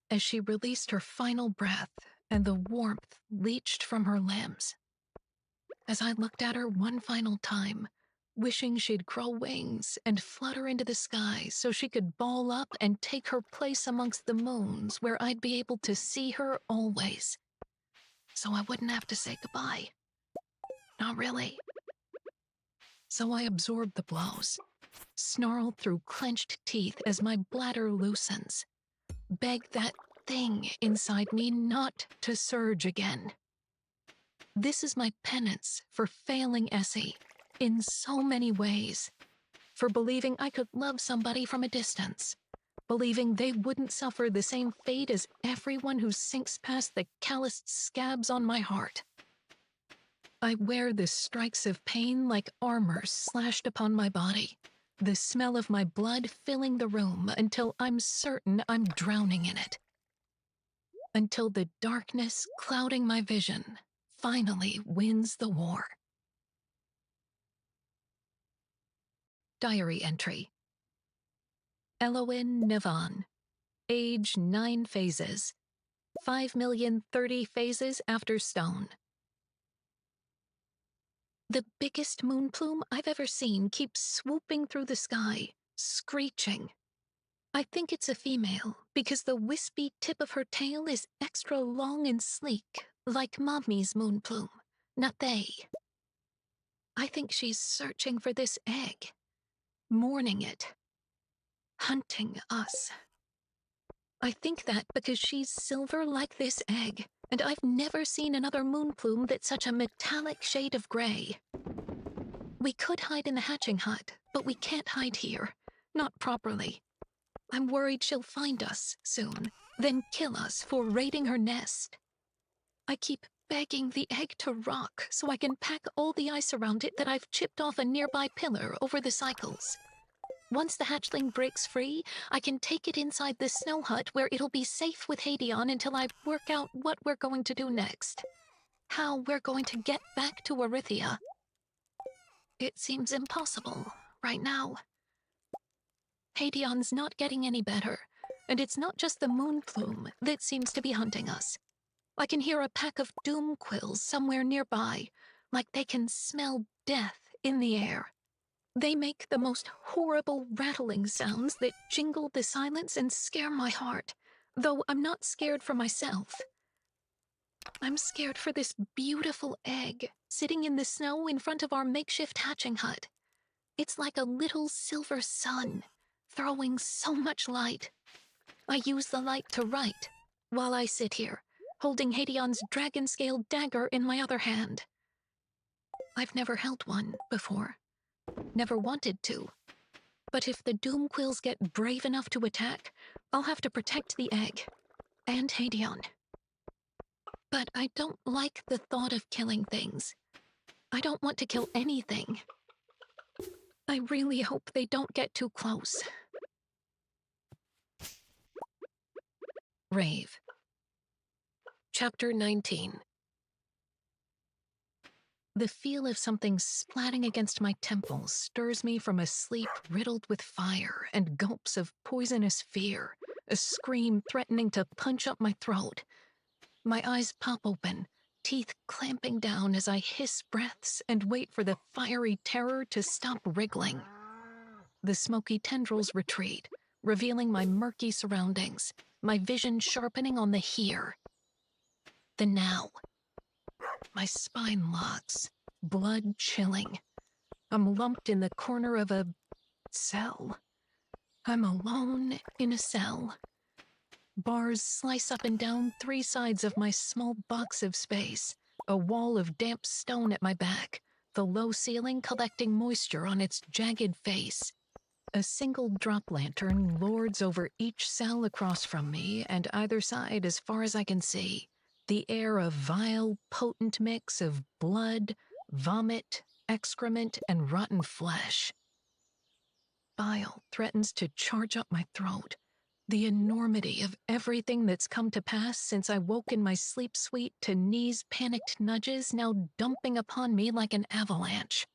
A: as she released her final breath and the warmth leached from her limbs. As I looked at her one final time, wishing she'd grow wings and flutter into the sky so she could ball up and take her place amongst the moons where I'd be able to see her always. So I wouldn't have to say goodbye. Not really. So I absorbed the blows, snarled through clenched teeth as my bladder loosens, begged that thing inside me not to surge again. This is my penance for failing Essie in so many ways, for believing I could love somebody from a distance, believing they wouldn't suffer the same fate as everyone who sinks past the calloused scabs on my heart. I wear the strikes of pain like armor slashed upon my body, the smell of my blood filling the room until I'm certain I'm drowning in it. Until the darkness clouding my vision finally wins the war. Diary entry. Eloin Nivan, age 9 phases, 5,030,000 phases after stone. The biggest moon plume I've ever seen keeps swooping through the sky, screeching. I think it's a female because the wispy tip of her tail is extra long and sleek, like Mommy's moon plume, not they. I think she's searching for this egg, mourning it, hunting us. I think that because she's silver like this egg, and I've never seen another moon plume that's such a metallic shade of gray. We could hide in the hatching hut, but we can't hide here. Not properly. I'm worried she'll find us soon, then kill us for raiding her nest. I keep begging the egg to rock so I can pack all the ice around it that I've chipped off a nearby pillar over the cycles. Once the hatchling breaks free, I can take it inside the snow hut where it'll be safe with Hadion until I work out what we're going to do next. How we're going to get back to Arithia. It seems impossible right now. Hadion's not getting any better, and it's not just the moon plume that seems to be hunting us. I can hear a pack of doom quills somewhere nearby, like they can smell death in the air. They make the most horrible rattling sounds that jingle the silence and scare my heart, though I'm not scared for myself. I'm scared for this beautiful egg sitting in the snow in front of our makeshift hatching hut. It's like a little silver sun, throwing so much light. I use the light to write, while I sit here, holding Hadion's dragon-scaled dagger in my other hand. I've never held one before. Never wanted to. But if the Doomquills get brave enough to attack, I'll have to protect the egg. And Hadion. But I don't like the thought of killing things. I don't want to kill anything. I really hope they don't get too close. Rave. Chapter 19. The feel of something splatting against my temples stirs me from a sleep riddled with fire and gulps of poisonous fear, a scream threatening to punch up my throat. My eyes pop open, teeth clamping down as I hiss breaths and wait for the fiery terror to stop wriggling. The smoky tendrils retreat, revealing my murky surroundings, my vision sharpening on the here. The now. My spine locks, blood chilling. I'm lumped in the corner of a cell. I'm alone in a cell. Bars slice up and down 3 sides of my small box of space, a wall of damp stone at my back, the low ceiling collecting moisture on its jagged face. A single drop lantern lords over each cell across from me and either side as far as I can see. The air a vile, potent mix of blood, vomit, excrement, and rotten flesh. Bile threatens to charge up my throat. The enormity of everything that's come to pass since I woke in my sleep suite to knees' panicked nudges now dumping upon me like an avalanche.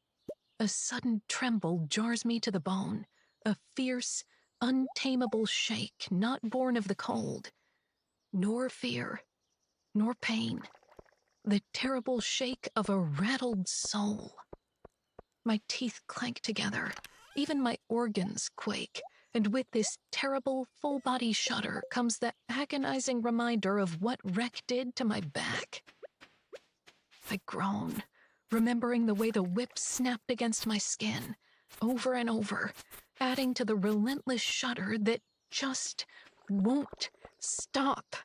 A: A sudden tremble jars me to the bone, a fierce, untamable shake not born of the cold, nor fear, nor pain, the terrible shake of a rattled soul. My teeth clank together, even my organs quake, and with this terrible full-body shudder comes the agonizing reminder of what Wreck did to my back. I groan, remembering the way the whip snapped against my skin, over and over, adding to the relentless shudder that just won't stop.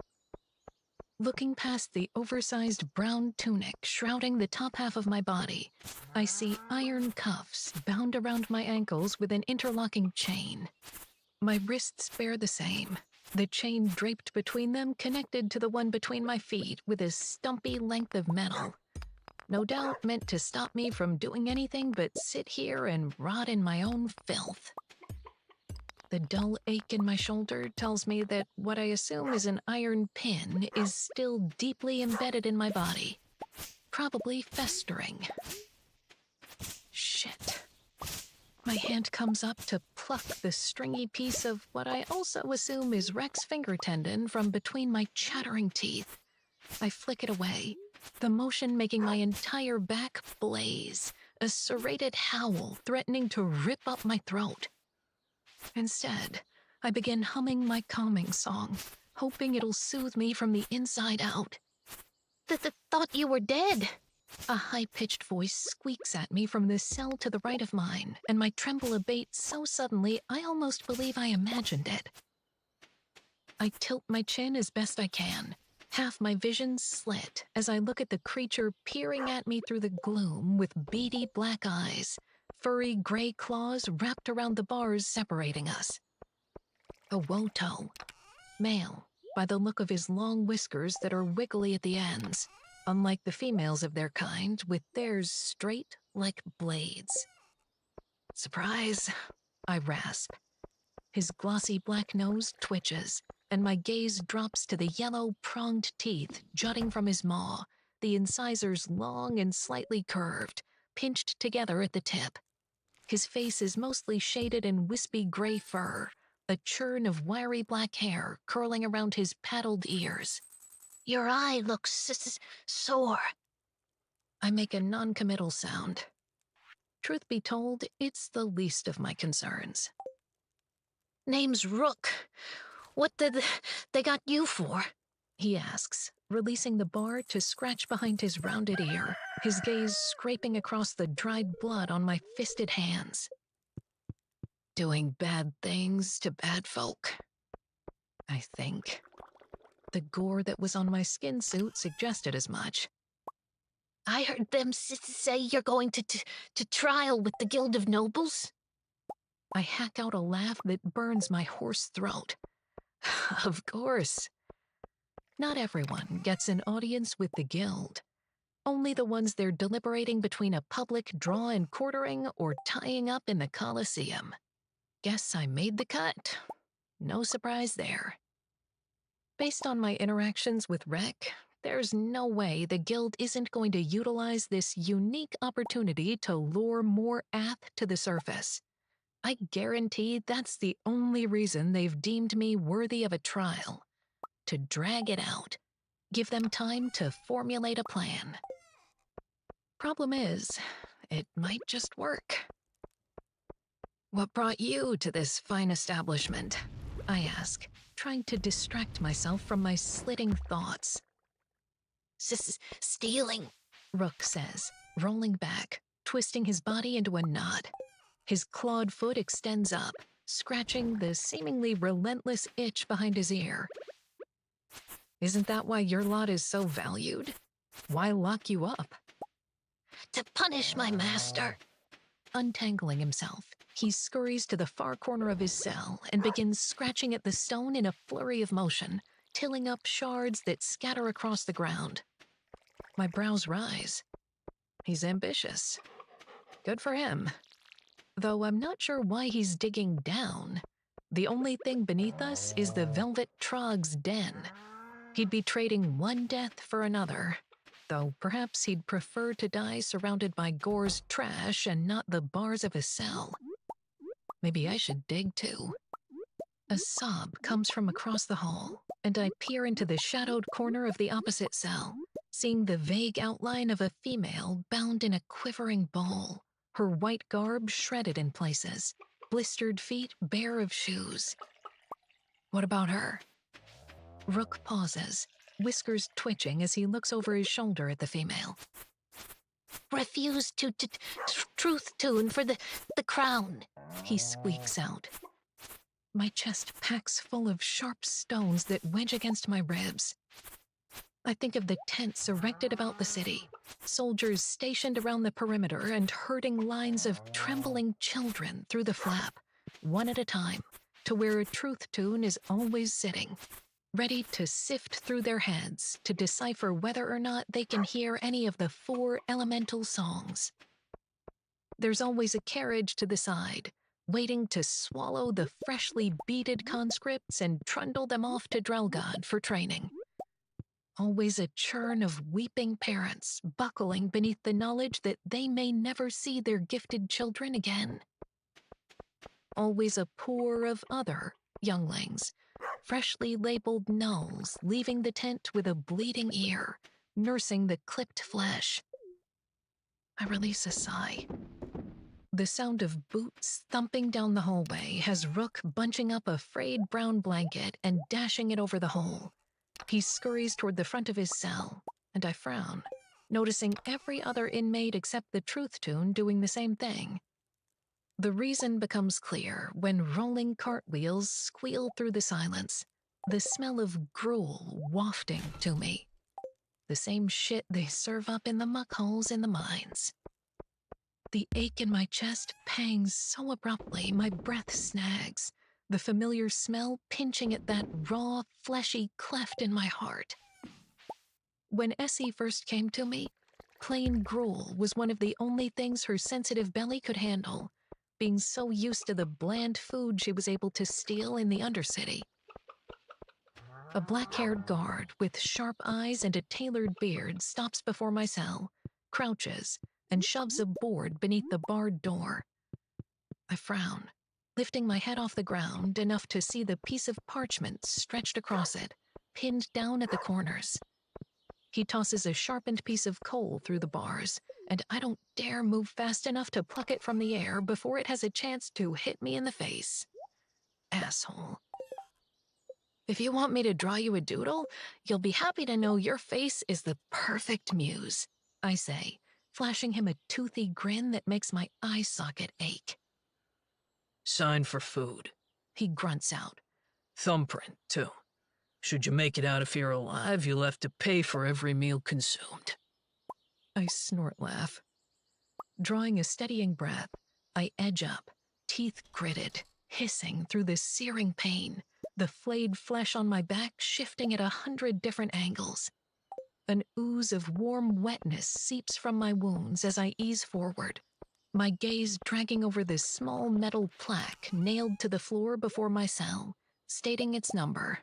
A: Looking past the oversized brown tunic shrouding the top half of my body, I see iron cuffs bound around my ankles with an interlocking chain. My wrists bear the same, the chain draped between them connected to the one between my feet with a stumpy length of metal. No doubt meant to stop me from doing anything but sit here and rot in my own filth. The dull ache in my shoulder tells me that what I assume is an iron pin is still deeply embedded in my body, probably festering. Shit. My hand comes up to pluck the stringy piece of what I also assume is Rex finger tendon from between my chattering teeth. I flick it away, the motion making my entire back blaze, a serrated howl threatening to rip up my throat. Instead, I begin humming my calming song, hoping it'll soothe me from the inside out. Thought you were dead. A high-pitched voice squeaks at me from the cell to the right of mine, and my tremble abates so suddenly I almost believe I imagined it. I tilt my chin as best I can, half my vision slit as I look at the creature peering at me through the gloom with beady black eyes, furry gray claws wrapped around the bars separating us. A Woto, male, by the look of his long whiskers that are wiggly at the ends, unlike the females of their kind, with theirs straight like blades. Surprise, I rasp. His glossy black nose twitches, and my gaze drops to the yellow pronged teeth jutting from his maw, the incisors long and slightly curved, pinched together at the tip. His face is mostly shaded in wispy gray fur, a churn of wiry black hair curling around his paddled ears.
D: Your eye looks sore.
A: I make a non-committal sound. Truth be told, it's the least of my concerns.
D: Name's Rook. What did they got you for?
A: He asks, releasing the bar to scratch behind his rounded ear, his gaze scraping across the dried blood on my fisted hands. Doing bad things to bad folk, I think. The gore that was on my skin suit suggested as much.
D: I heard them say you're going to trial with the Guild of Nobles.
A: I hack out a laugh that burns my hoarse throat. Of course. Not everyone gets an audience with the Guild. Only the ones they're deliberating between a public draw and quartering or tying up in the Colosseum. Guess I made the cut. No surprise there. Based on my interactions with Rec, there's no way the Guild isn't going to utilize this unique opportunity to lure more Ath to the surface. I guarantee that's the only reason they've deemed me worthy of a trial. To drag it out. Give them time to formulate a plan. Problem is, it might just work. What brought you to this fine establishment? I ask, trying to distract myself from my slitting thoughts.
D: Stealing,
A: Rook says, rolling back, twisting his body into a knot. His clawed foot extends up, scratching the seemingly relentless itch behind his ear. Isn't that why your lot is so valued? Why lock you up?
D: To punish my master.
A: Untangling himself, he scurries to the far corner of his cell and begins scratching at the stone in a flurry of motion, tilling up shards that scatter across the ground. My brows rise. He's ambitious. Good for him. Though I'm not sure why he's digging down. The only thing beneath us is the Velvet Trog's den. He'd be trading one death for another, though perhaps he'd prefer to die surrounded by Gore's trash and not the bars of his cell. Maybe I should dig too. A sob comes from across the hall, and I peer into the shadowed corner of the opposite cell, seeing the vague outline of a female bound in a quivering ball, her white garb shredded in places, blistered feet bare of shoes. What about her? Rook pauses, whiskers twitching as he looks over his shoulder at the female.
D: Refused to truth tune for the crown,
A: he squeaks out. My chest packs full of sharp stones that wedge against my ribs. I think of the tents erected about the city, soldiers stationed around the perimeter and herding lines of trembling children through the flap, one at a time, to where a truth tune is always sitting, ready to sift through their heads to decipher whether or not they can hear any of the 4 elemental songs. There's always a carriage to the side, waiting to swallow the freshly beaded conscripts and trundle them off to Drelgod for training. Always a churn of weeping parents buckling beneath the knowledge that they may never see their gifted children again. Always a pour of other younglings, freshly labeled nulls leaving the tent with a bleeding ear, nursing the clipped flesh. I release a sigh. The sound of boots thumping down the hallway has Rook bunching up a frayed brown blanket and dashing it over the hole. He scurries toward the front of his cell, and I frown, noticing every other inmate except the truth tune doing the same thing. The reason becomes clear when rolling cartwheels squeal through the silence, the smell of gruel wafting to me. The same shit they serve up in the muck holes in the mines. The ache in my chest pangs so abruptly my breath snags, the familiar smell pinching at that raw, fleshy cleft in my heart. When Essie first came to me, plain gruel was one of the only things her sensitive belly could handle, being so used to the bland food she was able to steal in the Undercity. A black-haired guard with sharp eyes and a tailored beard stops before my cell, crouches, and shoves a board beneath the barred door. I frown, lifting my head off the ground enough to see the piece of parchment stretched across it, pinned down at the corners. He tosses a sharpened piece of coal through the bars, and I don't dare move fast enough to pluck it from the air before it has a chance to hit me in the face. Asshole. If you want me to draw you a doodle, you'll be happy to know your face is the perfect muse, I say, flashing him a toothy grin that makes my eye socket ache.
E: Sign for food.
A: He grunts out.
E: Thumbprint, too. Should you make it out if you're alive, you'll have to pay for every meal consumed.
A: I snort laugh. Drawing a steadying breath, I edge up, teeth gritted, hissing through the searing pain, the flayed flesh on my back shifting at 100 different angles. An ooze of warm wetness seeps from my wounds as I ease forward, my gaze dragging over this small metal plaque nailed to the floor before my cell, stating its number.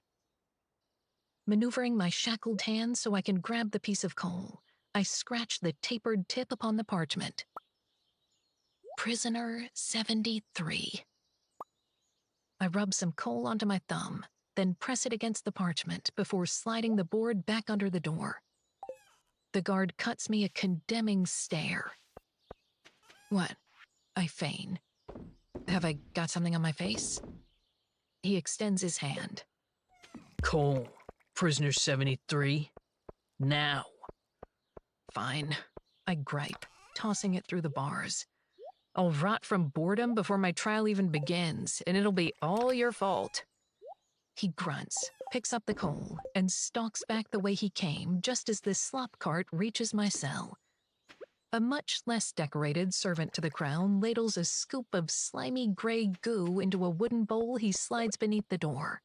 A: Maneuvering my shackled hand so I can grab the piece of coal, I scratch the tapered tip upon the parchment. Prisoner 73. I rub some coal onto my thumb, then press it against the parchment before sliding the board back under the door. The guard cuts me a condemning stare. What? I feign. Have I got something on my face? He extends his hand.
E: Cole, prisoner 73. Now.
A: Fine. I gripe, tossing it through the bars. I'll rot from boredom before my trial even begins, and it'll be all your fault. He grunts, picks up the coal, and stalks back the way he came just as the slop cart reaches my cell. A much less decorated servant to the crown ladles a scoop of slimy gray goo into a wooden bowl he slides beneath the door.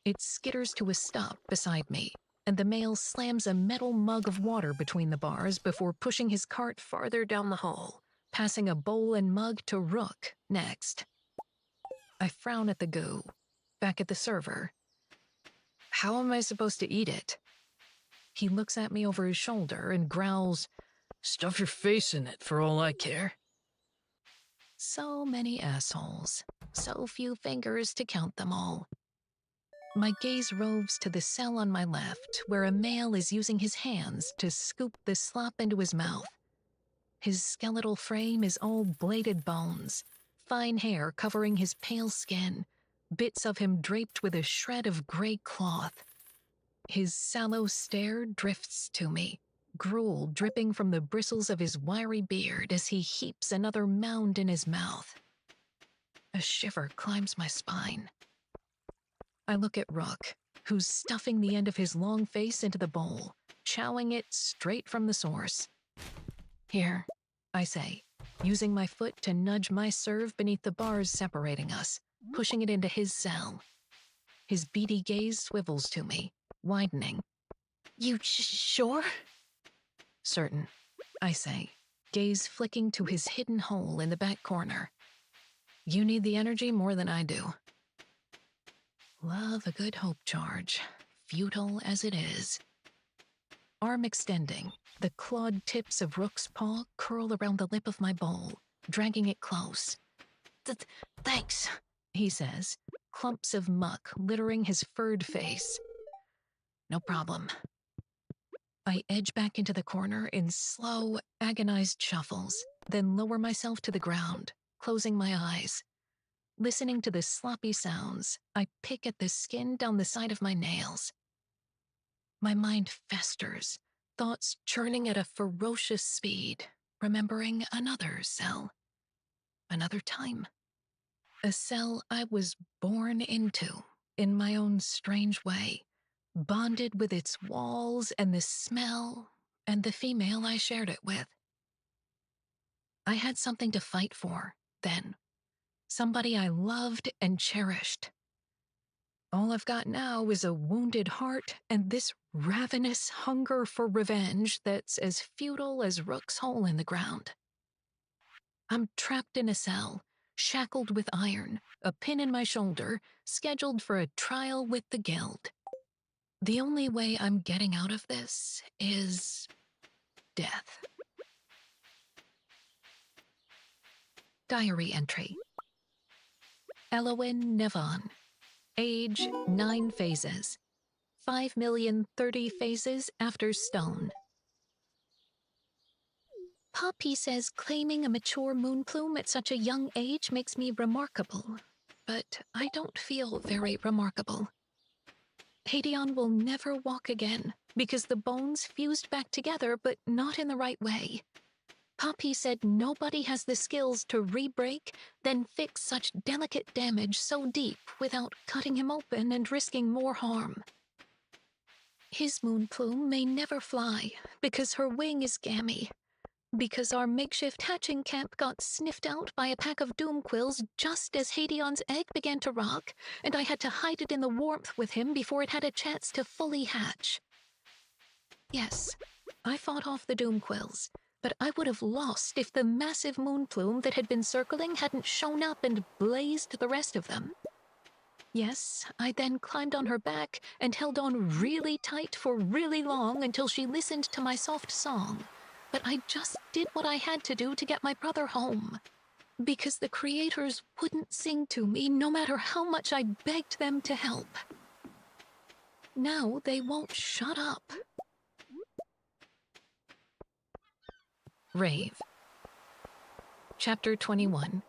A: It skitters to a stop beside me, and the male slams a metal mug of water between the bars before pushing his cart farther down the hall, passing a bowl and mug to Rook next. I frown at the goo, back at the server. How am I supposed to eat it? He looks at me over his shoulder and growls,
E: Stuff your face in it for all I care.
A: So many assholes, so few fingers to count them all. My gaze roves to the cell on my left, where a male is using his hands to scoop the slop into his mouth. His skeletal frame is all bladed bones, fine hair covering his pale skin, bits of him draped with a shred of gray cloth. His sallow stare drifts to me, gruel dripping from the bristles of his wiry beard as he heaps another mound in his mouth. A shiver climbs my spine. I look at Rook, who's stuffing the end of his long face into the bowl, chowing it straight from the source. Here, I say, using my foot to nudge my serve beneath the bars separating us, pushing it into his cell. His beady gaze swivels to me, widening.
D: You sure?
A: Certain, I say, gaze flicking to his hidden hole in the back corner. You need the energy more than I do. Love a good hope charge, futile as it is. Arm extending, the clawed tips of Rook's paw curl around the lip of my bowl, dragging it close.
D: Thanks,
A: he says, clumps of muck littering his furred face. No problem. I edge back into the corner in slow, agonized shuffles, then lower myself to the ground, closing my eyes. Listening to the sloppy sounds, I pick at the skin down the side of my nails. My mind festers, thoughts churning at a ferocious speed, remembering another cell. Another time. A cell I was born into, in my own strange way, bonded with its walls and the smell and the female I shared it with. I had something to fight for, then. Somebody I loved and cherished. All I've got now is a wounded heart and this ravenous hunger for revenge that's as futile as Rook's hole in the ground. I'm trapped in a cell, shackled with iron, a pin in my shoulder, scheduled for a trial with the guild. The only way I'm getting out of this is death. Diary entry. Elowin Nevon. Age 9 phases. 5,030 phases after stone. Poppy says claiming a mature moon plume at such a young age makes me remarkable, but I don't feel very remarkable. Hadeon will never walk again because the bones fused back together, but not in the right way. Poppy said nobody has the skills to re-break, then fix such delicate damage so deep without cutting him open and risking more harm. His moon plume may never fly because her wing is gammy. Because our makeshift hatching camp got sniffed out by a pack of doomquills just as Hadeon's egg began to rock, and I had to hide it in the warmth with him before it had a chance to fully hatch. Yes, I fought off the doomquills, but I would have lost if the massive moon plume that had been circling hadn't shown up and blazed the rest of them. Yes, I then climbed on her back and held on really tight for really long until she listened to my soft song. But I just did what I had to do to get my brother home. Because the creators wouldn't sing to me no matter how much I begged them to help. Now they won't shut up. Rave. Chapter 21.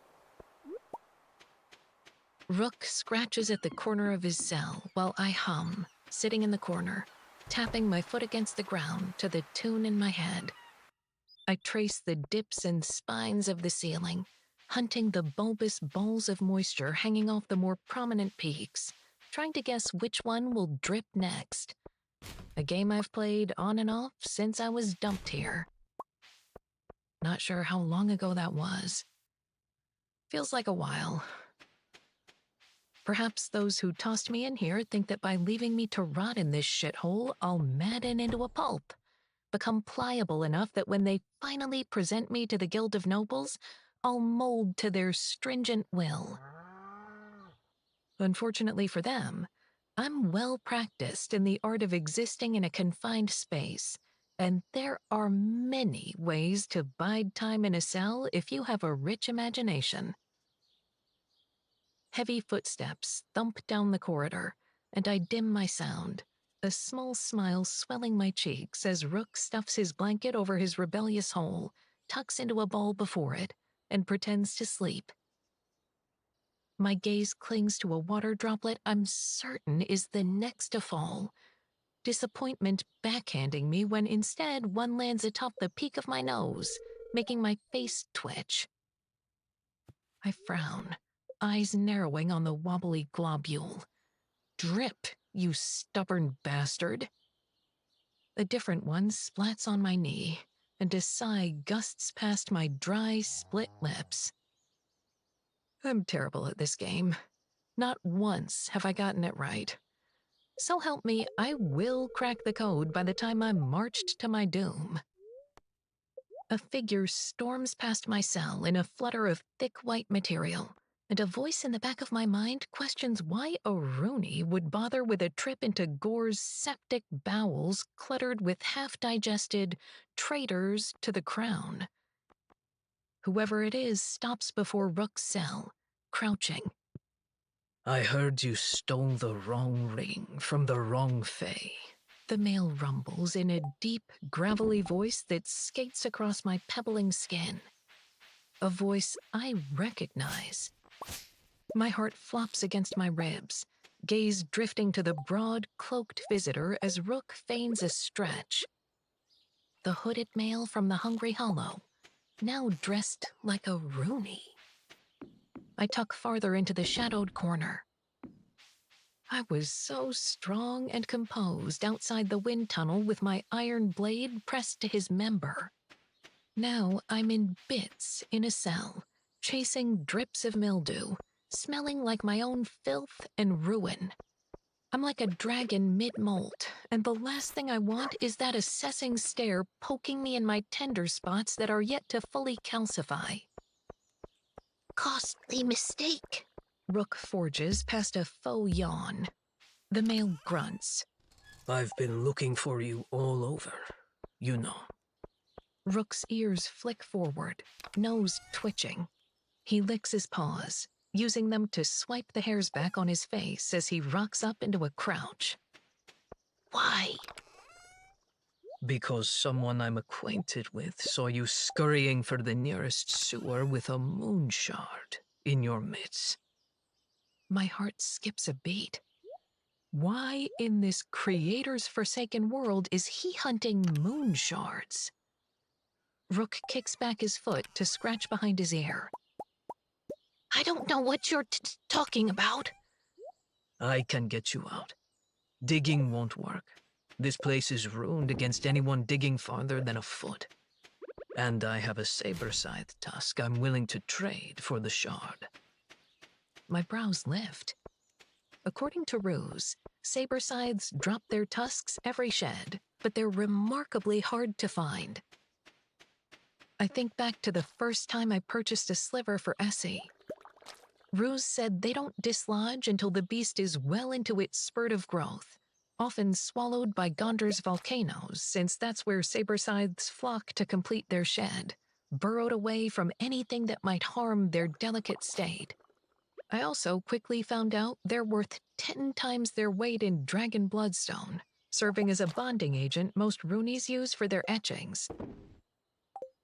A: Rook scratches at the corner of his cell while I hum, sitting in the corner, tapping my foot against the ground to the tune in my head. I trace the dips and spines of the ceiling, hunting the bulbous balls of moisture hanging off the more prominent peaks, trying to guess which one will drip next. A game I've played on and off since I was dumped here. Not sure how long ago that was. Feels like a while. Perhaps those who tossed me in here think that by leaving me to rot in this shithole, I'll madden into a pulp. Become pliable enough that when they finally present me to the Guild of Nobles, I'll mold to their stringent will. Unfortunately for them, I'm well practiced in the art of existing in a confined space, and there are many ways to bide time in a cell if you have a rich imagination. Heavy footsteps thump down the corridor, and I dim my sound. A small smile swelling my cheeks as Rook stuffs his blanket over his rebellious hole, tucks into a ball before it, and pretends to sleep. My gaze clings to a water droplet I'm certain is the next to fall. Disappointment backhanding me when instead one lands atop the peak of my nose, making my face twitch. I frown, eyes narrowing on the wobbly globule. Drip, you stubborn bastard. A different one splats on my knee, and a sigh gusts past my dry, split lips. I'm terrible at this game. Not once have I gotten it right. So help me, I will crack the code by the time I'm marched to my doom. A figure storms past my cell in a flutter of thick white material, and a voice in the back of my mind questions why a Rooney would bother with a trip into Gore's septic bowels cluttered with half-digested traitors to the crown. Whoever it is stops before Rook's cell, crouching.
E: I heard you stole the wrong ring from the wrong fae.
A: The male rumbles in a deep, gravelly voice that skates across my pebbling skin. A voice I recognize. My heart flops against my ribs, gaze drifting to the broad, cloaked visitor as Rook feigns a stretch. The hooded male from the Hungry Hollow, now dressed like a Rooney. I tuck farther into the shadowed corner. I was so strong and composed outside the wind tunnel with my iron blade pressed to his member. Now I'm in bits in a cell, chasing drips of mildew, smelling like my own filth and ruin. I'm like a dragon mid-molt, and the last thing I want is that assessing stare poking me in my tender spots that are yet to fully calcify.
D: Costly mistake.
A: Rook forges past a faux yawn. The male grunts.
E: I've been looking for you all over, you know.
A: Rook's ears flick forward, nose twitching. He licks his paws, using them to swipe the hairs back on his face as he rocks up into a crouch.
D: Why?
E: Because someone I'm acquainted with saw you scurrying for the nearest sewer with a moon shard in your midst.
A: My heart skips a beat. Why in this creator's forsaken world is he hunting moon shards? Rook kicks back his foot to scratch behind his ear.
D: I don't know what you're talking about.
E: I can get you out. Digging won't work. This place is ruined against anyone digging farther than a foot. And I have a saber scythe tusk I'm willing to trade for the shard.
A: My brows lift. According to Ruse, saber scythes drop their tusks every shed, but they're remarkably hard to find. I think back to the first time I purchased a sliver for Essie. Ruse said they don't dislodge until the beast is well into its spurt of growth, often swallowed by Gondor's volcanoes, since that's where saber scythes flock to complete their shed, burrowed away from anything that might harm their delicate state. I also quickly found out they're worth 10 times their weight in dragon bloodstone, serving as a bonding agent most Roonies use for their etchings.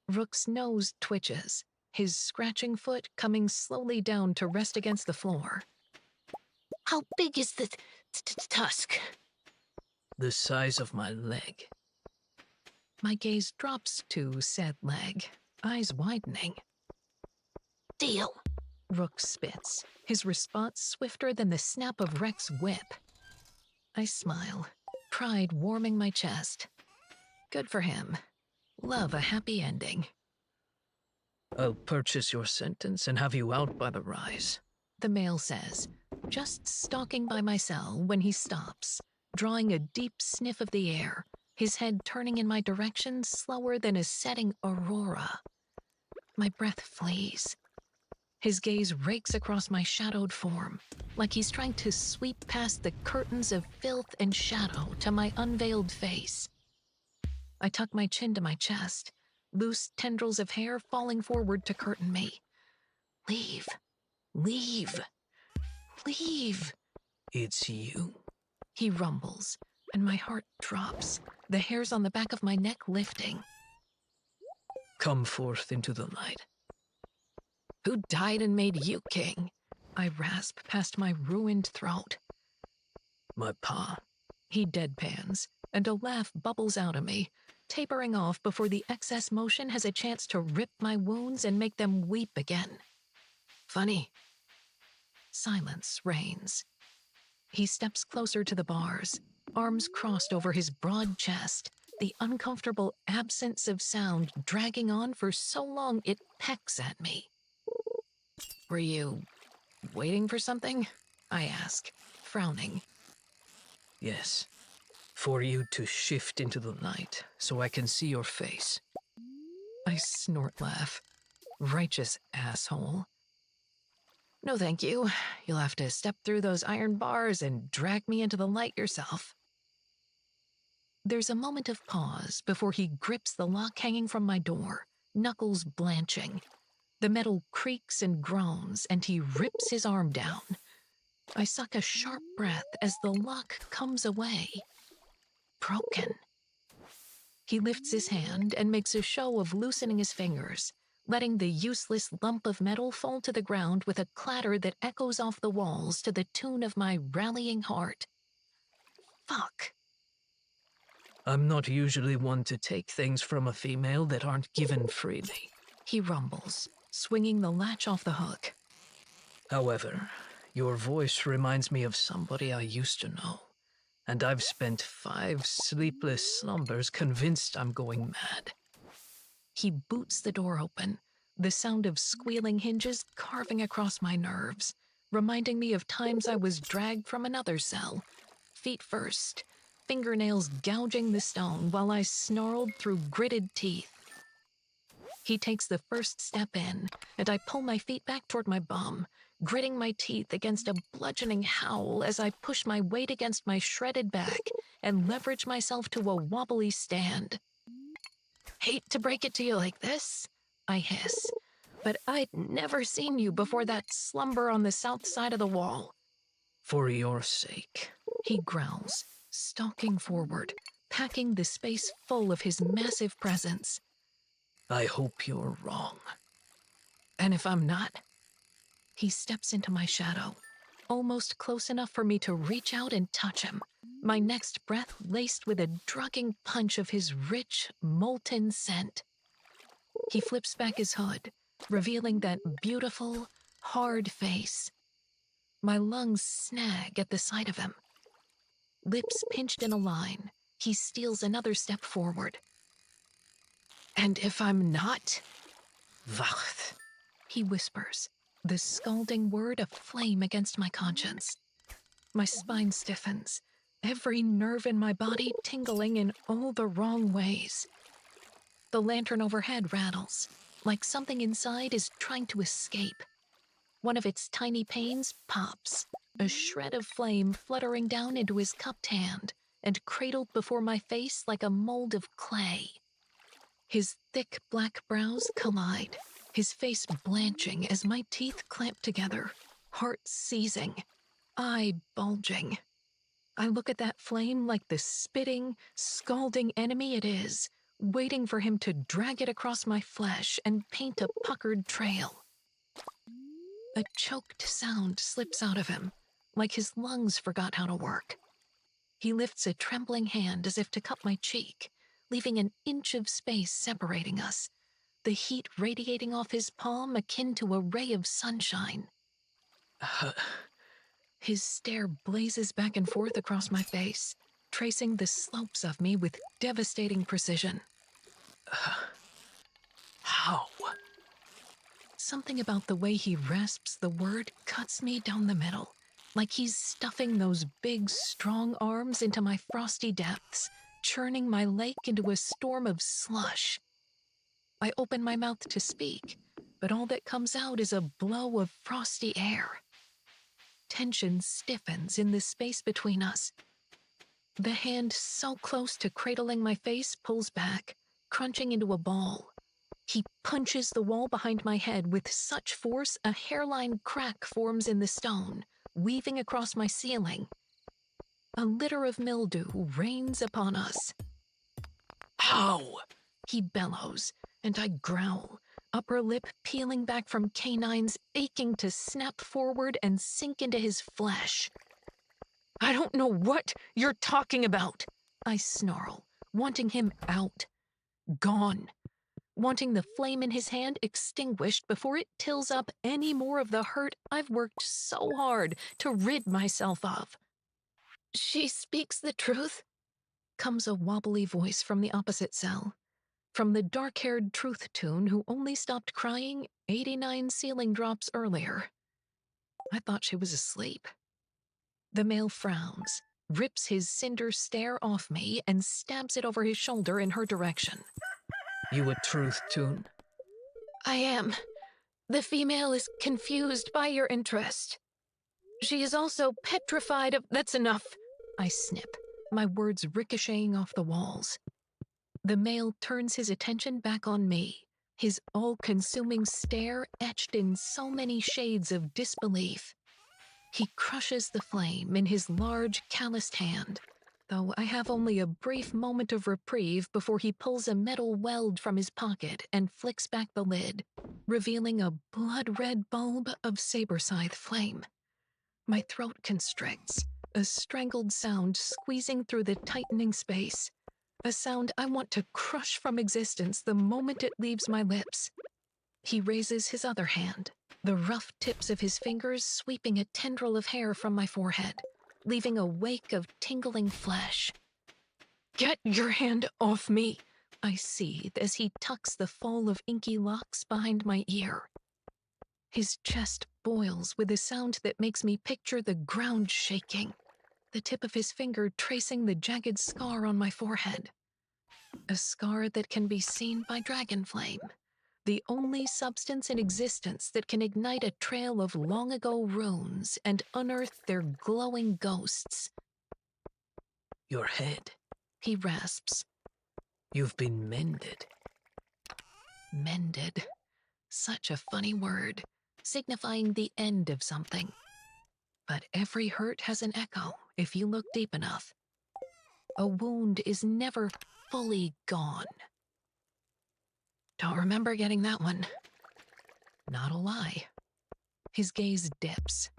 A: Rook's nose twitches, his scratching foot coming slowly down to rest against the floor.
D: How big is the tusk?
E: The size of my leg.
A: My gaze drops to said leg, eyes widening.
D: Deal.
A: Rook spits, his response swifter than the snap of Rex's whip. I smile, pride warming my chest. Good for him. Love a happy ending.
E: I'll purchase your sentence and have you out by the rise.
A: The male says, just stalking by my cell when he stops, drawing a deep sniff of the air, his head turning in my direction slower than a setting aurora. My breath flees. His gaze rakes across my shadowed form, like he's trying to sweep past the curtains of filth and shadow to my unveiled face. I tuck my chin to my chest, loose tendrils of hair falling forward to curtain me. Leave. Leave. Leave.
E: It's you.
A: He rumbles, and my heart drops, the hairs on the back of my neck lifting.
E: Come forth into the light.
A: Who died and made you king? I rasp past my ruined throat.
E: My pa.
A: He deadpans, and a laugh bubbles out of me, tapering off before the excess motion has a chance to rip my wounds and make them weep again. Funny. Silence reigns. He steps closer to the bars, arms crossed over his broad chest, the uncomfortable absence of sound dragging on for so long it pecks at me. Were you waiting for something? I ask, frowning.
E: Yes. For you to shift into the light so I can see your face.
A: I snort laugh. Righteous asshole. No thank you. You'll have to step through those iron bars and drag me into the light yourself. There's a moment of pause before he grips the lock hanging from my door, knuckles blanching. The metal creaks and groans, and he rips his arm down. I suck a sharp breath as the lock comes away. Broken. He lifts his hand and makes a show of loosening his fingers, letting the useless lump of metal fall to the ground with a clatter that echoes off the walls to the tune of my rallying heart. Fuck.
E: I'm not usually one to take things from a female that aren't given freely,
A: he rumbles, swinging the latch off the hook.
E: However, your voice reminds me of somebody I used to know, and I've spent 5 sleepless slumbers convinced I'm going mad.
A: He boots the door open, the sound of squealing hinges carving across my nerves, reminding me of times I was dragged from another cell, feet first, fingernails gouging the stone while I snarled through gritted teeth. He takes the first step in, and I pull my feet back toward my bum, gritting my teeth against a bludgeoning howl as I push my weight against my shredded back and leverage myself to a wobbly stand. Hate to break it to you like this, I hiss, but I'd never seen you before that slumber on the south side of the wall.
E: For your sake.
A: He growls, stalking forward, packing the space full of his massive presence.
E: I hope you're wrong.
A: And if I'm not? He steps into my shadow, almost close enough for me to reach out and touch him, my next breath laced with a drugging punch of his rich, molten scent. He flips back his hood, revealing that beautiful, hard face. My lungs snag at the sight of him. Lips pinched in a line, he steals another step forward. And if I'm not?
E: Wacht.
A: He whispers, the scalding word aflame against my conscience. My spine stiffens, every nerve in my body tingling in all the wrong ways. The lantern overhead rattles, like something inside is trying to escape. One of its tiny panes pops, a shred of flame fluttering down into his cupped hand and cradled before my face like a mold of clay. His thick black brows collide, his face blanching as my teeth clamp together, heart seizing, eye bulging. I look at that flame like the spitting, scalding enemy it is, waiting for him to drag it across my flesh and paint a puckered trail. A choked sound slips out of him, like his lungs forgot how to work. He lifts a trembling hand as if to cup my cheek, leaving an inch of space separating us, the heat radiating off his palm akin to a ray of sunshine. His stare blazes back and forth across my face, tracing the slopes of me with devastating precision.
E: How?
A: Something about the way he rasps the word cuts me down the middle, like he's stuffing those big, strong arms into my frosty depths, churning my lake into a storm of slush. I open my mouth to speak, but all that comes out is a blow of frosty air. Tension stiffens in the space between us. The hand so close to cradling my face pulls back, crunching into a ball. He punches the wall behind my head with such force a hairline crack forms in the stone, weaving across my ceiling. A litter of mildew rains upon us.
E: How?
A: He bellows, and I growl, upper lip peeling back from canines aching to snap forward and sink into his flesh. I don't know what you're talking about, I snarl, wanting him out, gone, wanting the flame in his hand extinguished before it tills up any more of the hurt I've worked so hard to rid myself of. She speaks the truth, comes a wobbly voice from the opposite cell. From the dark-haired truth tune who only stopped crying 89 ceiling drops earlier. I thought she was asleep. The male frowns, rips his cinder stare off me, and stabs it over his shoulder in her direction.
E: You a truth tune?
A: I am. The female is confused by your interest. She is also petrified of— That's enough, I snip, my words ricocheting off the walls. The male turns his attention back on me, his all-consuming stare etched in so many shades of disbelief. He crushes the flame in his large, calloused hand, though I have only a brief moment of reprieve before he pulls a metal weld from his pocket and flicks back the lid, revealing a blood-red bulb of saber scythe flame. My throat constricts, a strangled sound squeezing through the tightening space. A sound I want to crush from existence the moment it leaves my lips. He raises his other hand, the rough tips of his fingers sweeping a tendril of hair from my forehead, leaving a wake of tingling flesh. Get your hand off me, I seethe as he tucks the fall of inky locks behind my ear. His chest boils with a sound that makes me picture the ground shaking, the tip of his finger tracing the jagged scar on my forehead. A scar that can be seen by dragon flame, the only substance in existence that can ignite a trail of long-ago runes and unearth their glowing ghosts.
E: Your head.
A: He rasps.
E: You've been mended.
A: Mended. Such a funny word, signifying the end of something. But every hurt has an echo if you look deep enough. A wound is never fully gone. Don't remember getting that one. Not a lie. His gaze dips.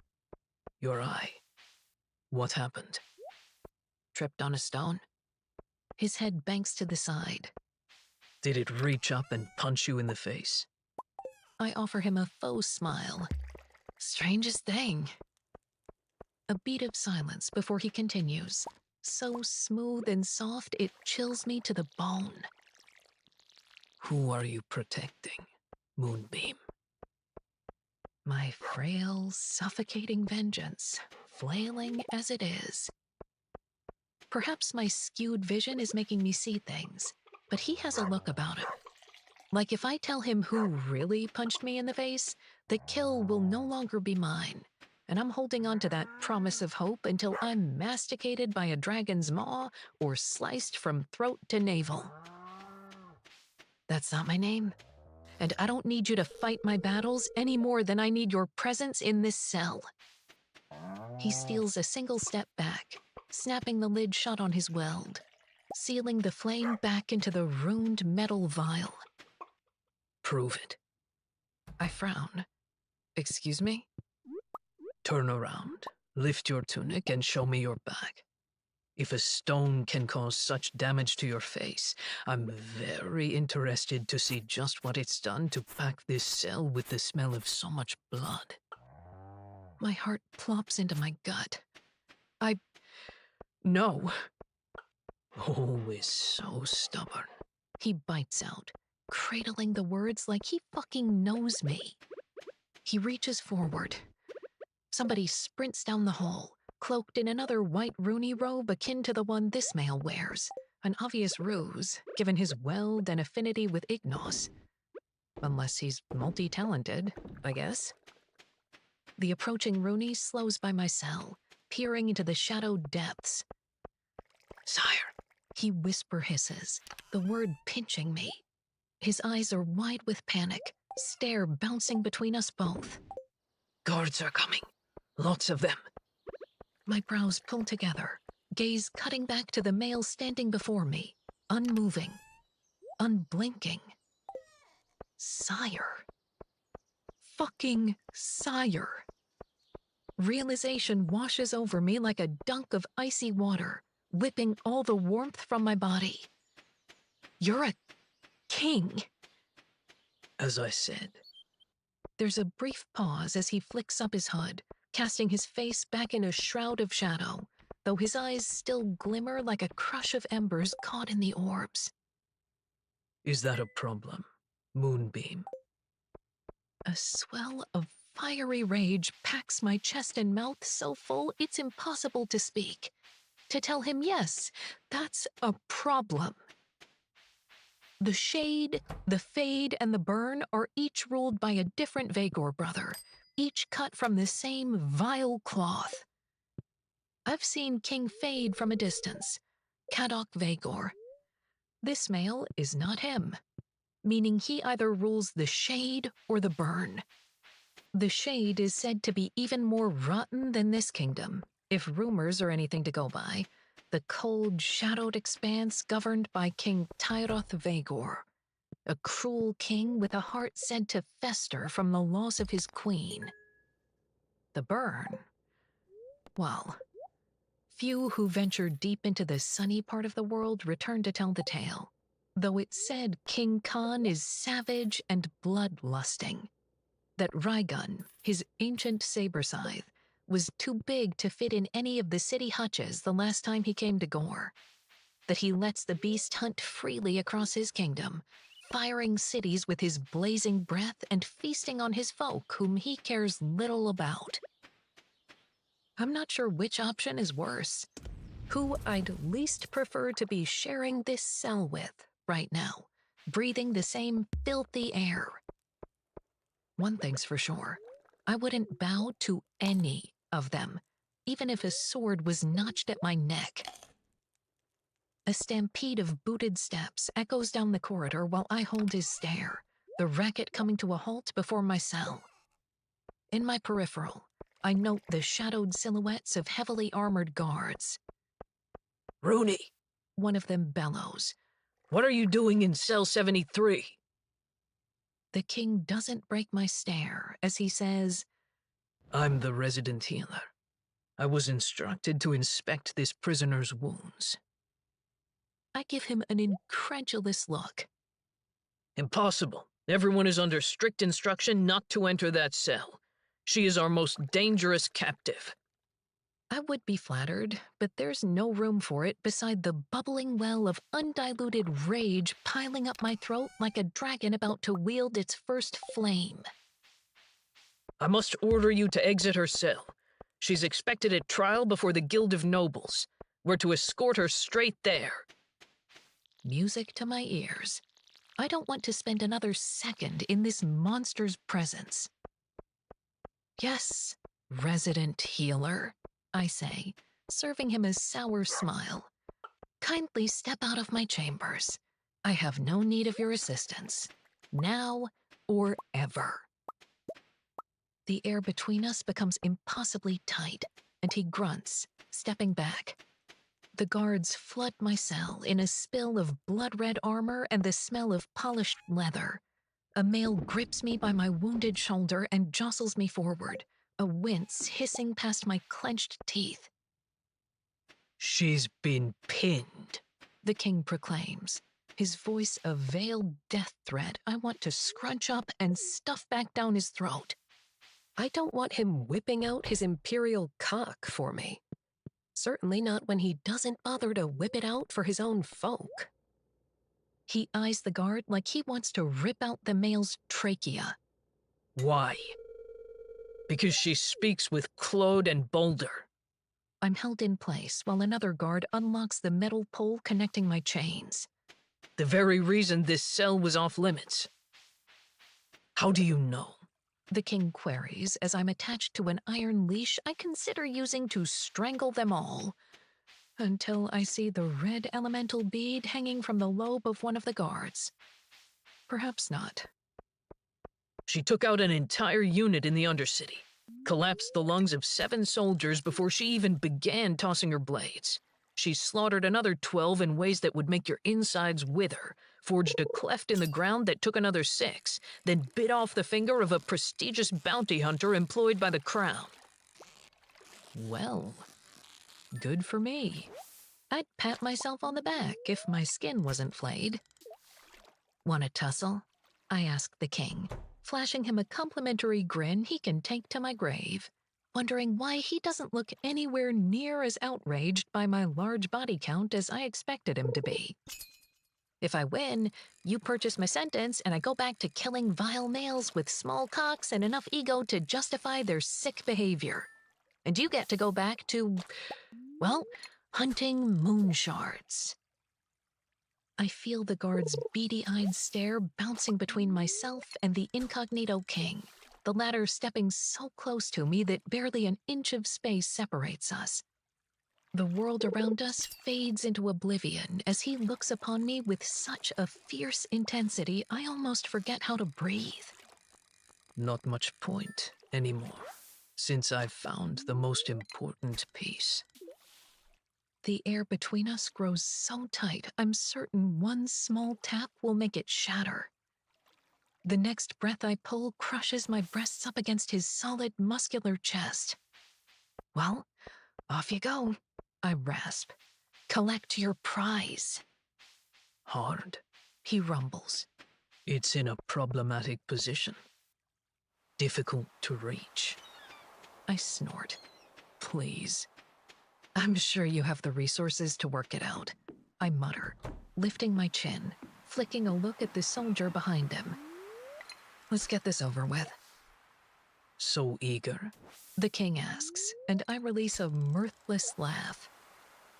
E: Your eye. What happened?
A: Tripped on a stone. His head banks to the side.
E: Did it reach up and punch you in the face?
A: I offer him a faux smile. Strangest thing. A beat of silence before he continues. So smooth and soft, it chills me to the bone.
E: Who are you protecting, Moonbeam?
A: My frail, suffocating vengeance, flailing as it is. Perhaps my skewed vision is making me see things, but he has a look about him. Like if I tell him who really punched me in the face, the kill will no longer be mine, and I'm holding on to that promise of hope until I'm masticated by a dragon's maw or sliced from throat to navel. That's not my name, and I don't need you to fight my battles any more than I need your presence in this cell. He steals a single step back, snapping the lid shut on his weld, sealing the flame back into the ruined metal vial.
E: Prove it.
A: I frown. Excuse me?
E: Turn around, lift your tunic, and show me your back. If a stone can cause such damage to your face, I'm very interested to see just what it's done to pack this cell with the smell of so much blood.
A: My heart plops into my gut.
E: No. Always so stubborn.
A: He bites out, cradling the words like he fucking knows me. He reaches forward. Somebody sprints down the hall, cloaked in another white Rooney robe akin to the one this male wears. An obvious ruse, given his weld and affinity with Ignos. Unless he's multi-talented, I guess. The approaching Rooney slows by my cell, peering into the shadowed depths. Sire, he whisper hisses, the word pinching me. His eyes are wide with panic, stare bouncing between us both.
E: Guards are coming. Lots of them.
A: My brows pull together, gaze cutting back to the male standing before me, unmoving, unblinking. Sire. Fucking sire. Realization washes over me like a dunk of icy water, whipping all the warmth from my body. You're a king.
E: As I said.
A: There's a brief pause as he flicks up his hood, casting his face back in a shroud of shadow, though his eyes still glimmer like a crush of embers caught in the orbs.
E: Is that a problem, Moonbeam?
A: A swell of fiery rage packs my chest and mouth so full it's impossible to speak. To tell him yes, that's a problem. The Shade, the Fade, and the Burn are each ruled by a different Vagor brother, each cut from the same vile cloth. I've seen King Fade from a distance, Kadok Vagor. This male is not him, meaning he either rules the Shade or the Burn. The Shade is said to be even more rotten than this kingdom, if rumors are anything to go by, the cold, shadowed expanse governed by King Tyroth Vagor, a cruel king with a heart said to fester from the loss of his queen. The Burn, well, few who venture deep into the sunny part of the world return to tell the tale, though it's said King Khan is savage and bloodlusting, that Raigun, his ancient saber scythe, was too big to fit in any of the city hutches the last time he came to Gore, that he lets the beast hunt freely across his kingdom, firing cities with his blazing breath and feasting on his folk whom he cares little about. I'm not sure which option is worse, who I'd least prefer to be sharing this cell with right now, breathing the same filthy air. One thing's for sure, I wouldn't bow to any of them, even if a sword was notched at my neck. A stampede of booted steps echoes down the corridor while I hold his stare, the racket coming to a halt before my cell. In my peripheral, I note the shadowed silhouettes of heavily armored guards.
E: Rooney,
A: One of them bellows.
E: what are you doing in cell 73?
A: The king doesn't break my stare as he says,
E: I'm the resident healer. I was instructed to inspect this prisoner's wounds.
A: I give him an incredulous look.
E: Impossible. Everyone is under strict instruction not to enter that cell. She is our most dangerous captive.
A: I would be flattered, but there's no room for it beside the bubbling well of undiluted rage piling up my throat like a dragon about to wield its first flame.
E: I must order you to exit her cell. She's expected at trial before the Guild of Nobles. We're to escort her straight there.
A: Music to my ears. I don't want to spend another second in this monster's presence. Yes, resident healer, I say, serving him a sour smile. Kindly step out of my chambers. I have no need of your assistance, now or ever. The air between us becomes impossibly tight, and he grunts, stepping back. The guards flood my cell in a spill of blood-red armor and the smell of polished leather. A male grips me by my wounded shoulder and jostles me forward, a wince hissing past my clenched teeth.
E: She's been pinned,
A: The king proclaims, his voice a veiled death threat I want to scrunch up and stuff back down his throat. I don't want him whipping out his imperial cock for me. Certainly not when he doesn't bother to whip it out for his own folk. He eyes the guard like he wants to rip out the male's trachea.
E: Why? Because she speaks with Claude and Boulder.
A: I'm held in place while another guard unlocks the metal pole connecting my chains.
E: The very reason this cell was off limits. How do you know?
A: The king queries as I'm attached to an iron leash I consider using to strangle them all, until I see the red elemental bead hanging from the lobe of one of the guards. Perhaps not.
E: She took out an entire unit in the Undercity, collapsed the lungs of 7 soldiers before she even began tossing her blades. She slaughtered another 12 in ways that would make your insides wither, forged a cleft in the ground that took another 6, then bit off the finger of a prestigious bounty hunter employed by the crown.
A: Well, good for me. I'd pat myself on the back if my skin wasn't flayed. Want a tussle? I ask the king, flashing him a complimentary grin he can take to my grave, wondering why he doesn't look anywhere near as outraged by my large body count as I expected him to be. If I win, you purchase my sentence and I go back to killing vile males with small cocks and enough ego to justify their sick behavior. And you get to go back to, well, hunting moon shards. I feel the guard's beady-eyed stare bouncing between myself and the incognito king, the latter stepping so close to me that barely an inch of space separates us. The world around us fades into oblivion as he looks upon me with such a fierce intensity I almost forget how to breathe.
E: Not much point anymore, since I've found the most important piece.
A: The air between us grows so tight, I'm certain one small tap will make it shatter. The next breath I pull crushes my breasts up against his solid, muscular chest. Well, off you go, I rasp. Collect your prize.
E: Hard.
A: He rumbles.
E: It's in a problematic position. Difficult to reach.
A: I snort. Please. I'm sure you have the resources to work it out. I mutter, lifting my chin, flicking a look at the soldier behind him. Let's get this over with.
E: So eager?
A: The king asks, and I release a mirthless laugh.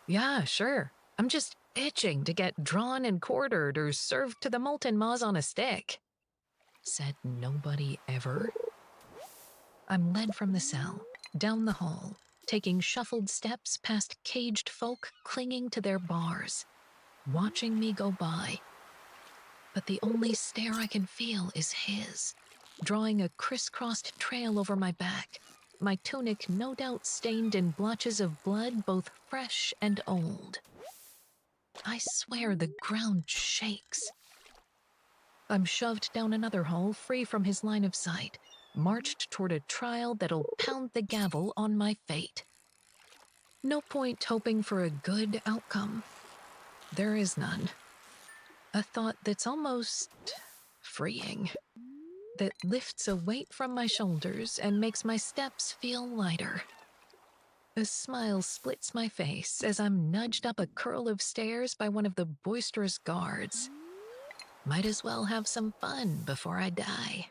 A: Yeah, sure. I'm just itching to get drawn and quartered or served to the molten maws on a stick. Said nobody ever. I'm led from the cell, down the hall, taking shuffled steps past caged folk clinging to their bars, watching me go by. but the only stare I can feel is his, drawing a crisscrossed trail over my back, my tunic no doubt stained in blotches of blood both fresh and old. I swear the ground shakes. I'm shoved down another hole free from his line of sight, marched toward a trial that'll pound the gavel on my fate. No point hoping for a good outcome. There is none. A thought that's almost freeing, that lifts a weight from my shoulders and makes my steps feel lighter. A smile splits my face as I'm nudged up a curl of stairs by one of the boisterous guards. Might as well have some fun before I die.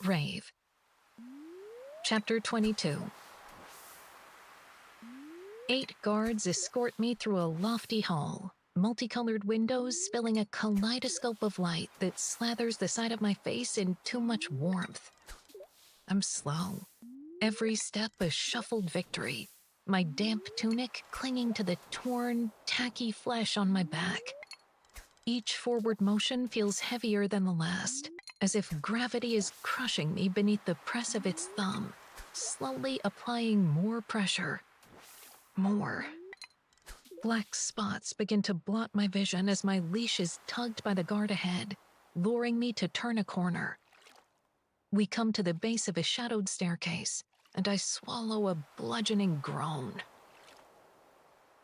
A: Rave. Chapter 22. 8 guards escort me through a lofty hall, multicolored windows spilling a kaleidoscope of light that slathers the side of my face in too much warmth. I'm slow. Every step a shuffled victory, my damp tunic clinging to the torn, tacky flesh on my back. Each forward motion feels heavier than the last, as if gravity is crushing me beneath the press of its thumb, slowly applying more pressure. More. Black spots begin to blot my vision as my leash is tugged by the guard ahead, luring me to turn a corner. We come to the base of a shadowed staircase, and I swallow a bludgeoning groan.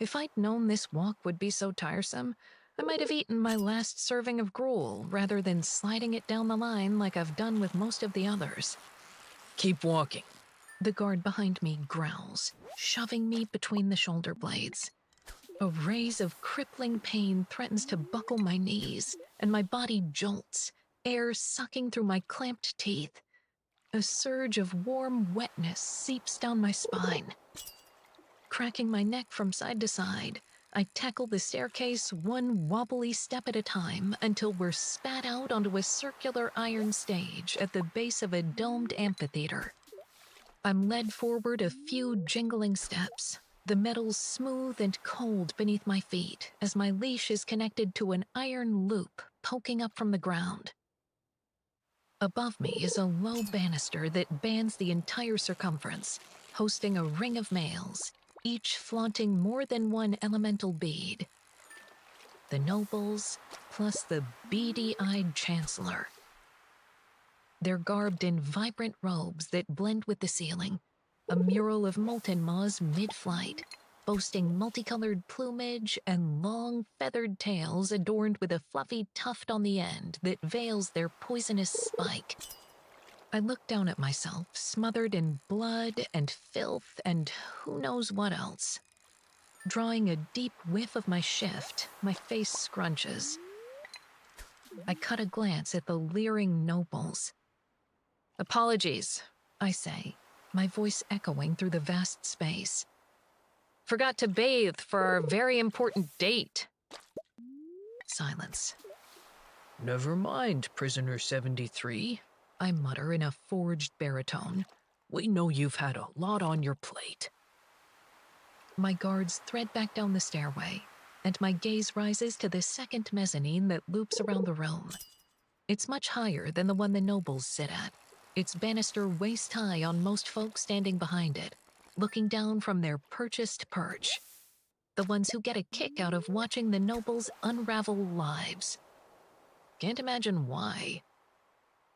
A: If I'd known this walk would be so tiresome, I might have eaten my last serving of gruel rather than sliding it down the line like I've done with most of the others.
E: Keep walking.
A: The guard behind me growls, shoving me between the shoulder blades. A raise of crippling pain threatens to buckle my knees, and my body jolts, air sucking through my clamped teeth. A surge of warm wetness seeps down my spine. Cracking my neck from side to side, I tackle the staircase one wobbly step at a time until we're spat out onto a circular iron stage at the base of a domed amphitheater. I'm led forward a few jingling steps, the metal smooth and cold beneath my feet as my leash is connected to an iron loop poking up from the ground. Above me is a low banister that bans the entire circumference, hosting a ring of males, each flaunting more than one elemental bead. The nobles, plus the beady-eyed chancellor. They're garbed in vibrant robes that blend with the ceiling, a mural of molten maws mid-flight, boasting multicolored plumage and long, feathered tails adorned with a fluffy tuft on the end that veils their poisonous spike. I look down at myself, smothered in blood and filth and who knows what else. Drawing a deep whiff of my shift, my face scrunches. I cut a glance at the leering nobles. "Apologies," I say, my voice echoing through the vast space. "Forgot to bathe for our very important date." Silence.
E: Never mind, Prisoner 73.
A: I mutter in a forged baritone.
E: We know you've had a lot on your plate.
A: My guards thread back down the stairway, and my gaze rises to the second mezzanine that loops around the room. It's much higher than the one the nobles sit at, its banister waist-high on most folk standing behind it, looking down from their purchased perch. The ones who get a kick out of watching the nobles unravel lives. Can't imagine why.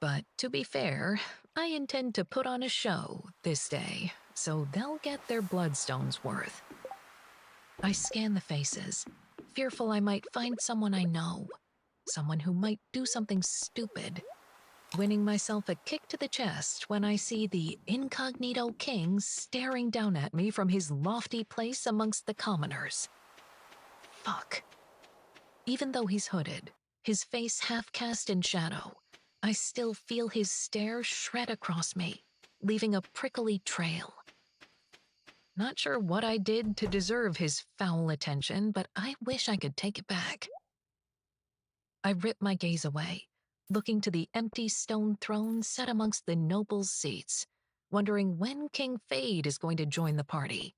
A: But to be fair, I intend to put on a show this day, so they'll get their bloodstones worth. I scan the faces, fearful I might find someone I know, someone who might do something stupid, winning myself a kick to the chest when I see the incognito king staring down at me from his lofty place amongst the commoners. Fuck. Even though he's hooded, his face half cast in shadow, I still feel his stare shred across me, leaving a prickly trail. Not sure what I did to deserve his foul attention, but I wish I could take it back. I rip my gaze away, looking to the empty stone throne set amongst the nobles' seats, wondering when King Fade is going to join the party.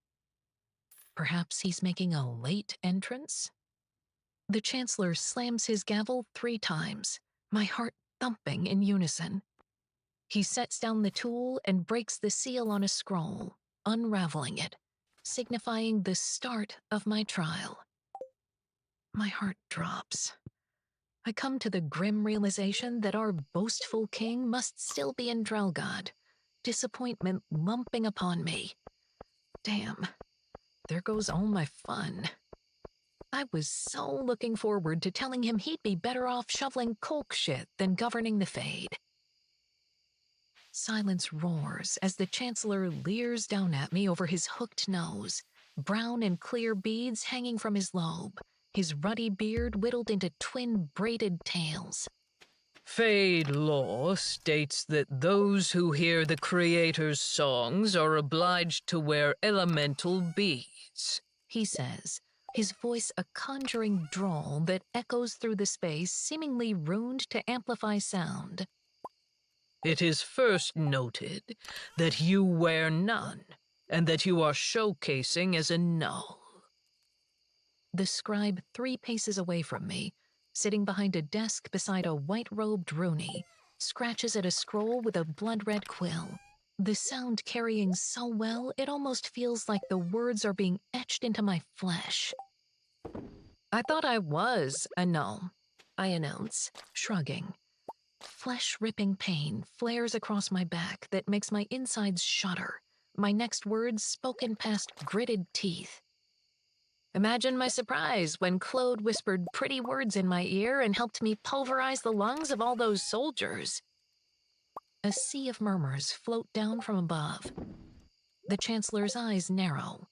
A: Perhaps he's making a late entrance? The Chancellor slams his gavel 3 times, my heart thumping in unison. He sets down the tool and breaks the seal on a scroll, unraveling it, signifying the start of my trial. My heart drops. I come to the grim realization that our boastful king must still be in Drelgod, disappointment lumping upon me. Damn, there goes all my fun. I was so looking forward to telling him he'd be better off shoveling Kolk shit than governing the Fade. Silence roars as the Chancellor leers down at me over his hooked nose, brown and clear beads hanging from his lobe, his ruddy beard whittled into twin braided tails.
E: Fade law states that those who hear the Creator's songs are obliged to wear elemental beads,
A: He says, his voice a conjuring drawl that echoes through the space, seemingly runed to amplify sound.
E: It is first noted that you wear none, and that you are showcasing as a null.
A: The scribe 3 paces away from me, sitting behind a desk beside a white-robed Rooney, scratches at a scroll with a blood-red quill. The sound carrying so well, it almost feels like the words are being etched into my flesh. I thought I was a null, I announce, shrugging. Flesh-ripping pain flares across my back that makes my insides shudder, my next words spoken past gritted teeth. Imagine my surprise when Claude whispered pretty words in my ear and helped me pulverize the lungs of all those soldiers. A sea of murmurs float down from above. The Chancellor's eyes narrow.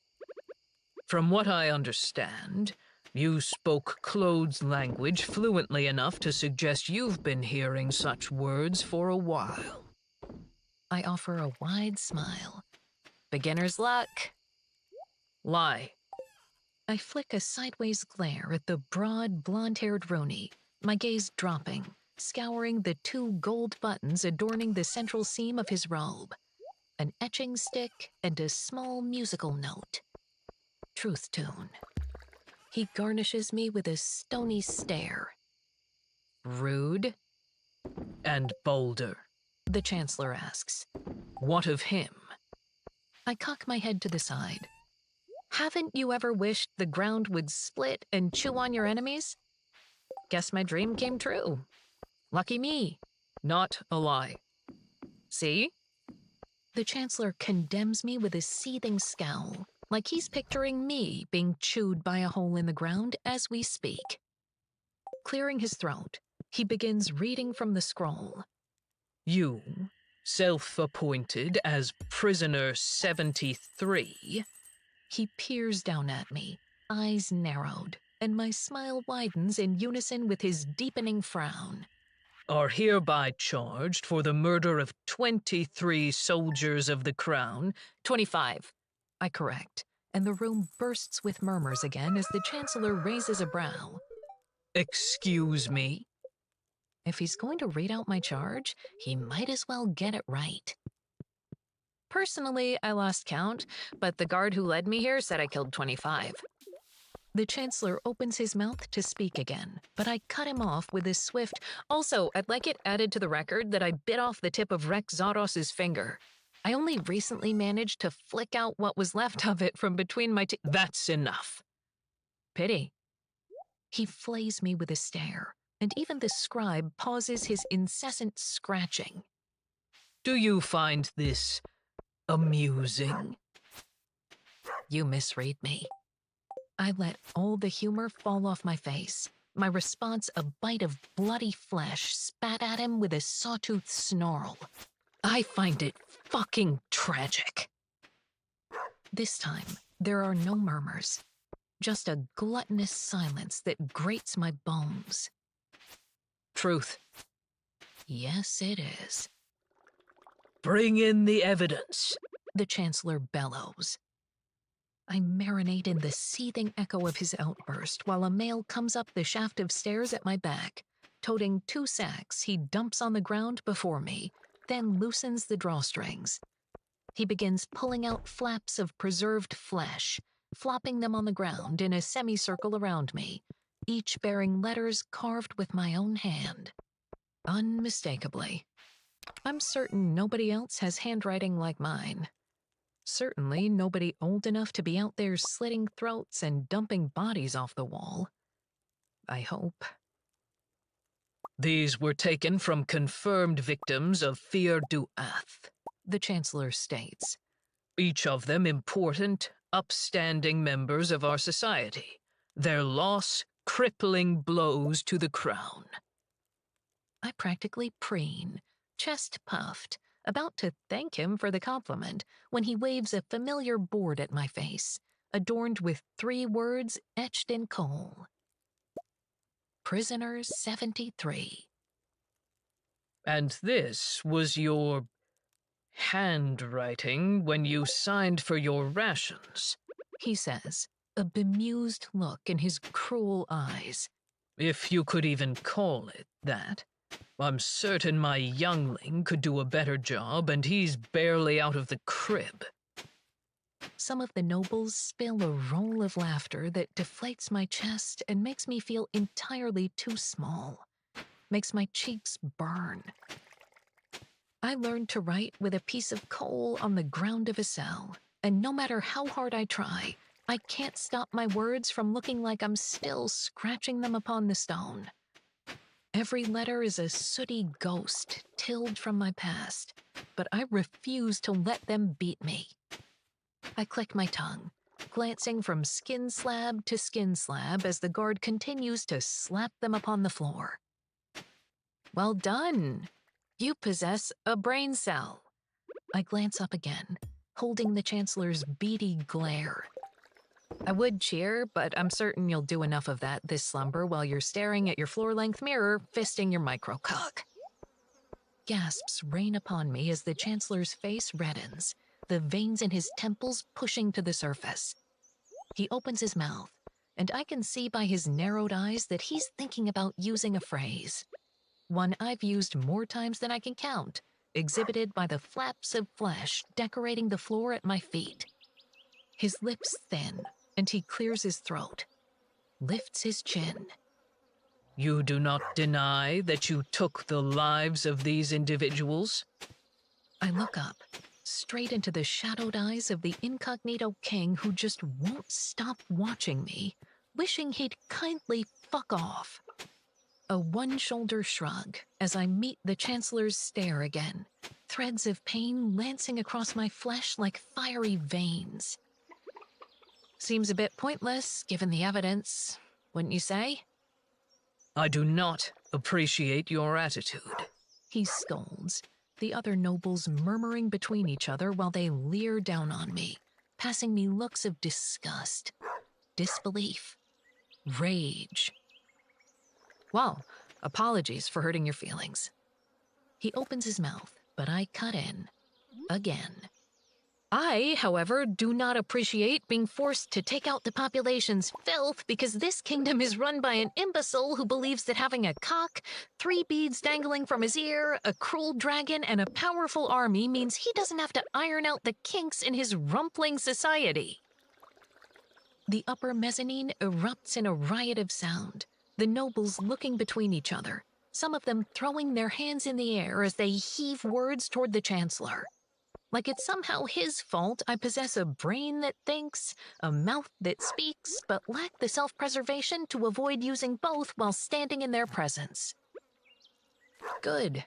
E: From what I understand, you spoke Claude's language fluently enough to suggest you've been hearing such words for a while.
A: I offer a wide smile. Beginner's luck.
E: Lie.
A: I flick a sideways glare at the broad, blonde-haired Rooney, my gaze dropping, scouring the 2 gold buttons adorning the central seam of his robe, an etching stick and a small musical note. Truth tune. He garnishes me with a stony stare.
E: Rude and bolder,
A: The Chancellor asks.
E: What of him?
A: I cock my head to the side. Haven't you ever wished the ground would split and chew on your enemies? Guess my dream came true. Lucky me.
E: Not a lie.
A: See? The Chancellor condemns me with a seething scowl, like he's picturing me being chewed by a hole in the ground as we speak. Clearing his throat, he begins reading from the scroll.
E: You, self-appointed as Prisoner 73...
A: He peers down at me, eyes narrowed, and my smile widens in unison with his deepening frown.
E: Are hereby charged for the murder of 23 soldiers of the Crown.
A: 25, I correct, and the room bursts with murmurs again as the Chancellor raises a brow.
E: Excuse me?
A: If he's going to read out my charge, he might as well get it right. Personally, I lost count, but the guard who led me here said I killed 25. The Chancellor opens his mouth to speak again, but I cut him off with a swift, "Also, I'd like it added to the record that I bit off the tip of Rex Zaros's finger. I only recently managed to flick out what was left of it from between my teeth."
E: That's enough.
A: Pity. He flays me with a stare, and even the scribe pauses his incessant scratching.
E: Do you find this amusing?
A: You misread me. I let all the humor fall off my face, my response a bite of bloody flesh spat at him with a sawtooth snarl. I find it fucking tragic. This time, there are no murmurs, just a gluttonous silence that grates my bones.
E: Truth.
A: Yes, it is.
E: Bring in the evidence,
A: The Chancellor bellows. I marinate in the seething echo of his outburst while a male comes up the shaft of stairs at my back. Toting 2 sacks, he dumps on the ground before me, then loosens the drawstrings. He begins pulling out flaps of preserved flesh, flopping them on the ground in a semicircle around me, each bearing letters carved with my own hand. Unmistakably. I'm certain nobody else has handwriting like mine. Certainly nobody old enough to be out there slitting throats and dumping bodies off the wall. I hope.
E: These were taken from confirmed victims of Fear du Ath,
A: The Chancellor states.
E: each of them important, upstanding members of our society. Their loss, crippling blows to the crown.
A: I practically preen, chest puffed, about to thank him for the compliment when he waves a familiar board at my face, adorned with 3 words etched in coal. Prisoner 73.
E: And this was your handwriting when you signed for your rations,
A: He says, a bemused look in his cruel eyes.
E: if you could even call it that. I'm certain my youngling could do a better job, and he's barely out of the crib.
A: Some of the nobles spill a roll of laughter that deflates my chest and makes me feel entirely too small. Makes my cheeks burn. I learned to write with a piece of coal on the ground of a cell, and no matter how hard I try, I can't stop my words from looking like I'm still scratching them upon the stone. Every letter is a sooty ghost tilled from my past, but I refuse to let them beat me. I click my tongue, glancing from skin slab to skin slab as the guard continues to slap them upon the floor. Well done. You possess a brain cell. I glance up again, holding the Chancellor's beady glare. I would cheer, but I'm certain you'll do enough of that this slumber while you're staring at your floor-length mirror, fisting your microcock. Gasps rain upon me as the Chancellor's face reddens, the veins in his temples pushing to the surface. He opens his mouth, and I can see by his narrowed eyes that he's thinking about using a phrase. One I've used more times than I can count, exhibited by the flaps of flesh decorating the floor at my feet. His lips thin, and he clears his throat, lifts his chin.
E: You do not deny that you took the lives of these individuals?
A: I look up, straight into the shadowed eyes of the incognito king who just won't stop watching me, wishing he'd kindly fuck off. A one-shoulder shrug as I meet the Chancellor's stare again, threads of pain lancing across my flesh like fiery veins. Seems a bit pointless, given the evidence, wouldn't you say?
E: I do not appreciate your attitude.
A: He scolds, the other nobles murmuring between each other while they leer down on me, passing me looks of disgust, disbelief, rage. Well, apologies for hurting your feelings. He opens his mouth, but I cut in. Again. I, however, do not appreciate being forced to take out the population's filth because this kingdom is run by an imbecile who believes that having a cock, 3 beads dangling from his ear, a cruel dragon, and a powerful army means he doesn't have to iron out the kinks in his rumpling society. The upper mezzanine erupts in a riot of sound, the nobles looking between each other, some of them throwing their hands in the air as they heave words toward the Chancellor. Like it's somehow his fault I possess a brain that thinks, a mouth that speaks, but lack the self-preservation to avoid using both while standing in their presence. Good.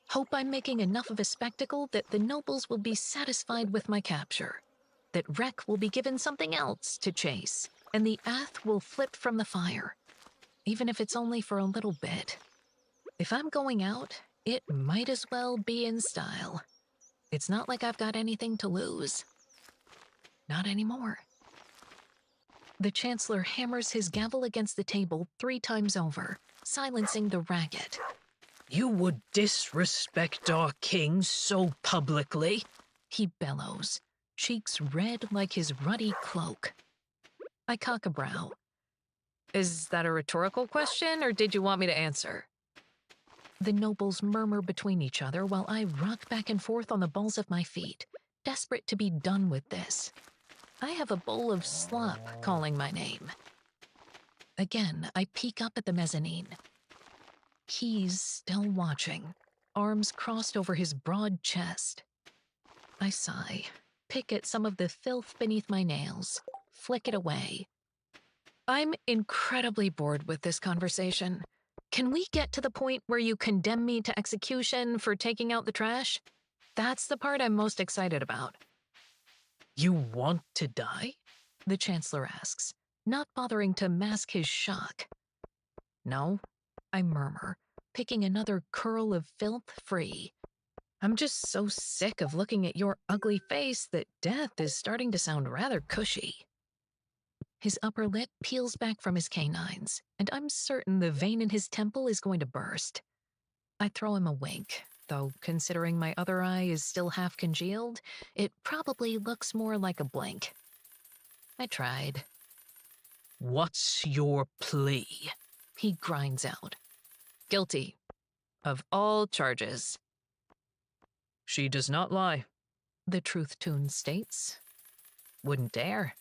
A: Hope I'm making enough of a spectacle that the nobles will be satisfied with my capture, that Rek will be given something else to chase, and the Ath will flip from the fire, even if it's only for a little bit. If I'm going out, it might as well be in style. It's not like I've got anything to lose. Not anymore. The Chancellor hammers his gavel against the table 3 times over, silencing the racket.
E: You would disrespect our king so publicly?
A: He bellows, cheeks red like his ruddy cloak. I cock a brow. Is that a rhetorical question, or did you want me to answer? The nobles murmur between each other while I rock back and forth on the balls of my feet, desperate to be done with this. I have a bowl of slop calling my name. Again, I peek up at the mezzanine. He's still watching, arms crossed over his broad chest. I sigh, pick at some of the filth beneath my nails, flick it away. I'm incredibly bored with this conversation. Can we get to the point where you condemn me to execution for taking out the trash? That's the part I'm most excited about.
E: You want to die?
A: The Chancellor asks, not bothering to mask his shock. No, I murmur, picking another curl of filth free. I'm just so sick of looking at your ugly face that death is starting to sound rather cushy. His upper lip peels back from his canines, and I'm certain the vein in his temple is going to burst. I throw him a wink, though considering my other eye is still half congealed, it probably looks more like a blink. I tried.
E: What's your plea?
A: He grinds out. Guilty. Of all charges.
E: She does not lie.
A: The truth tune states. Wouldn't dare.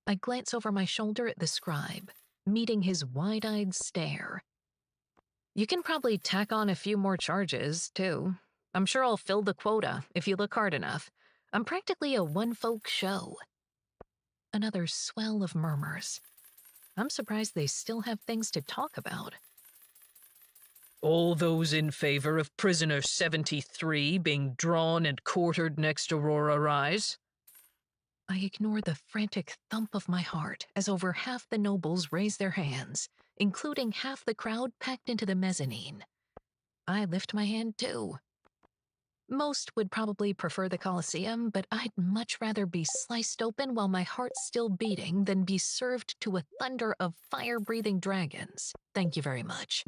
A: I glance over my shoulder at the scribe, meeting his wide-eyed stare. You can probably tack on a few more charges, too. I'm sure I'll fill the quota if you look hard enough. I'm practically a one-folk show. Another swell of murmurs. I'm surprised they still have things to talk about.
E: All those in favor of prisoner 73 being drawn and quartered next Aurora rise?
A: I ignore the frantic thump of my heart as over half the nobles raise their hands, including half the crowd packed into the mezzanine. I lift my hand too. Most would probably prefer the Colosseum, but I'd much rather be sliced open while my heart's still beating than be served to a thunder of fire-breathing dragons. Thank you very much.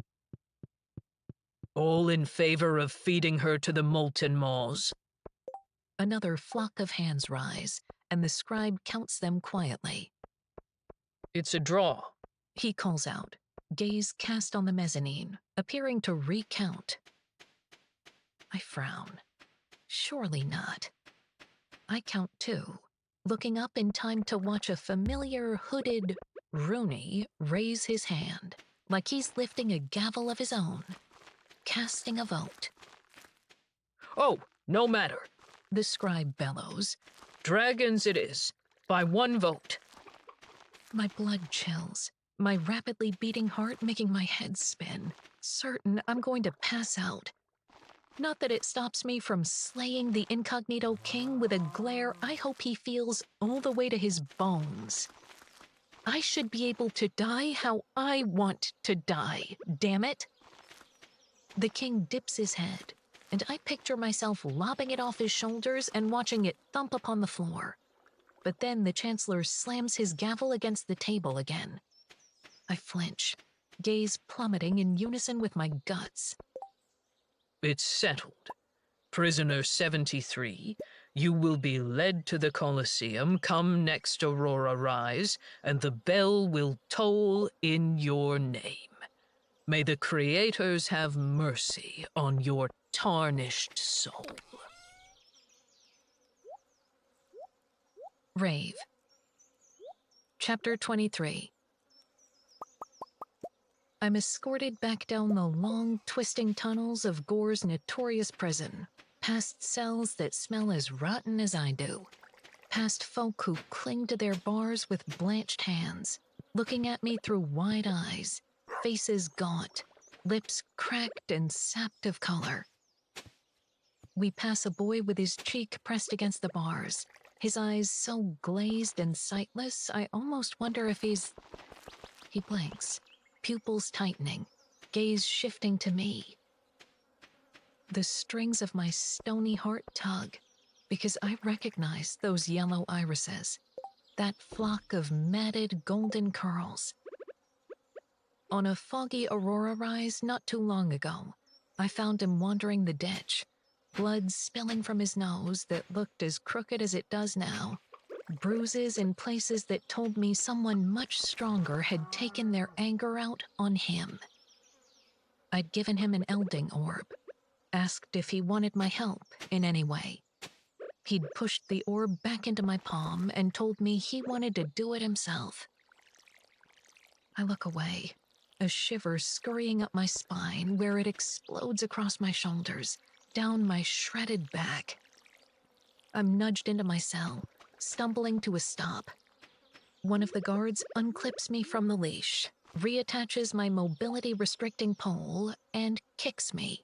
E: All in favor of feeding her to the molten maws?
A: Another flock of hands rise, and the scribe counts them quietly.
E: It's a draw,
A: he calls out, gaze cast on the mezzanine, appearing to recount. I frown. Surely not. I count too, looking up in time to watch a familiar hooded Rooney raise his hand, like he's lifting a gavel of his own, casting a vote.
E: Oh, no matter,
A: the scribe bellows.
E: Dragons it is, by one vote.
A: My blood chills, my rapidly beating heart making my head spin, certain I'm going to pass out. Not that it stops me from slaying the incognito king with a glare I hope he feels all the way to his bones. I should be able to die how I want to die, damn it. The king dips his head, and I picture myself lobbing it off his shoulders and watching it thump upon the floor. But then the Chancellor slams his gavel against the table again. I flinch, gaze plummeting in unison with my guts.
E: It's settled. Prisoner 73, you will be led to the Colosseum come next Aurora rise, and the bell will toll in your name. May the creators have mercy on your tarnished soul.
A: Rave. Chapter 23. I'm escorted back down the long, twisting tunnels of Gore's notorious prison, past cells that smell as rotten as I do, past folk who cling to their bars with blanched hands, looking at me through wide eyes, faces gaunt, lips cracked and sapped of color. We pass a boy with his cheek pressed against the bars, his eyes so glazed and sightless, I almost wonder if He blinks, pupils tightening, gaze shifting to me. The strings of my stony heart tug, because I recognize those yellow irises, that flock of matted golden curls. On a foggy aurora rise not too long ago, I found him wandering the ditch, blood spilling from his nose that looked as crooked as it does now, bruises in places that told me someone much stronger had taken their anger out on him. I'd given him an elding orb, asked if he wanted my help in any way. He'd pushed the orb back into my palm and told me he wanted to do it himself. I look away, a shiver scurrying up my spine where it explodes across my shoulders, down my shredded back. I'm nudged into my cell, stumbling to a stop. One of the guards unclips me from the leash, reattaches my mobility-restricting pole, and kicks me.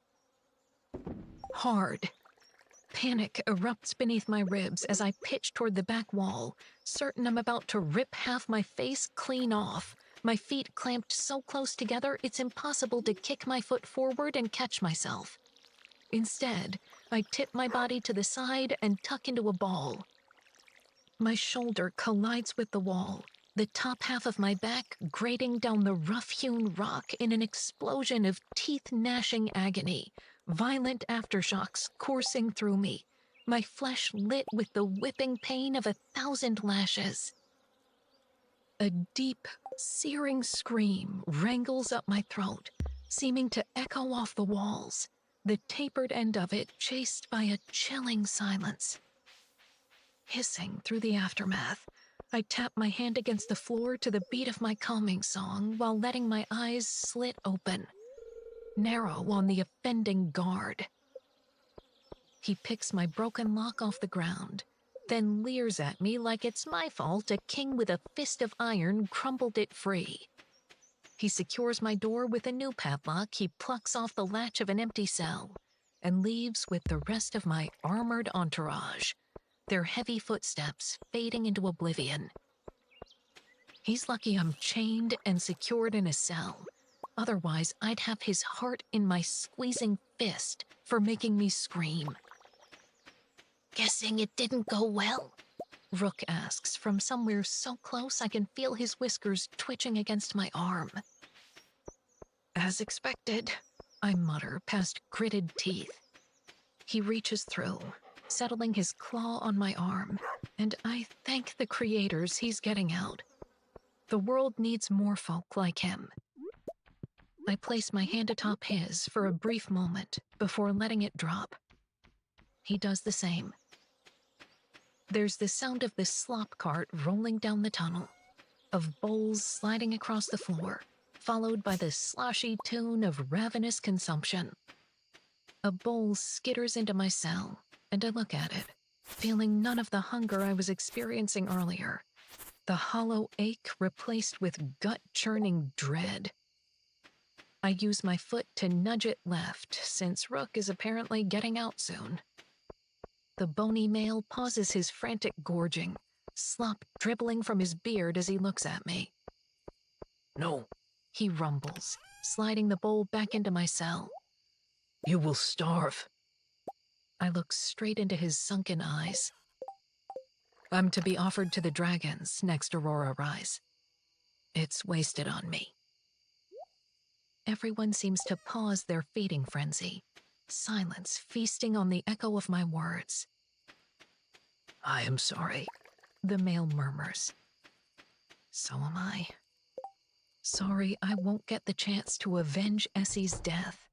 A: Hard. Panic erupts beneath my ribs as I pitch toward the back wall, certain I'm about to rip half my face clean off, my feet clamped so close together it's impossible to kick my foot forward and catch myself. Instead, I tip my body to the side and tuck into a ball. My shoulder collides with the wall, the top half of my back grating down the rough-hewn rock in an explosion of teeth-gnashing agony, violent aftershocks coursing through me, my flesh lit with the whipping pain of 1,000 lashes. A deep, searing scream wrangles up my throat, seeming to echo off the walls, the tapered end of it chased by a chilling silence. Hissing through the aftermath, I tap my hand against the floor to the beat of my calming song while letting my eyes slit open, narrow on the offending guard. He picks my broken lock off the ground, then leers at me like it's my fault a king with a fist of iron crumbled it free. He secures my door with a new padlock he plucks off the latch of an empty cell and leaves with the rest of my armored entourage, their heavy footsteps fading into oblivion. He's lucky I'm chained and secured in a cell. Otherwise, I'd have his heart in my squeezing fist for making me scream.
D: Guessing it didn't go well?
A: Rook asks from somewhere so close I can feel his whiskers twitching against my arm. As expected, I mutter past gritted teeth. He reaches through, settling his claw on my arm, and I thank the creators he's getting out. The world needs more folk like him. I place my hand atop his for a brief moment before letting it drop. He does the same. There's the sound of the slop cart rolling down the tunnel, of bowls sliding across the floor, followed by the sloshy tune of ravenous consumption. A bowl skitters into my cell, and I look at it, feeling none of the hunger I was experiencing earlier, the hollow ache replaced with gut-churning dread. I use my foot to nudge it left, since Rook is apparently getting out soon. The bony male pauses his frantic gorging, slop dribbling from his beard as he looks at me.
E: No,
A: He rumbles, sliding the bowl back into my cell.
E: you will starve.
A: I look straight into his sunken eyes. I'm to be offered to the dragons next Aurora Rise. It's wasted on me. Everyone seems to pause their feeding frenzy, silence feasting on the echo of my words.
E: I am sorry.
A: The male murmurs. So am I. Sorry I won't get the chance to avenge Essie's death,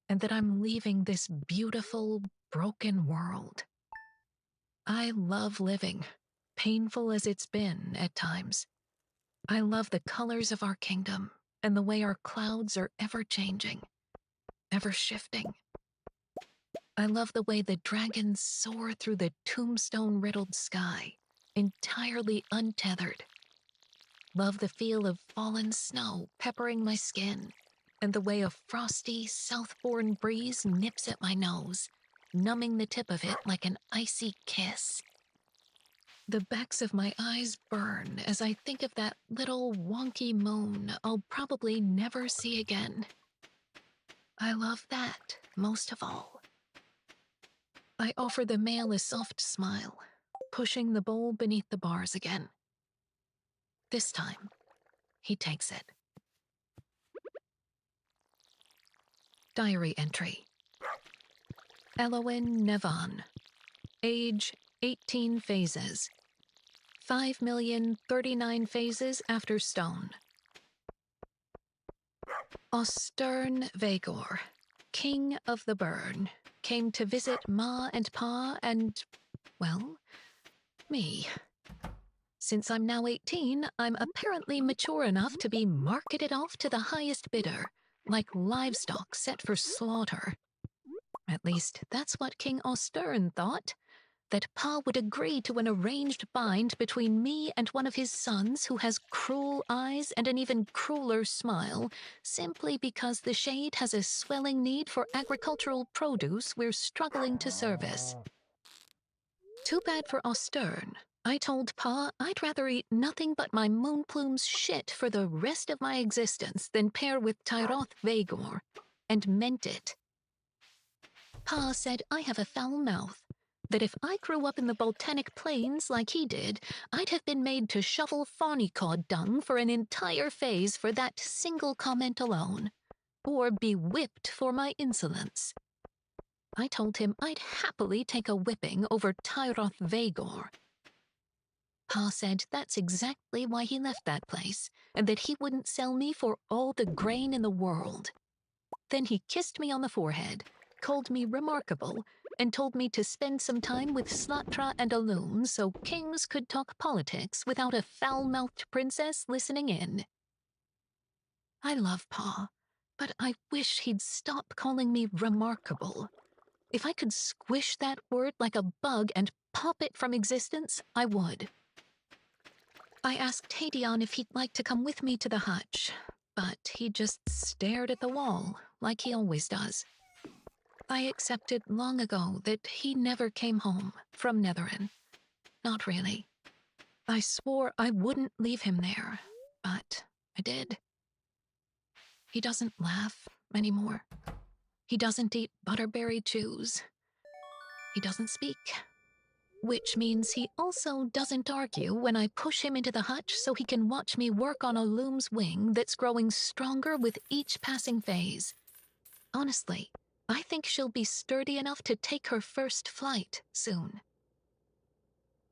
A: and that I'm leaving this beautiful, broken world. I love living, painful as it's been at times. I love the colors of our kingdom and the way our clouds are ever changing, ever shifting. I love the way the dragons soar through the tombstone-riddled sky, entirely untethered. Love the feel of fallen snow peppering my skin, and the way a frosty, southbourne breeze nips at my nose, numbing the tip of it like an icy kiss. The backs of my eyes burn as I think of that little wonky moon I'll probably never see again. I love that most of all. I offer the male a soft smile, pushing the bowl beneath the bars again. This time, he takes it. Diary entry. Elowen Nevan. Age 18 phases. 5,039 phases after stone. Ostern Vagor, king of the burn, came to visit Ma and Pa and, well, me. Since I'm now 18, I'm apparently mature enough to be marketed off to the highest bidder, like livestock set for slaughter. At least, that's what King Ostern thought, that Pa would agree to an arranged bind between me and one of his sons who has cruel eyes and an even crueler smile, simply because the Shade has a swelling need for agricultural produce we're struggling to service. Too bad for Ostern. I told Pa I'd rather eat nothing but my Moonplume's shit for the rest of my existence than pair with Tyroth Vagor, and meant it. Pa said I have a foul mouth, that if I grew up in the Botanic Plains like he did, I'd have been made to shovel fawnicod dung for an entire phase for that single comment alone, or be whipped for my insolence. I told him I'd happily take a whipping over Tyroth Vagor. Pa said that's exactly why he left that place, and that he wouldn't sell me for all the grain in the world. Then he kissed me on the forehead, called me remarkable, and told me to spend some time with Slatra and Alum so kings could talk politics without a foul-mouthed princess listening in. I love Pa, but I wish he'd stop calling me remarkable. If I could squish that word like a bug and pop it from existence, I would. I asked Hadion if he'd like to come with me to the hutch, but he just stared at the wall, like he always does. I accepted long ago that he never came home from Netherin. Not really. I swore I wouldn't leave him there, but I did. He doesn't laugh anymore. He doesn't eat butterberry chews. He doesn't speak. Which means he also doesn't argue when I push him into the hutch so he can watch me work on a loom's wing that's growing stronger with each passing phase. Honestly, I think she'll be sturdy enough to take her first flight soon.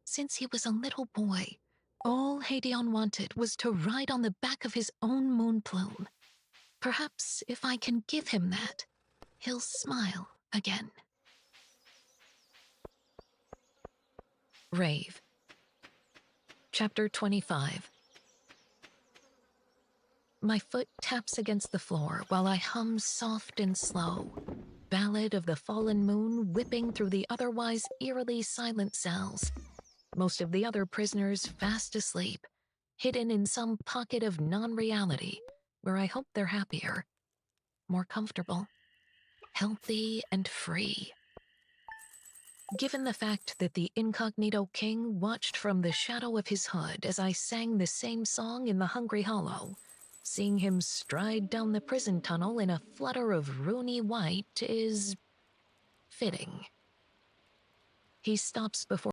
A: Since he was a little boy, all Hadion wanted was to ride on the back of his own moon plume. Perhaps if I can give him that, he'll smile again. Rave. Chapter 25. My foot taps against the floor while I hum soft and slow, Ballad of the Fallen Moon whipping through the otherwise eerily silent cells. Most of the other prisoners fast asleep, hidden in some pocket of non-reality where I hope they're happier, more comfortable, healthy and free. Given the fact that the Incognito King watched from the shadow of his hood as I sang the same song in the Hungry Hollow, seeing him stride down the prison tunnel in a flutter of runy white is fitting. He stops before